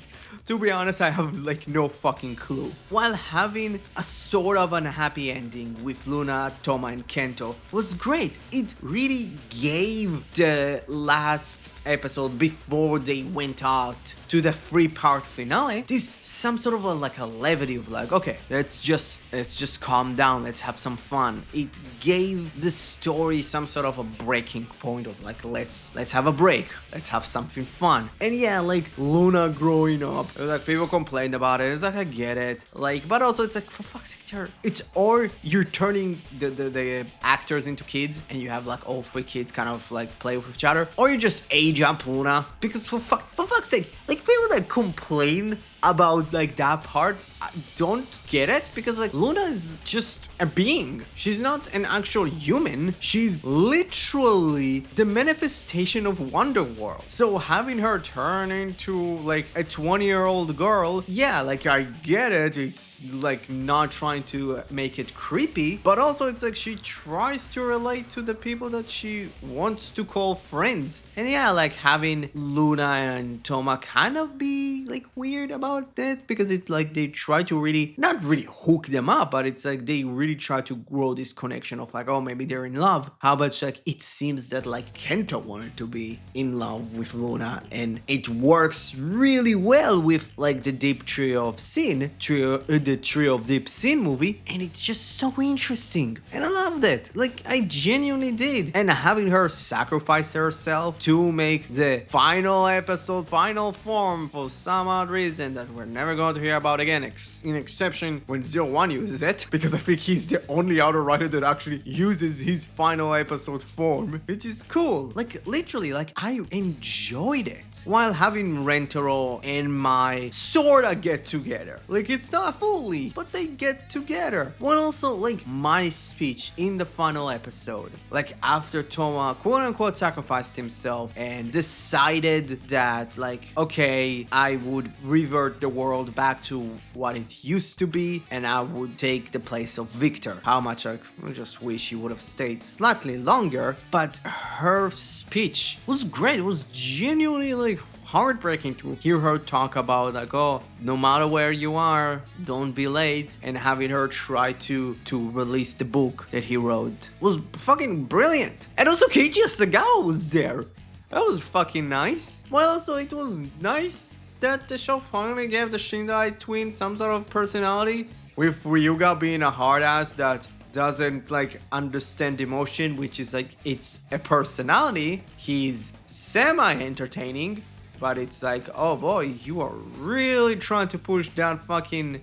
To be honest, I have like no fucking clue. While having a sort of unhappy ending with Luna, Toma, and Kento was great. It really gave the last episode before they went out to the 3-part finale this some sort of a levity of like, okay, let's just calm down, let's have some fun. It gave the story some sort of a breaking point of like, let's have a break, let's have something fun. And yeah, like Luna growing up, it was like people complained about it. It's like I get it, like, but also it's like, for fuck's sake, it's, or you're turning the actors into kids and you have like all 3 kids kind of like play with each other, or you just age up Luna, because for fuck's sake, like people that complain about like that part, I don't get it, because like Luna is just a being. She's not an actual human. She's literally the manifestation of Wonderworld. So having her turn into like a 20-year-old girl, yeah, like I get it. It's like not trying to make it creepy, but also it's like she tries to relate to the people that she wants to call friends. And yeah, like having Luna and Toma kind of be like weird about that, because it like they try to really not really hook them up, but it's like they really try to grow this connection of like, oh, maybe they're in love. How about like it seems that like Kento wanted to be in love with Luna, and it works really well with like the Deep Trio of Sin, the Trio of Deep Sin movie, and it's just so interesting, and I loved it. Like I genuinely did. And having her sacrifice herself to make the final episode final form for some odd reason that we're never going to hear about again, in exception when 01 uses it, because I think he's the only other writer that actually uses his final episode form, which is cool. Like literally, like I enjoyed it while having Rentaro and my sorta get together. Like it's not fully, but they get together. Well, also like my speech in the final episode, like after Toma quote unquote sacrificed himself and decided that like, okay, I would revert the world back to what it used to be, and I would take the place of Victor. How much I just wish he would have stayed slightly longer, but her speech was great. It was genuinely like heartbreaking to hear her talk about like, oh, no matter where you are, don't be late, and having her try to release the book that he wrote was fucking brilliant. And also Keiichi Sagawa was there. That was fucking nice. Well, also it was nice that the show finally gave the Shindai twins some sort of personality, with Ryuga being a hard ass that doesn't like understand emotion, which is like, it's a personality. He's semi-entertaining, But it's like, oh boy, you are really trying to push that fucking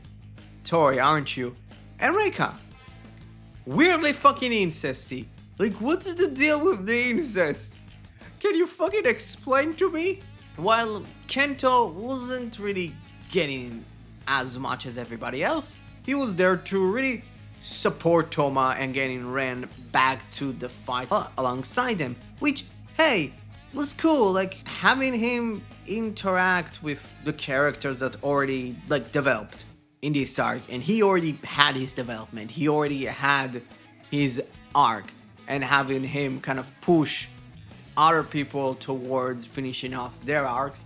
toy, aren't you? And Reika, weirdly fucking incesty. Like, what's the deal with the incest? Can you fucking explain to me? While Kento wasn't really getting as much as everybody else, he was there to really support Toma and getting Ren back to the fight alongside him, which, hey, was cool. Like, having him interact with the characters that already like developed in this arc, and he already had his development, he already had his arc, and having him kind of push other people towards finishing off their arcs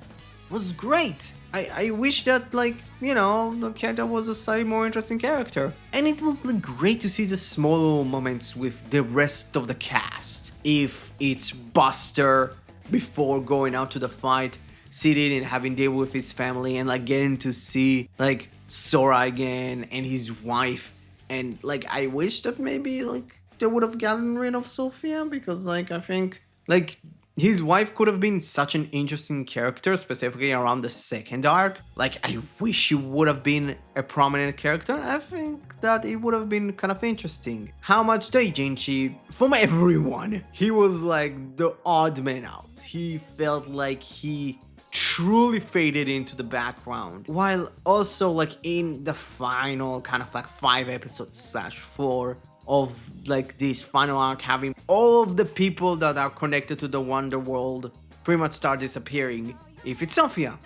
was great. I wish that, like, you know, Kenta was a slightly more interesting character. And it was like great to see the small little moments with the rest of the cast. If it's Buster before going out to the fight, sitting and having dinner with his family and like getting to see like Sora again and his wife. And like I wish that maybe like they would have gotten rid of Sophia, because like I think like his wife could have been such an interesting character, specifically around the second arc. Like, I wish she would have been a prominent character. I think that it would have been kind of interesting. How much Daijinshi, from everyone, he was like the odd man out. He felt like he truly faded into the background, while also like in the final kind of like 5 episodes / 4 of like this final arc, having all of the people that are connected to the Wonder World pretty much start disappearing. If it's Sophia,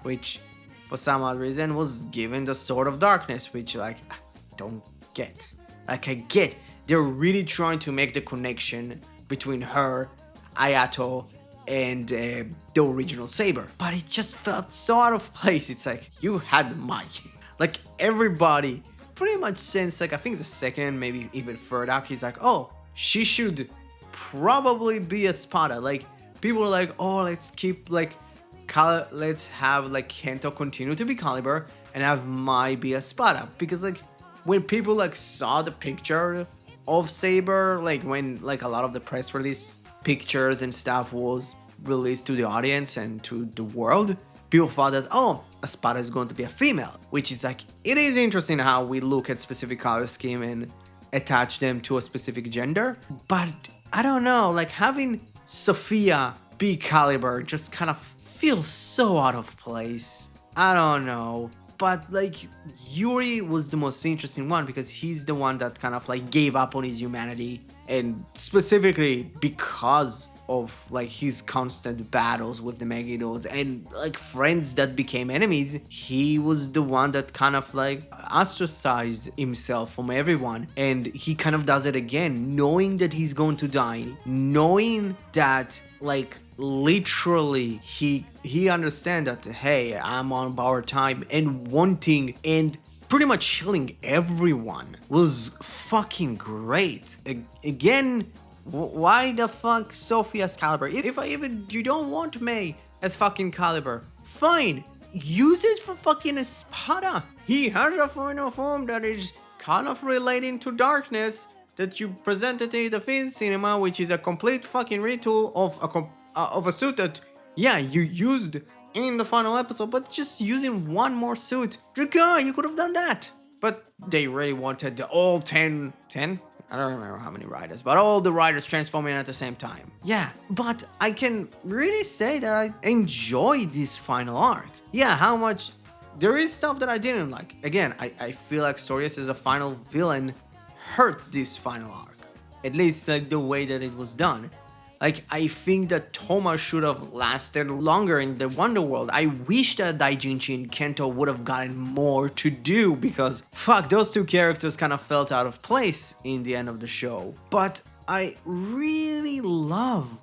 which for some odd reason was given the Sword of Darkness, which like I don't get. Like I get they're really trying to make the connection between her, Ayato, and the original Saber, but it just felt so out of place. It's like you had Mike, like everybody. Pretty much since like I think the second, maybe even third arc, he's like, oh, she should probably be a Spada. Like people are like, oh, let's keep like let's have like Kento continue to be Caliber and have Mai be a Spada, because like when people like saw the picture of Saber, like when like a lot of the press release pictures and stuff was released to the audience and to the world, people thought that, oh, Espada is going to be a female, which is like, it is interesting how we look at specific color scheme and attach them to a specific gender. But I don't know, like having Sophia be Caliber just kind of feels so out of place. I don't know. But like Yuri was the most interesting one because he's the one that kind of like gave up on his humanity, and specifically because of like his constant battles with the Megiddos and like friends that became enemies, he was the one that kind of like ostracized himself from everyone. And he kind of does it again, knowing that he's going to die, knowing that like literally he understands that, hey, I'm on borrowed time, and wanting and pretty much killing everyone was fucking great. Again, why the fuck Sophia's Caliber? If you don't want May as fucking Caliber, fine, use it for fucking Espada. He has a final form that is kind of relating to darkness that you presented in the film cinema, which is a complete fucking retool of a suit that, yeah, you used in the final episode, but just using one more suit. Dragar, you could have done that. But they really wanted the all 10? I don't remember how many riders, but all the riders transforming at the same time. Yeah, but I can really say that I enjoyed this final arc. Yeah, how much... There is stuff that I didn't like. Again, I feel like Storius as a final villain hurt this final arc. At least like the way that it was done. Like, I think that Toma should have lasted longer in the Wonder World. I wish that Daijinshi and Kento would have gotten more to do, because fuck, those two characters kind of felt out of place in the end of the show. But I really love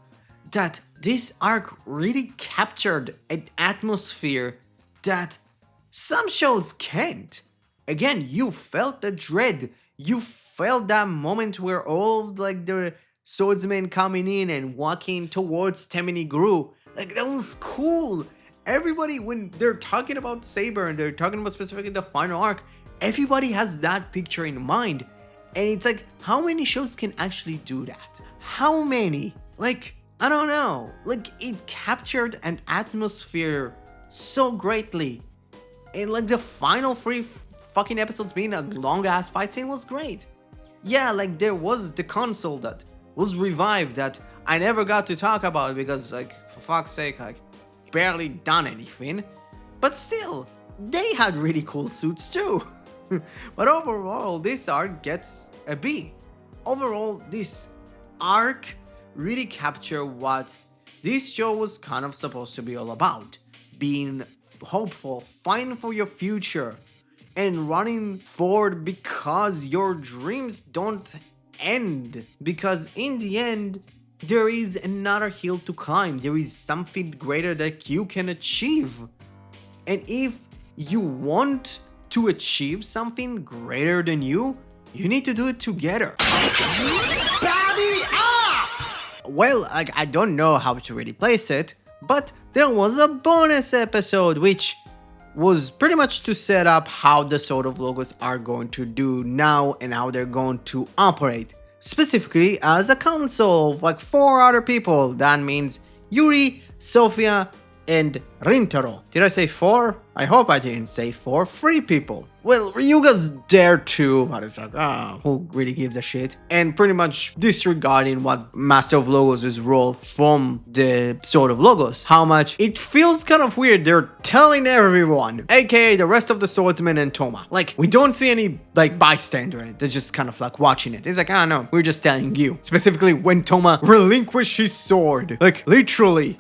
that this arc really captured an atmosphere that some shows can't. Again, you felt the dread. You felt that moment where all of like the swordsmen coming in and walking towards Temini Gru. Like, that was cool. Everybody, when they're talking about Saber and they're talking about specifically the final arc, everybody has that picture in mind. And it's like, how many shows can actually do that? How many? Like, I don't know, like it captured an atmosphere so greatly. And like the final three fucking episodes being a long ass fight scene was great. Yeah, like there was the console that was revived that I never got to talk about because like for fuck's sake, like barely done anything. But still, they had really cool suits too. But overall, this arc gets a B. Overall, this arc really captured what this show was kind of supposed to be all about. Being hopeful, fighting for your future, and running forward because your dreams don't end. Because in the end, there is another hill to climb. There is something greater that you can achieve. And if you want to achieve something greater than you need to do it together. Well, I don't know how to really place it, but there was a bonus episode which was pretty much to set up how the Sword of Logos are going to do now and how they're going to operate. Specifically as a council of like 4 other people. That means Yuri, Sofia, and Rintaro. Did I say 4? I hope I didn't say 4. 3 people. Well, Ryuga's there too, but it's like, who really gives a shit? And pretty much disregarding what Master of Logos' role from the Sword of Logos. How much it feels kind of weird. They're telling everyone, aka the rest of the swordsmen and Toma. Like, we don't see any, like, bystander. They're just kind of like watching it. It's like, no, we're just telling you. Specifically when Toma relinquished his sword. Like, literally.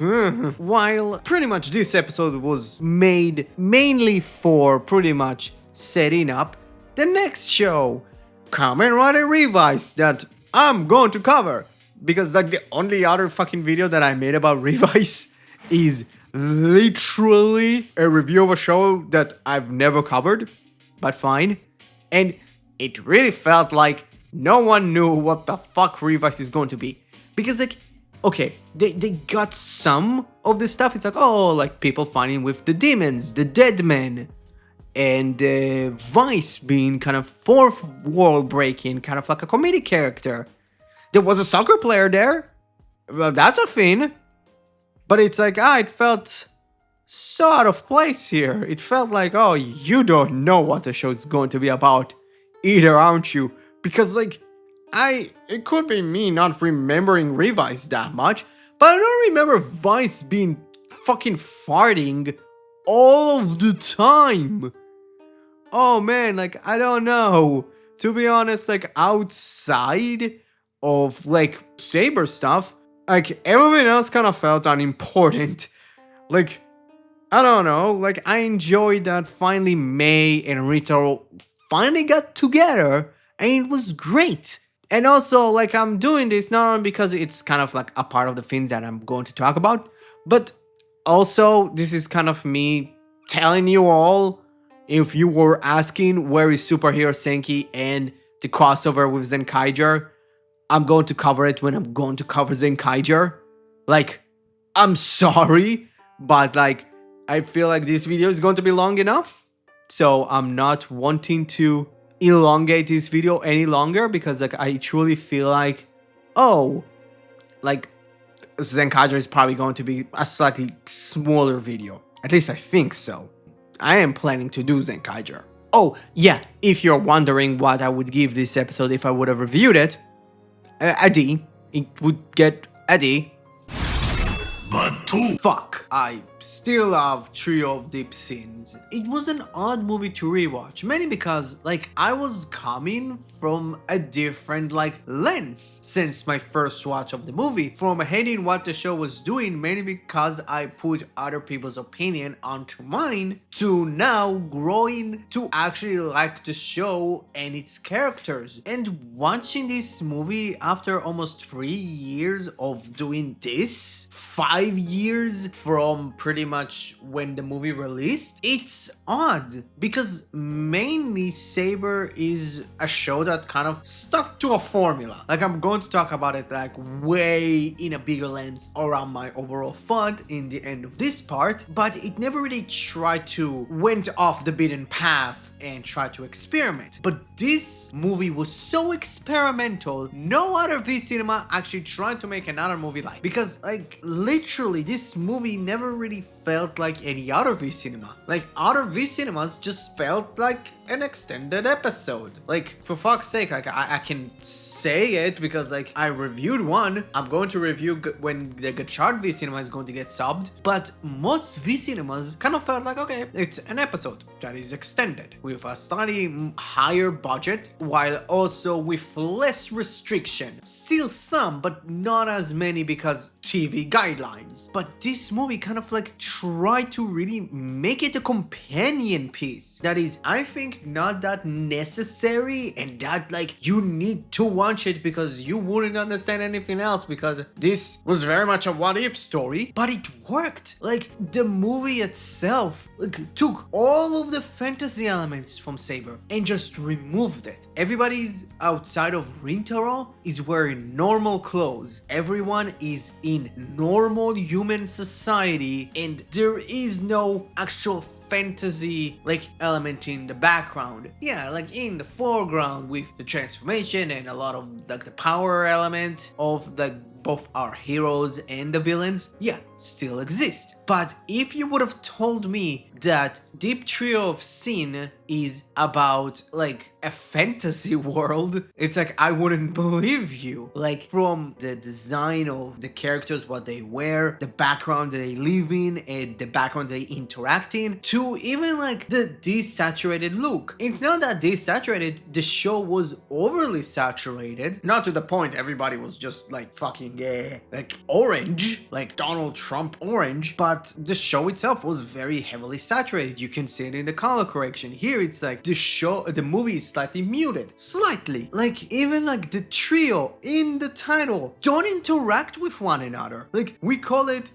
While pretty much this episode was made mainly for pretty much setting up the next show, Kamen Rider Revice, that I'm going to cover. Because like the only other fucking video that I made about Revice is literally a review of a show that I've never covered, but fine. And it really felt like no one knew what the fuck Revice is going to be. Because like, okay, they got some of this stuff. It's like, oh, like people fighting with the demons, the dead men, and Vice being kind of fourth wall breaking, kind of like a comedic character. There was a soccer player there. Well, that's a thing. But it's like, it felt so out of place here. It felt like, oh, you don't know what the show is going to be about either, aren't you? Because like, it could be me not remembering Revice that much, but I don't remember Vice being fucking farting all of the time. Oh man, like, I don't know. To be honest, like, outside of, like, Saber stuff, like, everything else kind of felt unimportant. Like, I don't know, like, I enjoyed that finally Mei and Rito finally got together, and it was great. And also, like, I'm doing this not only because it's kind of like a part of the things that I'm going to talk about, but also this is kind of me telling you all, if you were asking where is Superhero Senki and the crossover with Zenkaiger, I'm going to cover it when I'm going to cover Zenkaiger. Like, I'm sorry, but like, I feel like this video is going to be long enough. So I'm not wanting to elongate this video any longer because like I truly feel like, oh, like Zenkaiger is probably going to be a slightly smaller video. At least I think so. I am planning to do Zenkaiger. Oh yeah, if you're wondering what I would give this episode if I would have reviewed it, a D. It would get a D. But 2. Fuck, I still love Trio of Deep Sins. It was an odd movie to rewatch, mainly because, like, I was coming from a different, like, lens since my first watch of the movie, from hating what the show was doing, mainly because I put other people's opinion onto mine, to now growing to actually like the show and its characters. And watching this movie after almost 3 years of doing this, 5 years from pretty much when the movie released, it's odd because mainly Saber is a show that kind of stuck to a formula. Like, I'm going to talk about it like way in a bigger lens around my overall thought in the end of this part, but it never really tried to went off the beaten path and try to experiment. But this movie was so experimental, no other V cinema actually tried to make another movie like. Because like literally this movie never really felt like any other V cinema. Like other V cinemas just felt like an extended episode. Like for fuck's sake, like I can say it because like I reviewed one. I'm going to review when the Gachard V cinema is going to get subbed. But most V cinemas kind of felt like, okay, it's an episode that is extended with a slightly higher budget while also with less restriction. Still some, but not as many because TV guidelines. But this movie kind of like tried to really make it a companion piece that is, I think, not that necessary and that like you need to watch it because you wouldn't understand anything else because this was very much a what if story, but it worked. Like the movie itself like, took all of the fantasy elements from Saber and just removed it. Everybody's outside of Rintaro is wearing normal clothes. Everyone is in normal human society and there is no actual fantasy like element in the background. Yeah, like in the foreground with the transformation and a lot of like the power element of the both our heroes and the villains, yeah, still exist. But if you would have told me that Deep Trio of Sin is about like a fantasy world, it's like I wouldn't believe you. Like from the design of the characters, what they wear, the background that they live in, and the background they interact in, to even like the desaturated look. It's not that desaturated, the show was overly saturated, not to the point everybody was just like fucking like orange, like Donald Trump orange, but the show itself was very heavily saturated. You can see it in the color correction. Here it's like the movie is slightly muted, slightly. Like even like the trio in the title don't interact with one another. Like we call it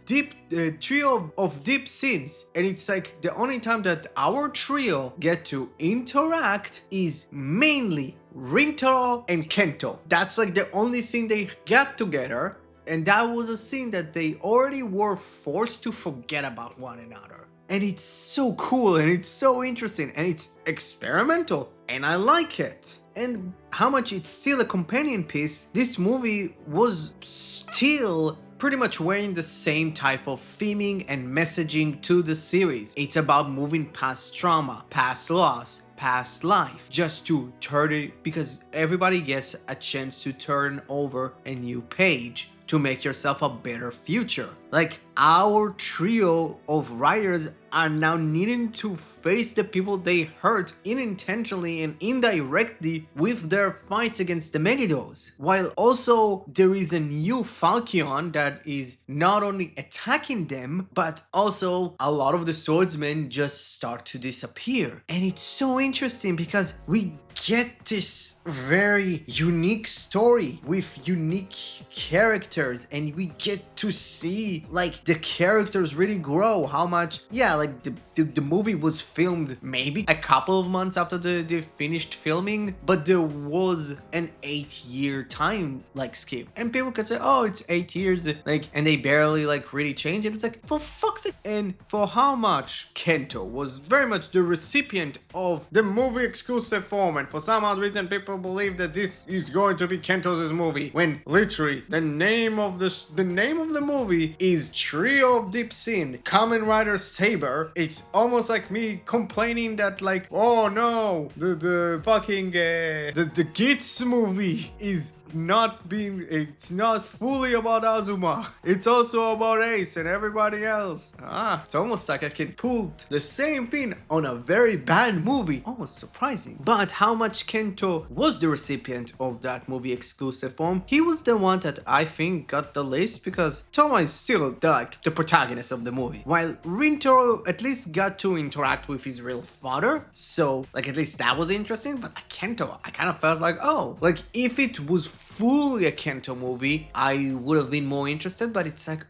trio of deep scenes, and it's like the only time that our trio get to interact is mainly Rintaro and Kento. That's like the only scene they got together, and that was a scene that they already were forced to forget about one another. And it's so cool and it's so interesting and it's experimental and I like it. And how much it's still a companion piece, this movie was still pretty much wearing the same type of theming and messaging to the series. It's about moving past trauma, past loss, past life, just to turn it, because everybody gets a chance to turn over a new page to make yourself a better future. Like our trio of writers are now needing to face the people they hurt unintentionally and indirectly with their fights against the Megiddos. While also there is a new Falchion that is not only attacking them, but also a lot of the swordsmen just start to disappear. And it's so interesting because we get this very unique story with unique characters, and we get to see like the characters really grow. How much, yeah, like the movie was filmed maybe a couple of months after the finished filming, but there was an 8-year time like skip, and people could say, oh, it's 8 years, like, and they barely like really changed it. It's like, for fuck's sake. And for how much Kento was very much the recipient of the movie exclusive form, and for some odd reason people believe that this is going to be Kento's movie, when literally the name of the movie is Trio of Deep Sin, Kamen Rider Saber. It's almost like me complaining that like, oh no, the fucking the Kids movie is it's not fully about Azuma. It's also about Ace and everybody else. It's almost like I can pull the same thing on a very bad movie. Almost surprising. But how much Kento was the recipient of that movie exclusive form? He was the one that I think got the least, because Toma is still the protagonist of the movie, while Rintaro at least got to interact with his real father. So like at least that was interesting. But Kento, I kind of felt like, oh, like if it was fully a Kento movie, I would have been more interested, but it's like,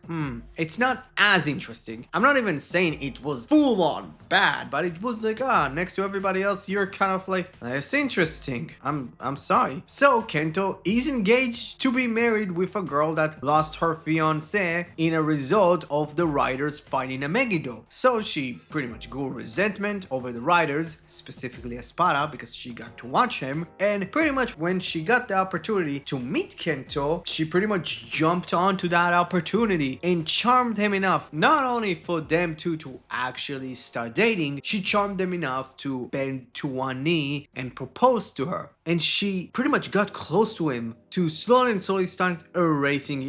it's not as interesting. I'm not even saying it was full on bad, but it was like, next to everybody else, you're kind of like less interesting. I'm sorry. So Kento is engaged to be married with a girl that lost her fiance in a result of the writers fighting a Megiddo. So she pretty much grew resentment over the writers, specifically Espada, because she got to watch him, and pretty much when she got the opportunity to meet Kento, she pretty much jumped onto that opportunity and charmed him enough, not only for them two to actually start dating, she charmed them enough to bend to one knee and propose to her. And she pretty much got close to him to slowly and slowly start erasing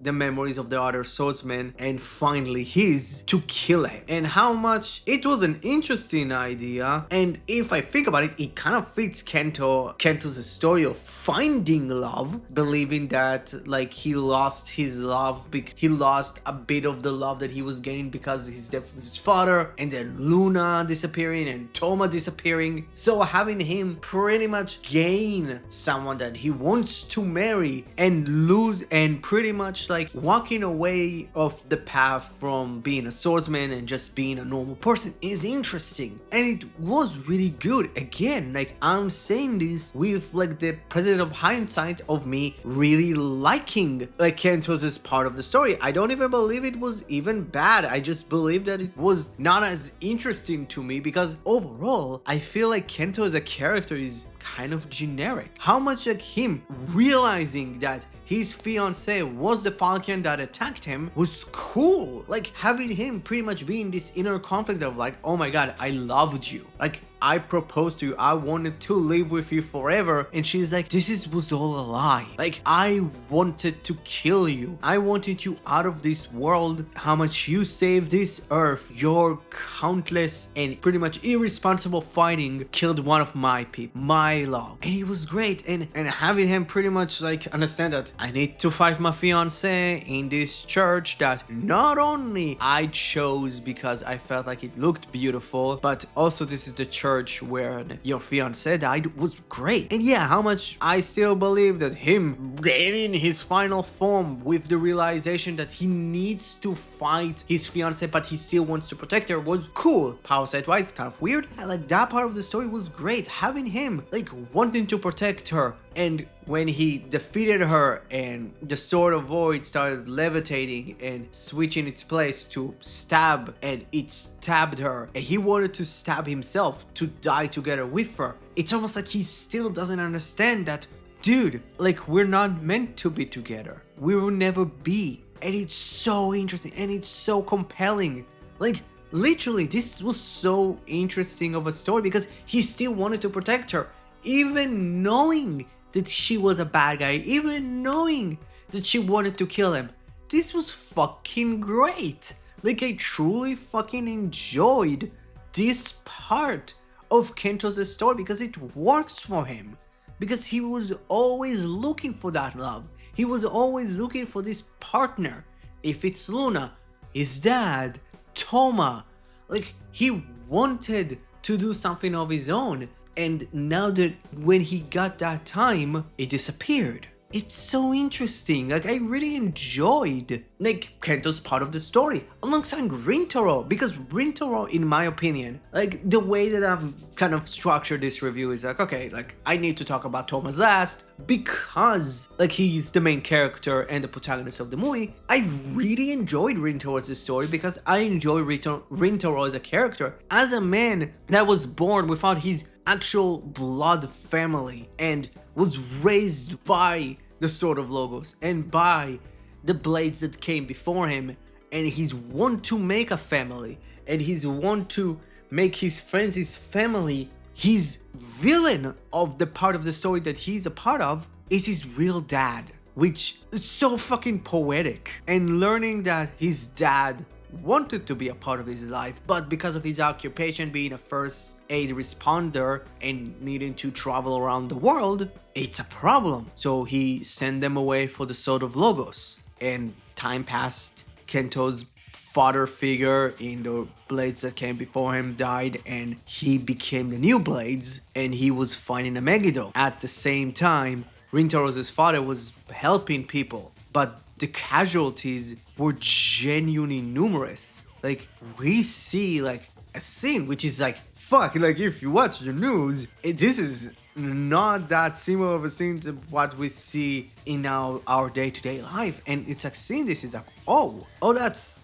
the memories of the other swordsmen and finally his to kill him. And how much it was an interesting idea, and if I think about it, it kind of fits Kento's story of finding love, believing that like he lost his love, he lost a bit of the love that he was gaining because of his death of his father, and then Luna disappearing and Toma disappearing. So having him pretty much gain someone that he wants to marry and lose, and pretty much like walking away of the path from being a swordsman and just being a normal person is interesting, and it was really good. Again, like I'm saying this with like the president of hindsight of me really liking like Kento's as part of the story. I don't even believe it was even bad. I just believe that it was not as interesting to me because overall I feel like Kento as a character is kind of generic. How much like him realizing that his fiance was the falcon that attacked him was cool. Like having him pretty much be in this inner conflict of like, oh my god, I loved you. Like I proposed to you, I wanted to live with you forever, and she's like, was all a lie. Like I wanted to kill you. I wanted you out of this world. How much you saved this earth. Your countless and pretty much irresponsible fighting killed one of my people, my love. And it was great. And having him pretty much like understand that I need to fight my fiance in this church that not only I chose because I felt like it looked beautiful, but also this is the church where your fiance died was great. And yeah, how much I still believe that him getting his final form with the realization that he needs to fight his fiance but he still wants to protect her was cool. Power set wise, kind of weird. Like that part of the story was great. Having him like wanting to protect her, and when he defeated her and the sword of void started levitating and switching its place to stab, and it stabbed her and he wanted to stab himself to die together with her. It's almost like he still doesn't understand that, dude, like we're not meant to be together. We will never be. And it's so interesting and it's so compelling. Like literally this was so interesting of a story because he still wanted to protect her, even knowing that she was a bad guy, even knowing that she wanted to kill him. This was fucking great. Like I truly fucking enjoyed this part of Kento's story because it works for him. Because he was always looking for that love. He was always looking for this partner. If it's Luna, his dad, Toma, like he wanted to do something of his own. And now that when he got that time, it disappeared. It's so interesting. Like I really enjoyed like Kento's part of the story alongside Rintaro, because Rintaro, in my opinion, like the way that I've kind of structured this review is like, okay, like I need to talk about Thomas last because like he's the main character and the protagonist of the movie. I really enjoyed Rintaro's story because I enjoy Rintaro as a character, as a man that was born without his actual blood family and was raised by the Sword of Logos and by the blades that came before him, and he's want to make a family and he's want to make his friends his family. His villain of the part of the story that he's a part of is his real dad, which is so fucking poetic. And learning that his dad wanted to be a part of his life, but because of his occupation being a first aid responder and needing to travel around the world, it's a problem. So he sent them away for the Sword of Logos. And time passed. Kento's father figure in the blades that came before him died, and he became the new blades, and he was fighting a Megiddo. At the same time, Rintaro's father was helping people, but the casualties were genuinely numerous. Like, we see like a scene which is like, fuck, like if you watch the news, this is not that similar of a scene to what we see in our day-to-day life. And it's like seeing this is like, oh, that's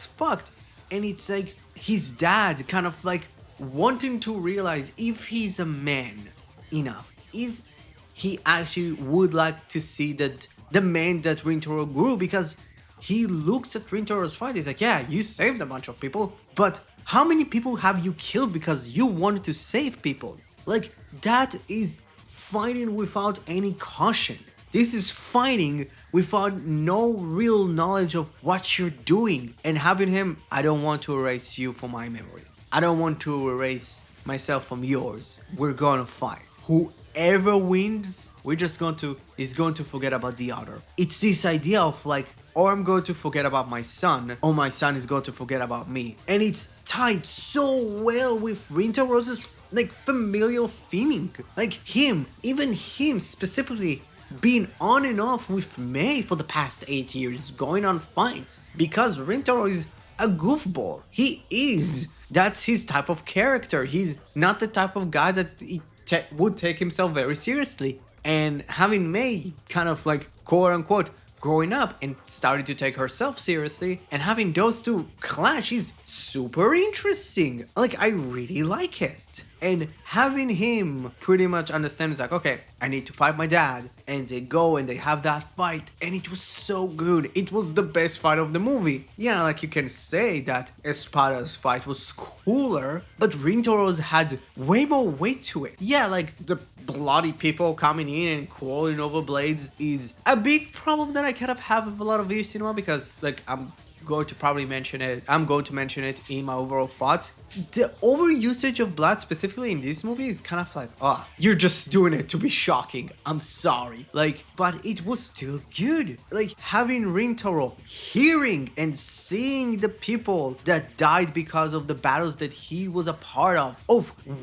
fucked. And it's like his dad kind of like wanting to realize if he's a man enough, if he actually would like to see that the man that Rintaro grew, because he looks at Rintaro's fight, he's like, yeah, you saved a bunch of people, but how many people have you killed because you wanted to save people? Like, that is fighting without any caution. This is fighting without no real knowledge of what you're doing. And having him, I don't want to erase you from my memory. I don't want to erase myself from yours. We're gonna fight. Whoever wins, is going to forget about the other. It's this idea of like, or I'm going to forget about my son, or my son is going to forget about me. And it's tied so well with Rintaro's like familial feeling. Like even him specifically being on and off with Mei for the past 8 years, going on fights, because Rintaro is a goofball. He is. That's his type of character. He's not the type of guy that would take himself very seriously. And having Mei kind of like, quote unquote, growing up and starting to take herself seriously, and having those two clash is super interesting. Like, I really like it. And having him pretty much understand, it's like, okay, I need to fight my dad. And they go and they have that fight. And it was so good. It was the best fight of the movie. Yeah, like you can say that Espada's fight was cooler, but Rintaro's had way more weight to it. Yeah, like the bloody people coming in and crawling over blades is a big problem that I kind of have with a lot of video cinema, because like I'm going to mention it in my overall thoughts. The overusage of blood, specifically in this movie, is kind of like, oh, you're just doing it to be shocking. I'm sorry. Like, but it was still good. Like, having Rintaro hearing and seeing the people that died because of the battles that he was a part of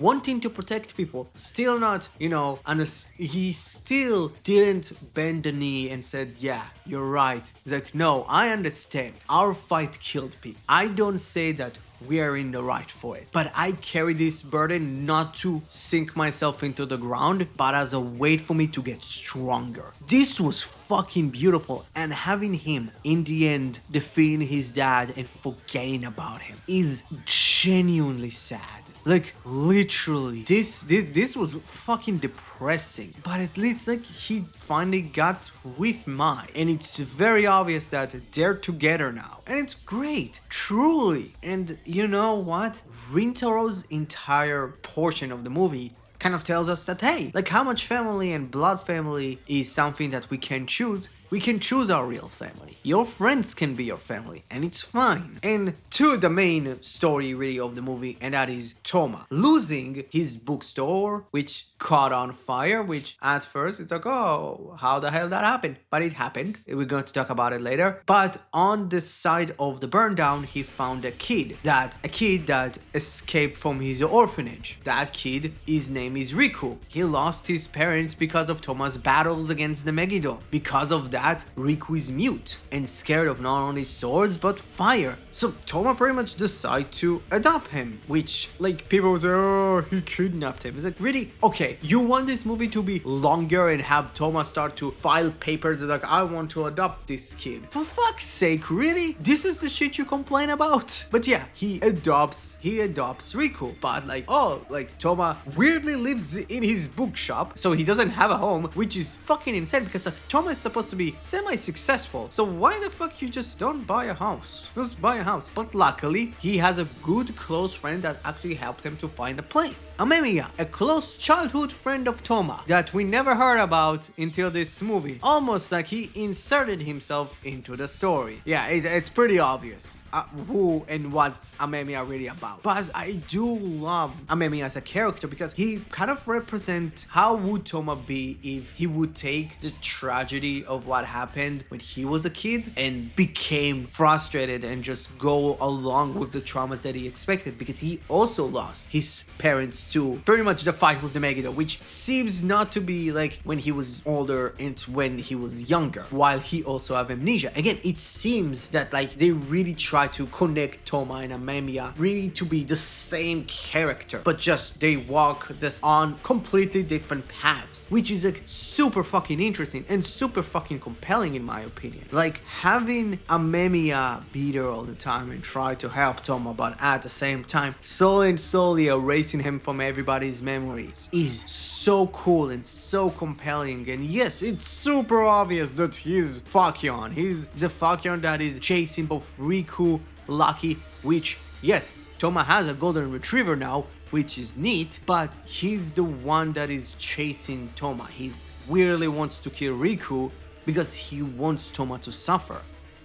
wanting to protect people, still not, he still didn't bend the knee and said, yeah, you're right. He's like, no, I understand. Our fight killed people. I don't say that we are in the right for it, but I carry this burden not to sink myself into the ground, but as a weight for me to get stronger. This was fucking beautiful, and having him in the end defeating his dad and forgetting about him is genuinely sad. Like, literally, this was fucking depressing, but at least like he finally got with Mai, and it's very obvious that they're together now, and it's great, truly. And you know what? Rintaro's entire portion of the movie kind of tells us that, hey, like how much family and blood family is something that we can choose. We can choose our real family. Your friends can be your family, and it's fine. And to the main story really of the movie, and that is Toma losing his bookstore, which caught on fire, which at first it's like, oh, how the hell that happened? But it happened. We're going to talk about it later. But on the side of the burn down, he found a kid that escaped from his orphanage. That kid, his name is Riku. He lost his parents because of Toma's battles against the Megiddo. Because of that, Riku is mute and scared of not only swords but fire. So Toma pretty much decides to adopt him, which like people will say, oh, he kidnapped him. It's like, really? Okay, you want this movie to be longer and have Toma start to file papers like, I want to adopt this kid. For fuck's sake, really? This is the shit you complain about? But yeah, he adopts Riku, but like, oh, like Toma weirdly lives in his bookshop, so he doesn't have a home, which is fucking insane, because like Toma is supposed to be semi-successful, so why the fuck you just don't buy a house? Just buy a house. But luckily, he has a good close friend that actually helped him to find a place. Amemiya, a close childhood friend of Toma that we never heard about until this movie. Almost like he inserted himself into the story. Yeah, it's pretty obvious. who and what Amemiya are really about. But I do love Amemiya as a character because he kind of represents how would Toma be if he would take the tragedy of what happened when he was a kid and became frustrated and just go along with the traumas that he expected, because he also lost his parents to pretty much the fight with the Megiddo, which seems not to be like when he was older, it's when he was younger, while he also have amnesia. Again, it seems that like they really try to connect Toma and Amemiya really to be the same character, but just they walk this on completely different paths, which is like super fucking interesting and super fucking compelling in my opinion. Like having Amemiya be there all the time and try to help Toma, but at the same time slowly and slowly erasing him from everybody's memories is so cool and so compelling. And yes, it's super obvious that he's Fakyon. He's the Fakyon that is chasing both Riku, Lucky, which yes, Toma has a golden retriever now, which is neat, but he's the one that is chasing Toma. He really wants to kill Riku because he wants Toma to suffer,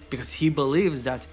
because he believes that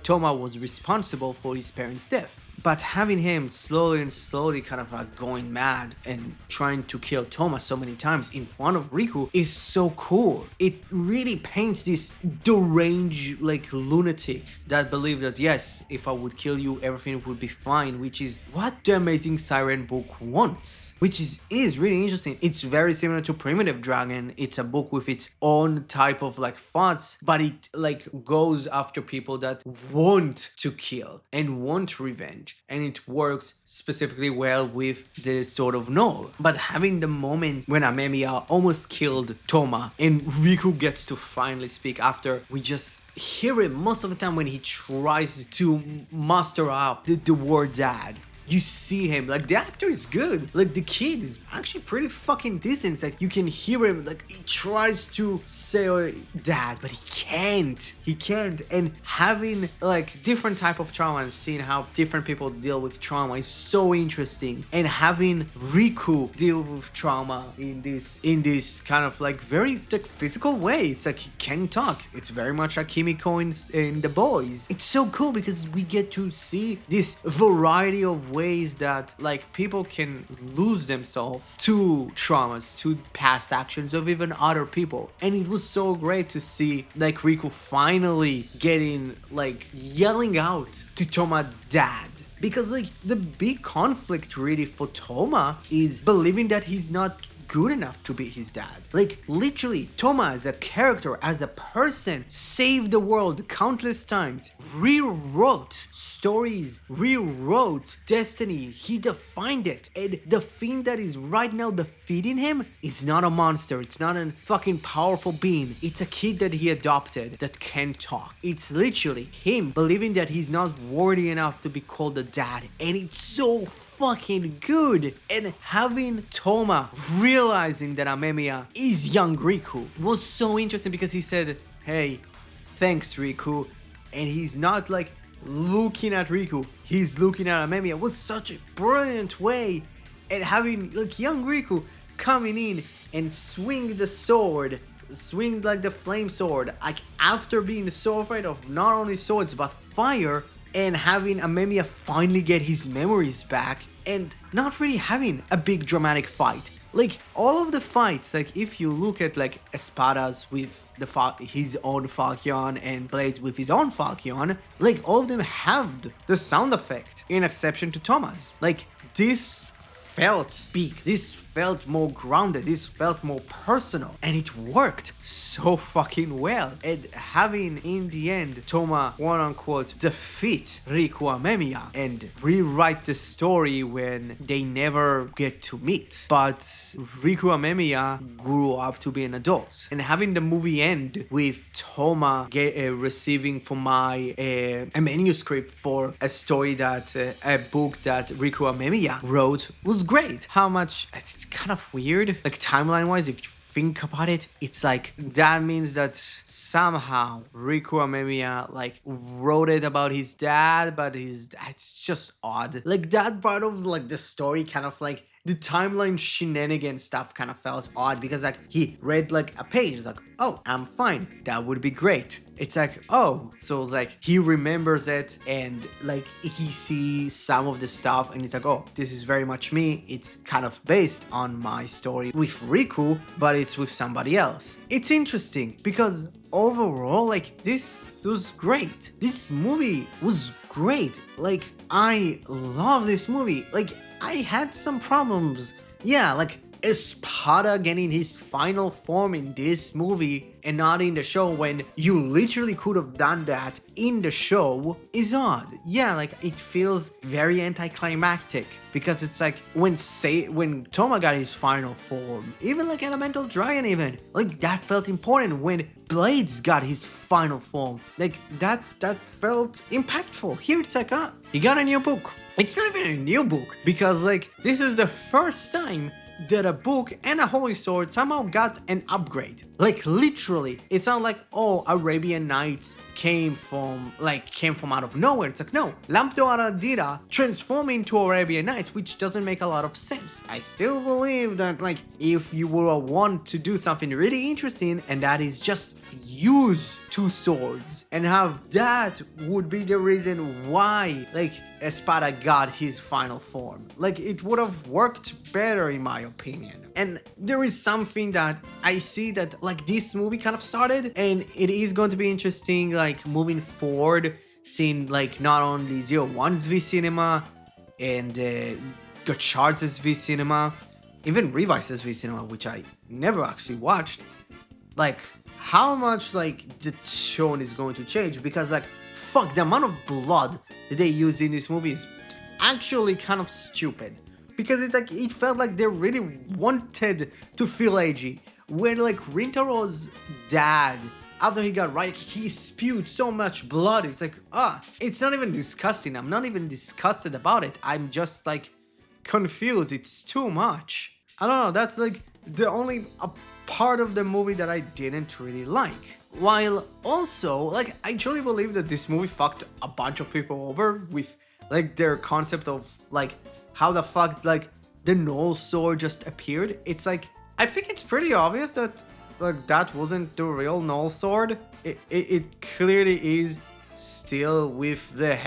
Toma was responsible for his parents' death. But having him slowly and slowly kind of like going mad and trying to kill Toma so many times in front of Riku is so cool. It really paints this deranged like lunatic that believe that yes, if I would kill you, everything would be fine, which is what the Amazing Siren book wants, which is really interesting. It's very similar to Primitive Dragon. It's a book with its own type of like thoughts, but it like goes after people that want to kill and want revenge. And it works specifically well with the Sword of Null. But having the moment when Amemiya almost killed Toma and Riku gets to finally speak after we just hear him most of the time when he tries to muster up the word dad. You see him, like the actor is good, like the kid is actually pretty fucking decent. It's like you can hear him, like he tries to say dad, but he can't. And having like different type of trauma and seeing how different people deal with trauma is so interesting. And having Riku deal with trauma in this kind of like very like physical way. It's like he can talk. It's very much like Kimiko in The Boys. It's so cool because we get to see this variety of ways that like people can lose themselves to traumas, to past actions of even other people. And it was so great to see like Riku finally getting like yelling out to Toma dad, because like the big conflict really for Toma is believing that he's not good enough to be his dad. Like literally, Toma as a character, as a person, saved the world countless times, rewrote stories, rewrote destiny. He defined it. And the thing that is right now defeating him is not a monster. It's not a fucking powerful being. It's a kid that he adopted that can talk. It's literally him believing that he's not worthy enough to be called a dad. And it's so fucking good. And having Toma realizing that Amemiya is young Riku was so interesting, because he said, hey, thanks Riku, and he's not like looking at Riku, he's looking at Amemiya. It was such a brilliant way. And having like young Riku coming in and swing the sword, swing like the flame sword, like after being so afraid of not only swords but fire, and having Amemiya finally get his memories back and not really having a big dramatic fight. Like all of the fights, like if you look at like Espadas with his own Falchion and Blades with his own Falchion, like all of them have the sound effect, in exception to Thomas. Like this felt big, this felt more grounded, this felt more personal, and it worked so fucking well. And having in the end Toma quote unquote defeat Riku Amemiya and rewrite the story when they never get to meet, but Riku Amemiya grew up to be an adult, and having the movie end with Toma receiving from my a manuscript for a story that a book that Riku Amemiya wrote was great. How much it's kind of weird, like timeline wise, if you think about it, it's like that means that somehow Riku Amemiya like wrote it about his dad, but it's just odd. Like that part of like the story kind of like the timeline shenanigan stuff kind of felt odd because like he read like a page. It's like, oh, I'm fine. That would be great. It's like, oh, so it's like he remembers it and like he sees some of the stuff and it's like, oh, this is very much me. It's kind of based on my story with Riku, but it's with somebody else. It's interesting because overall, like this was great. This movie was great. Like I love this movie. Like I had some problems. Yeah, like Espada getting his final form in this movie and not in the show when you literally could have done that in the show is odd. Yeah, like it feels very anticlimactic because it's like when Toma got his final form, even like Elemental Dragon even, like that felt important. When Blades got his final form, like that felt impactful. Here it's like, he got a new book. It's not even a new book because like this is the first time that a book and a holy sword somehow got an upgrade. Like literally, it's not like, oh, Arabian Nights came from out of nowhere. It's like, no, Lamp de Aradira transformed into Arabian Nights, which doesn't make a lot of sense. I still believe that like if you were want to do something really interesting and that is just use two swords and have that would be the reason why like Espada got his final form. Like it would have worked better in my opinion. And there is something that I see that like this movie kind of started and it is going to be interesting like moving forward, seeing like not only 01's V Cinema and Gachards' V Cinema, even Revice's V Cinema, which I never actually watched, like how much like the tone is going to change because like fuck, the amount of blood that they use in this movie is actually kind of stupid because it's like it felt like they really wanted to feel edgy. When like Rintaro's dad, after he got right, he spewed so much blood. It's like, it's not even disgusting. I'm not even disgusted about it. I'm just like confused. It's too much. I don't know. That's like the only part of the movie that I didn't really like. While also, like, I truly believe that this movie fucked a bunch of people over with like their concept of like how the fuck like the Null sword just appeared. It's like, I think it's pretty obvious that like that wasn't the real Null sword. It clearly is still with the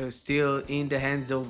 still in the hands of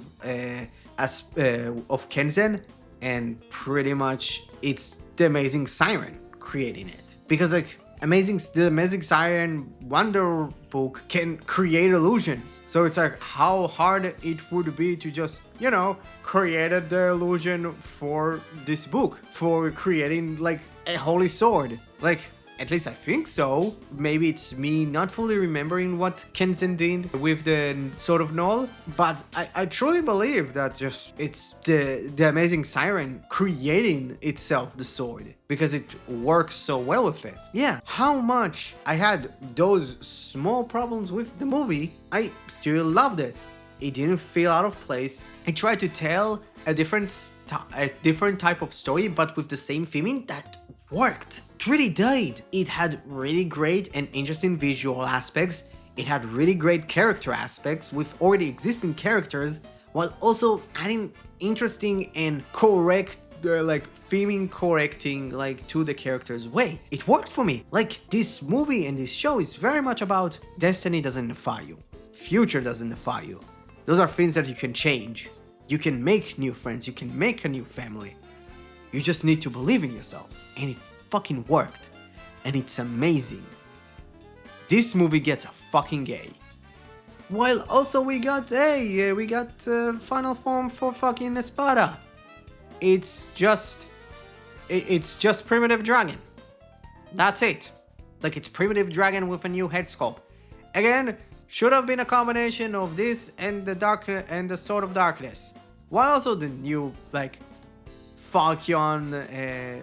Kenzen, and pretty much it's the Amazing Siren creating it because like the Amazing Siren Wonder Book can create illusions. So it's like how hard it would be to just, you know, create the illusion for this book, for creating like a holy sword. Like, at least I think so. Maybe it's me not fully remembering what Kenzen did with the Sword of Null, but I truly believe that just it's the Amazing Siren creating itself the sword because it works so well with it. Yeah, how much I had those small problems with the movie, I still loved it. It didn't feel out of place. I tried to tell a different type of story, but with the same theming that worked. It really did. It had really great and interesting visual aspects. It had really great character aspects with already existing characters, while also adding interesting and correct like theming correcting like to the character's way. It worked for me. Like this movie and this show is very much about destiny doesn't defy you. Future doesn't defy you. Those are things that you can change. You can make new friends. You can make a new family. You just need to believe in yourself. And it fucking worked. And it's amazing. This movie gets a fucking gay. While also we got final form for fucking Espada. It's just Primitive Dragon. That's it. Like it's Primitive Dragon with a new head sculpt. Again, should have been a combination of this and the Sword of Darkness. While also the new like Falchion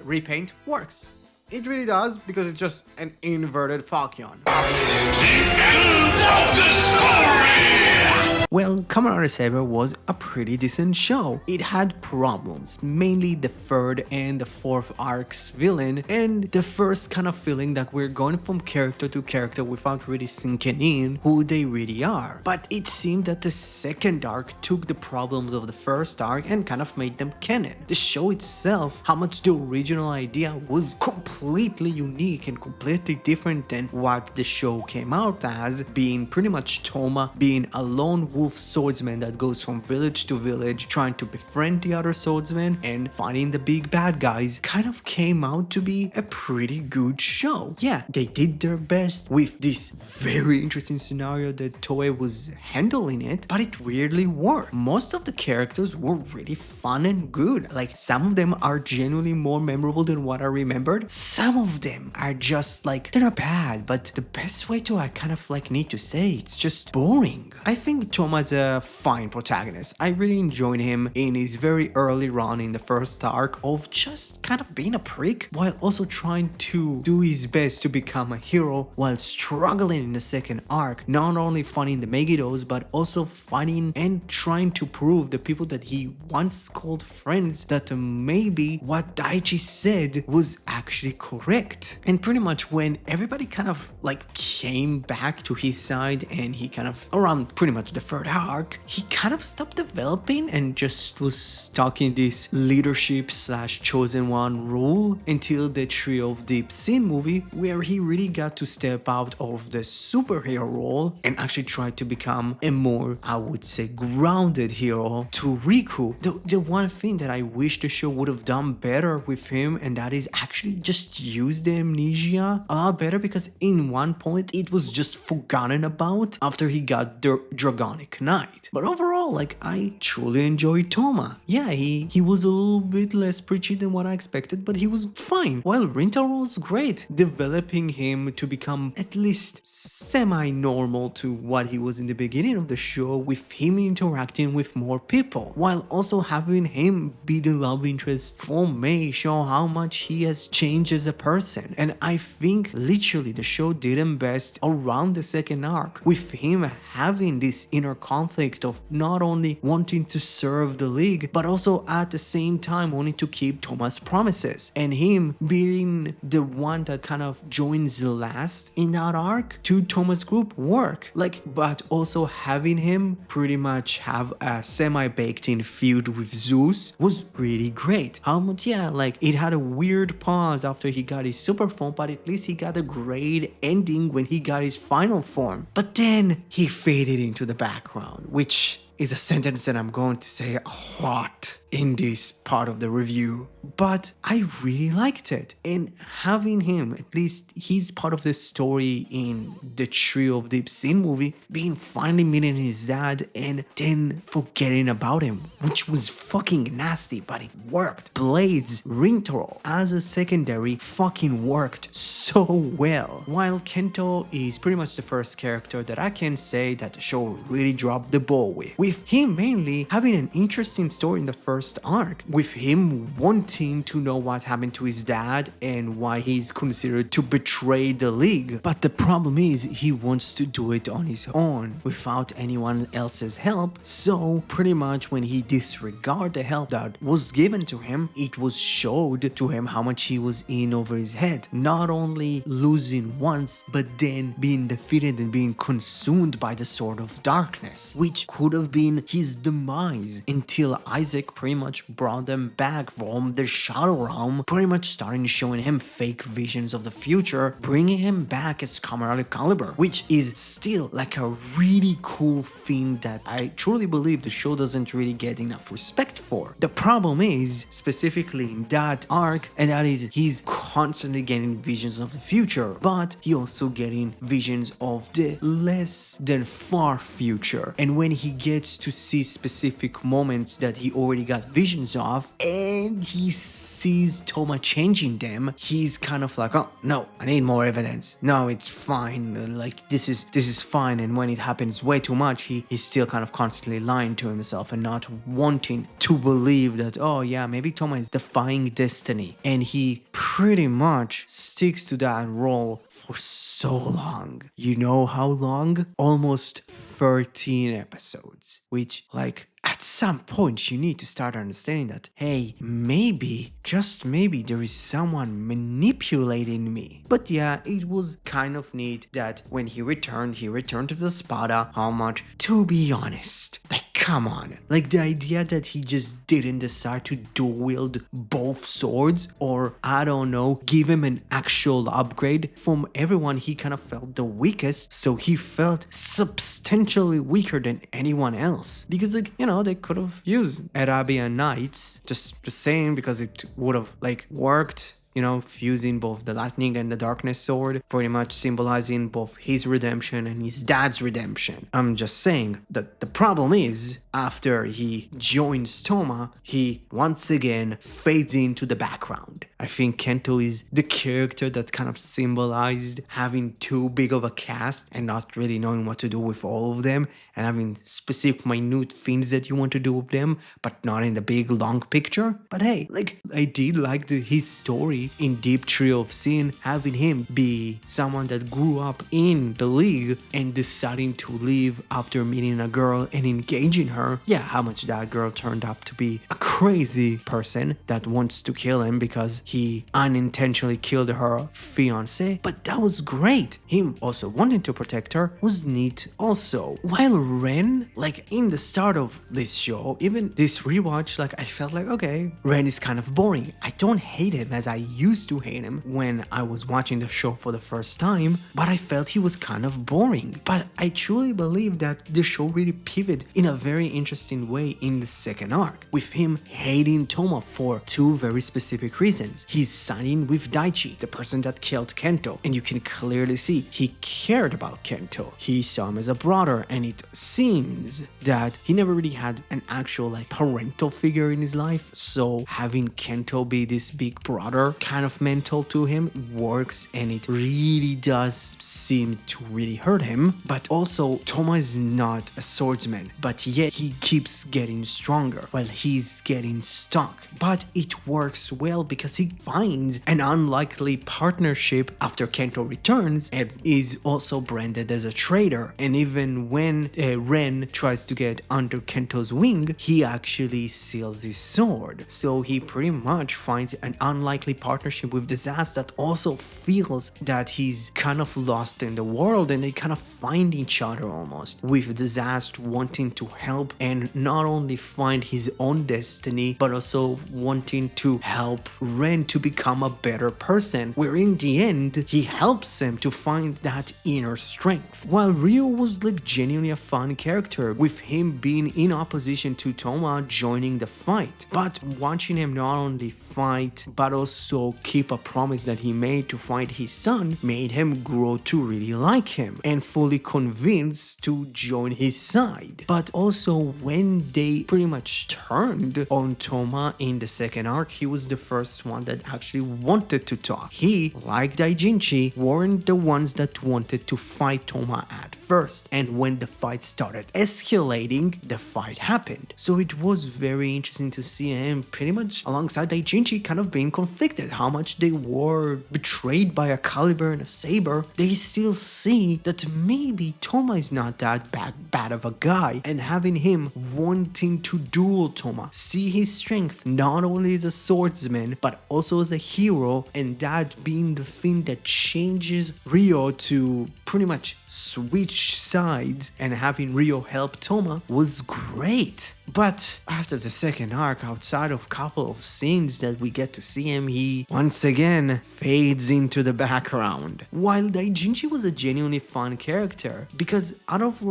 repaint works. It really does because it's just an inverted Falchion. The end of the story! Well, Kamen Rider Saber was a pretty decent show. It had problems, mainly the third and the fourth arc's villain, and the first kind of feeling that we're going from character to character without really sinking in who they really are. But it seemed that the second arc took the problems of the first arc and kind of made them canon. The show itself, how much the original idea was completely unique and completely different than what the show came out as, being pretty much Toma being a lone wolf swordsman that goes from village to village trying to befriend the other swordsmen and fighting the big bad guys, kind of came out to be a pretty good show. Yeah, they did their best with this very interesting scenario that Toei was handling it, but it weirdly worked. Most of the characters were really fun and good. Like, some of them are genuinely more memorable than what I remembered. Some of them are just like, they're not bad, but the best way to I kind of like need to say it's just boring. I think Toma's a fine protagonist. I really enjoyed him in his very early run in the first arc of just kind of being a prick while also trying to do his best to become a hero while struggling in the second arc, not only fighting the Megidos but also fighting and trying to prove the people that he once called friends that maybe what Daichi said was actually correct. And pretty much when everybody kind of like came back to his side and he kind of around pretty much the third arc, he kind of stopped developing and just was stuck in this leadership slash chosen one role until the Trio of Deep Sin movie, where he really got to step out of the superhero role and actually try to become a more, I would say, grounded hero to Riku. The one thing that I wish the show would have done better with him, and that is actually just use the amnesia a lot better, because in one point it was just forgotten about after he got the Dragonic Knight. But overall, like, I truly enjoyed Toma. Yeah, he was a little bit less preachy than what I expected, but he was fine. While Rintaro was great, developing him to become at least semi-normal to what he was in the beginning of the show, with him interacting with more people, while also having him be the love interest for Mei, show how much he has changed as a person. And I think literally the show did him best around the second arc, with him having this inner conflict of not only wanting to serve the League, but also at the same time wanting to keep Toma's promises, and him being the one that kind of joins last in that arc to Toma's group work. Like, but also having him pretty much have a semi-baked in feud with Zeus was really great. How much, yeah, like, it had a weird pause after he got his super form, but at least he got a great ending when he got his final form. But then he faded into the background, which is a sentence that I'm going to say a lot in this part of the review, but I really liked it. And having him, at least he's part of the story in the Trio of Deep Sin movie, being finally meeting his dad and then forgetting about him, which was fucking nasty, but it worked. Blades Rintaro as a secondary fucking worked so well, while Kento is pretty much the first character that I can say that the show really dropped the ball with him mainly having an interesting story in the first arc, with him wanting to know what happened to his dad and why he's considered to betray the League. But the problem is he wants to do it on his own without anyone else's help, so pretty much when he disregarded the help that was given to him, it was showed to him how much he was in over his head, not only losing once but then being defeated and being consumed by the Sword of Darkness, which could have been his demise, until Isaac pretty much brought them back from the Shadow Realm, pretty much starting showing him fake visions of the future, bringing him back as Comrade Caliber, which is still like a really cool thing that I truly believe the show doesn't really get enough respect for. The problem is specifically in that arc, and that is he's constantly getting visions of the future, but he also getting visions of the less than far future. And when he gets gets to see specific moments that he already got visions of, and he sees Toma changing them, he's kind of like, oh no, I need more evidence. No, it's fine. Like this is fine. And when it happens way too much, he's still kind of constantly lying to himself and not wanting to believe that, oh yeah, maybe Toma is defying destiny. And he pretty much sticks to that role for so long. You know how long? Almost 13 episodes, which, like, at some point you need to start understanding that, hey, maybe, just maybe, there is someone manipulating me. But yeah, it was kind of neat that when he returned to the Spada. How much? To be honest, like, come on. Like, the idea that he just didn't decide to dual wield both swords, or, I don't know, give him an actual upgrade. From everyone, he kind of felt the weakest, so he felt substantially weaker than anyone else. Because, like, you know, they could have used Arabian Knights, just the same, because it would have, like, worked. You know, fusing both the lightning and the darkness sword, pretty much symbolizing both his redemption and his dad's redemption. I'm just saying that the problem is, after he joins Toma, he once again fades into the background. I think Kento is the character that kind of symbolized having too big of a cast and not really knowing what to do with all of them, and having specific minute things that you want to do with them, but not in the big long picture. But hey, like, I did like his story in Deep Trio of Sin, having him be someone that grew up in the league and deciding to leave after meeting a girl and engaging her. Yeah, how much that girl turned up to be a crazy person that wants to kill him because he unintentionally killed her fiance. But that was great. Him also wanting to protect her was neat also. While Ren, like, in the start of this show, even this rewatch, like, I felt like, okay, Ren is kind of boring. I don't hate him as I used to hate him when I was watching the show for the first time, but I felt he was kind of boring. But I truly believe that the show really pivoted in a very interesting way in the second arc, with him hating Toma for two very specific reasons. He's siding with Daichi, the person that killed Kento, and you can clearly see he cared about Kento. He saw him as a brother, and it seems that he never really had an actual, like, parental figure in his life, so having Kento be this big brother kind of mental to him works, and it really does seem to really hurt him. But also, Toma is not a swordsman, but yet he keeps getting stronger while he's getting stuck. But it works well because he finds an unlikely partnership after Kento returns and is also branded as a traitor. And even when Ren tries to get under Kento's wing, he actually seals his sword. So he pretty much finds an unlikely partnership with Zaz that also feels that he's kind of lost in the world, and they kind of find each other almost, with Zaz wanting to help and not only find his own destiny, but also wanting to help Ren to become a better person, where in the end he helps him to find that inner strength. While Ryo was, like, genuinely a fun character, with him being in opposition to Toma joining the fight, but watching him not only fight but also keep a promise that he made to find his son made him grow to really like him and fully convinced to join his side. But also, when they pretty much turned on Toma in the second arc, he was the first one that actually wanted to talk. He, like Daijinchi, weren't the ones that wanted to fight Toma at first, and when the fight started escalating, the fight happened. So it was very interesting to see him pretty much alongside Daijinchi kind of being conflicted. How much they were betrayed by a Caliber and a Saber, they still see that maybe Toma is not that bad of a guy, and having him wanting to duel Toma, see his strength not only as a swordsman but also as a hero, and that being the thing that changes Ryo to pretty much switch sides, and having Ryo help Toma was great. But after the second arc, outside of couple of scenes that we get to see him, he once again fades into the background. While Daijinji was a genuinely fun character, because out of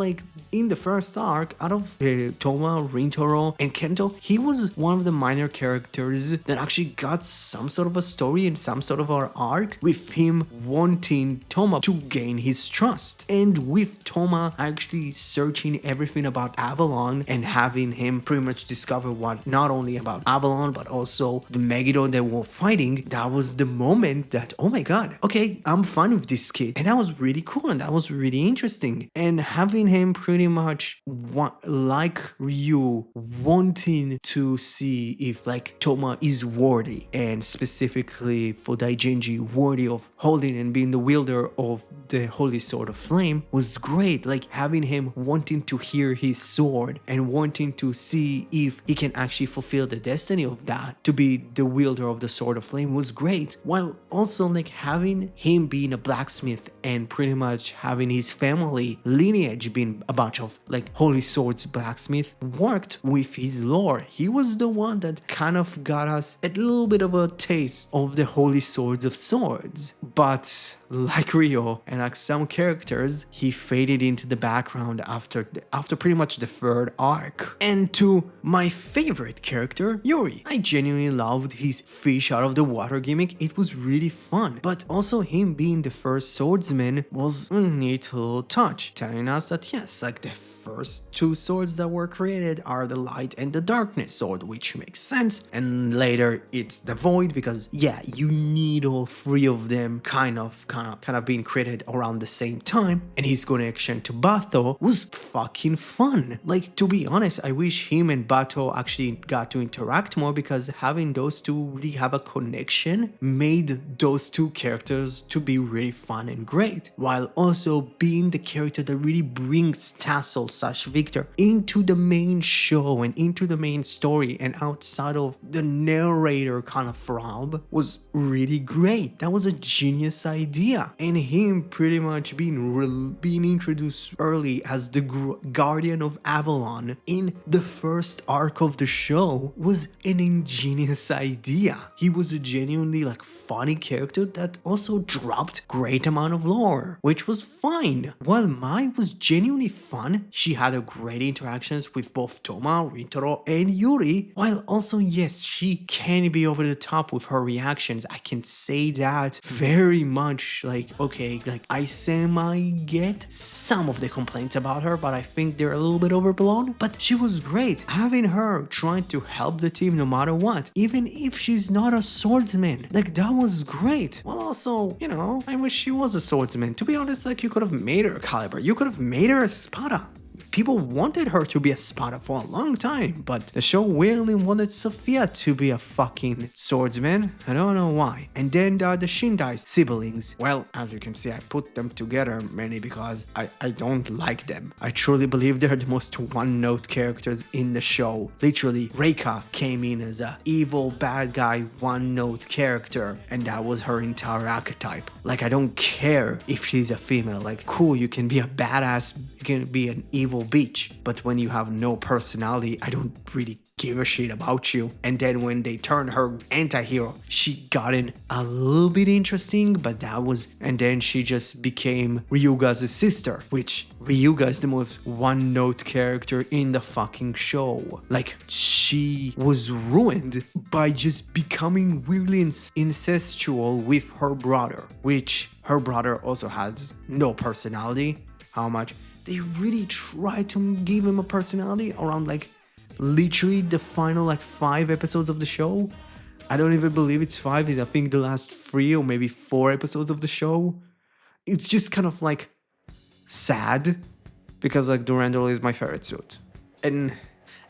in the first arc, out of Toma, Rintaro, and Kento, he was one of the minor characters that actually got some sort of a story and some sort of an arc, with him wanting Toma to gain his trust. And with Toma actually searching everything about Avalon and having him pretty much discover what not only about Avalon but also the Megiddo they were fighting, that was the moment that, oh my god, okay, I'm fine with this kid. And that was really cool and that was really interesting. And having him pretty much like Ryu wanting to see if Toma is worthy, and specifically for Daijinji worthy of holding and being the wielder of the Holy Sword of Flame, was great. Having him wanting to hear his sword and wanting to see if he can actually fulfill the destiny of that to be the wielder of the Sword of Flame was great. While also having him being a blacksmith and pretty much having his family lineage being a bunch of Holy Swords blacksmith worked with his lore. He was the one that kind of got us a little bit of a taste of the Holy Swords of Swords. But like Ryo and some characters, he faded into the background after pretty much the third arc. And to my favorite character, Yuri. I genuinely loved his fish out of the water gimmick. It was really fun. But also him being the first swordsman was a neat little touch, telling us that yes, the first two swords that were created are the light and the darkness sword, which makes sense. And later it's the void, because yeah, you need all three of them kind of being created around the same time. And his connection to Bato was fucking fun. To be honest, I wish him and Bato actually got to interact more, because having those two really have a connection made those two characters to be really fun and great, while also being the character that really brings Tassel/Victor into the main show and into the main story and outside of the narrator kind of realm was really great. That was a genius idea. And him pretty much being introduced early as the guardian of Avalon in the first arc of the show was an ingenious idea. He was a genuinely funny character that also dropped great amount of lore, which was fine. While Mai was genuinely fun, she had a great interactions with both Toma, Rintaro, and Yuri, while also yes, she can be over the top with her reactions. I can say that very much. I semi get some of the complaints about her, but I think they're a little bit overblown. But she was great, having her trying to help the team no matter what, even if she's not a swordsman. That was great. Well, also, I wish she was a swordsman. To be honest, you could have made her a Caliber, you could have made her a Spada. People wanted her to be a Spada for a long time, but the show weirdly wanted Sophia to be a fucking swordsman. I don't know why. And then there are the Shindai siblings. Well, as you can see, I put them together mainly because I don't like them. I truly believe they're the most one-note characters in the show. Literally, Reika came in as a evil bad guy one-note character, and that was her entire archetype. I don't care if she's a female. Cool, you can be a badass, you can be an evil bitch, but when you have no personality, I don't really give a shit about you. And then when they turned her anti-hero, she got in a little bit interesting, but and then she just became Ryuga's sister, which Ryuga is the most one-note character in the fucking show. She was ruined by just becoming weirdly incestual with her brother, which her brother also has no personality. How much they really try to give him a personality around literally the final 5 episodes of the show. I don't even believe it's 5. I think the last 3 or maybe 4 episodes of the show. It's just kind of sad, because Durandal is my favorite suit. And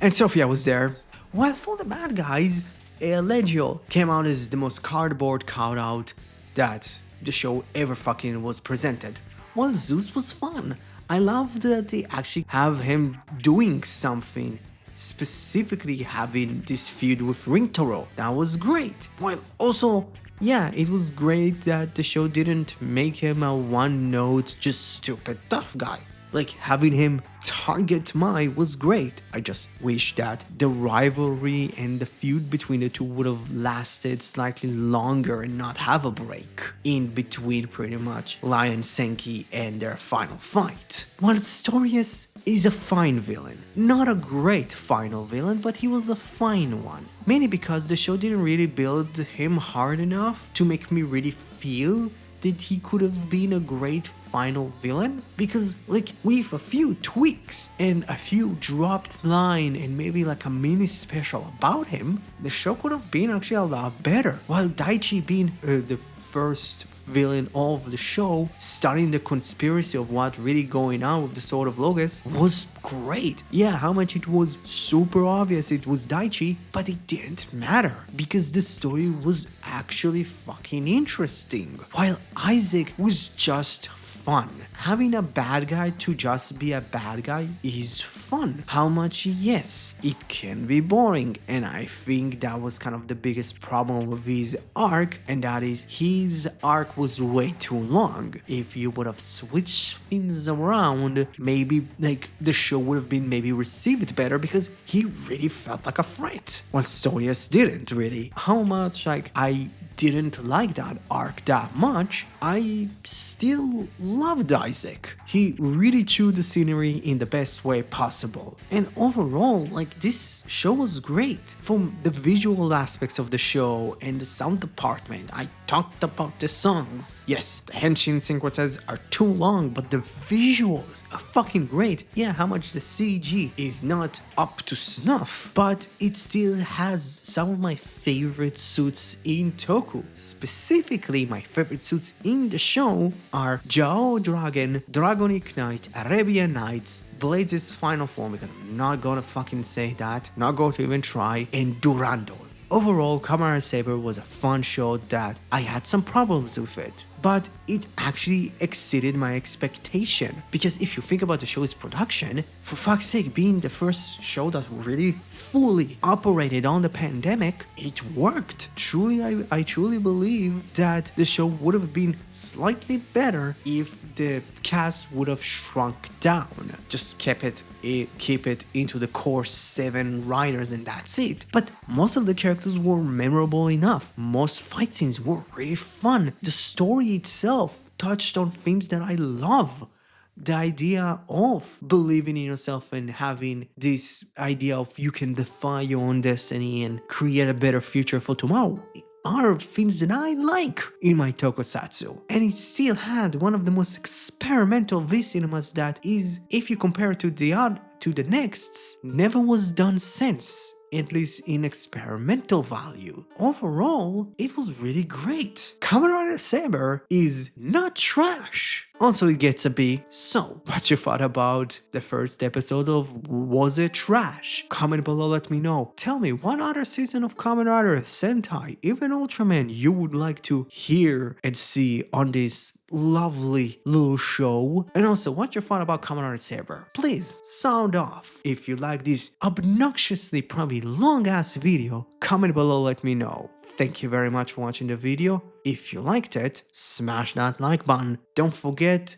Sophia was there. While for the bad guys, Legio came out as the most cardboard cutout that the show ever fucking was presented. While Zeus was fun. I love that they actually have him doing something, specifically having this feud with Rintaro. That was great. While also, yeah, it was great that the show didn't make him a one-note, just stupid tough guy. like having him target Mai was great. I just wish that the rivalry and the feud between the two would have lasted slightly longer and not have a break in between pretty much Lion Senki and their final fight. While Storius is a fine villain. Not a great final villain, but he was a fine one. Mainly because the show didn't really build him hard enough to make me really feel that he could have been a great final villain, because like with a few tweaks and a few dropped line and maybe like a mini special about him, the show could have been actually a lot better. While Daichi being the first villain of the show, studying the conspiracy of what really going on with the Sword of Logos was great. Yeah, how much it was super obvious it was Daichi, but it didn't matter because the story was actually fucking interesting. While Isaac was just fun. Having a bad guy to just be a bad guy is fun. How much? Yes, it can be boring, and I think that was kind of the biggest problem with his arc, and that is his arc was way too long. If you would have switched things around, maybe like the show would have been maybe received better because he really felt like a threat. While Storius didn't really. How much like I didn't like that arc that much, I still loved Isaac. He really chewed the scenery in the best way possible. And overall, like this show was great. From the visual aspects of the show and the sound department, I talked about the songs. Yes, the henshin sequences are too long, but the visuals are fucking great. Yeah, how much the CG is not up to snuff, but it still has some of my favorite suits in Toku. Specifically, my favorite suits in the show are Jao Dragon, Dragonic Knight, Arabian Knights, Blades' final form, because I'm not gonna fucking say that, not going to even try, and Durandal. Overall, Kamen Saber was a fun show that I had some problems with it, but it actually exceeded my expectation. Because if you think about the show's production, for fuck's sake, being the first show that really fully operated on the pandemic, it worked. Truly, I truly believe that the show would have been slightly better if the cast would have shrunk down. Just keep it into the core 7 writers and that's it. But most of the characters were memorable enough. Most fight scenes were really fun. The story itself touched on themes that I love. The idea of believing in yourself and having this idea of you can defy your own destiny and create a better future for tomorrow are things that I like in my tokusatsu. And it still had one of the most experimental V-cinemas that is, if you compare it to the nexts, never was done since. At least in experimental value. Overall, it was really great. Kamen Rider Saber is not trash. Also, it gets a B. So, what you thought about the first episode of Was It Trash? Comment below, let me know. Tell me what other season of Kamen Rider, Sentai, even Ultraman you would like to hear and see on this lovely little show. And also, what you thought about Kamen Rider Saber? Please sound off. If you like this obnoxiously probably long ass video, comment below, let me know. Thank you very much for watching the video. If you liked it, smash that like button. Don't forget,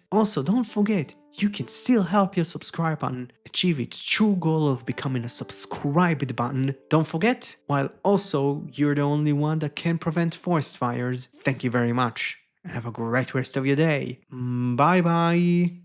you can still help your subscribe button achieve its true goal of becoming a subscribed button. Don't forget, while also you're the only one that can prevent forest fires. Thank you very much and have a great rest of your day. Bye bye.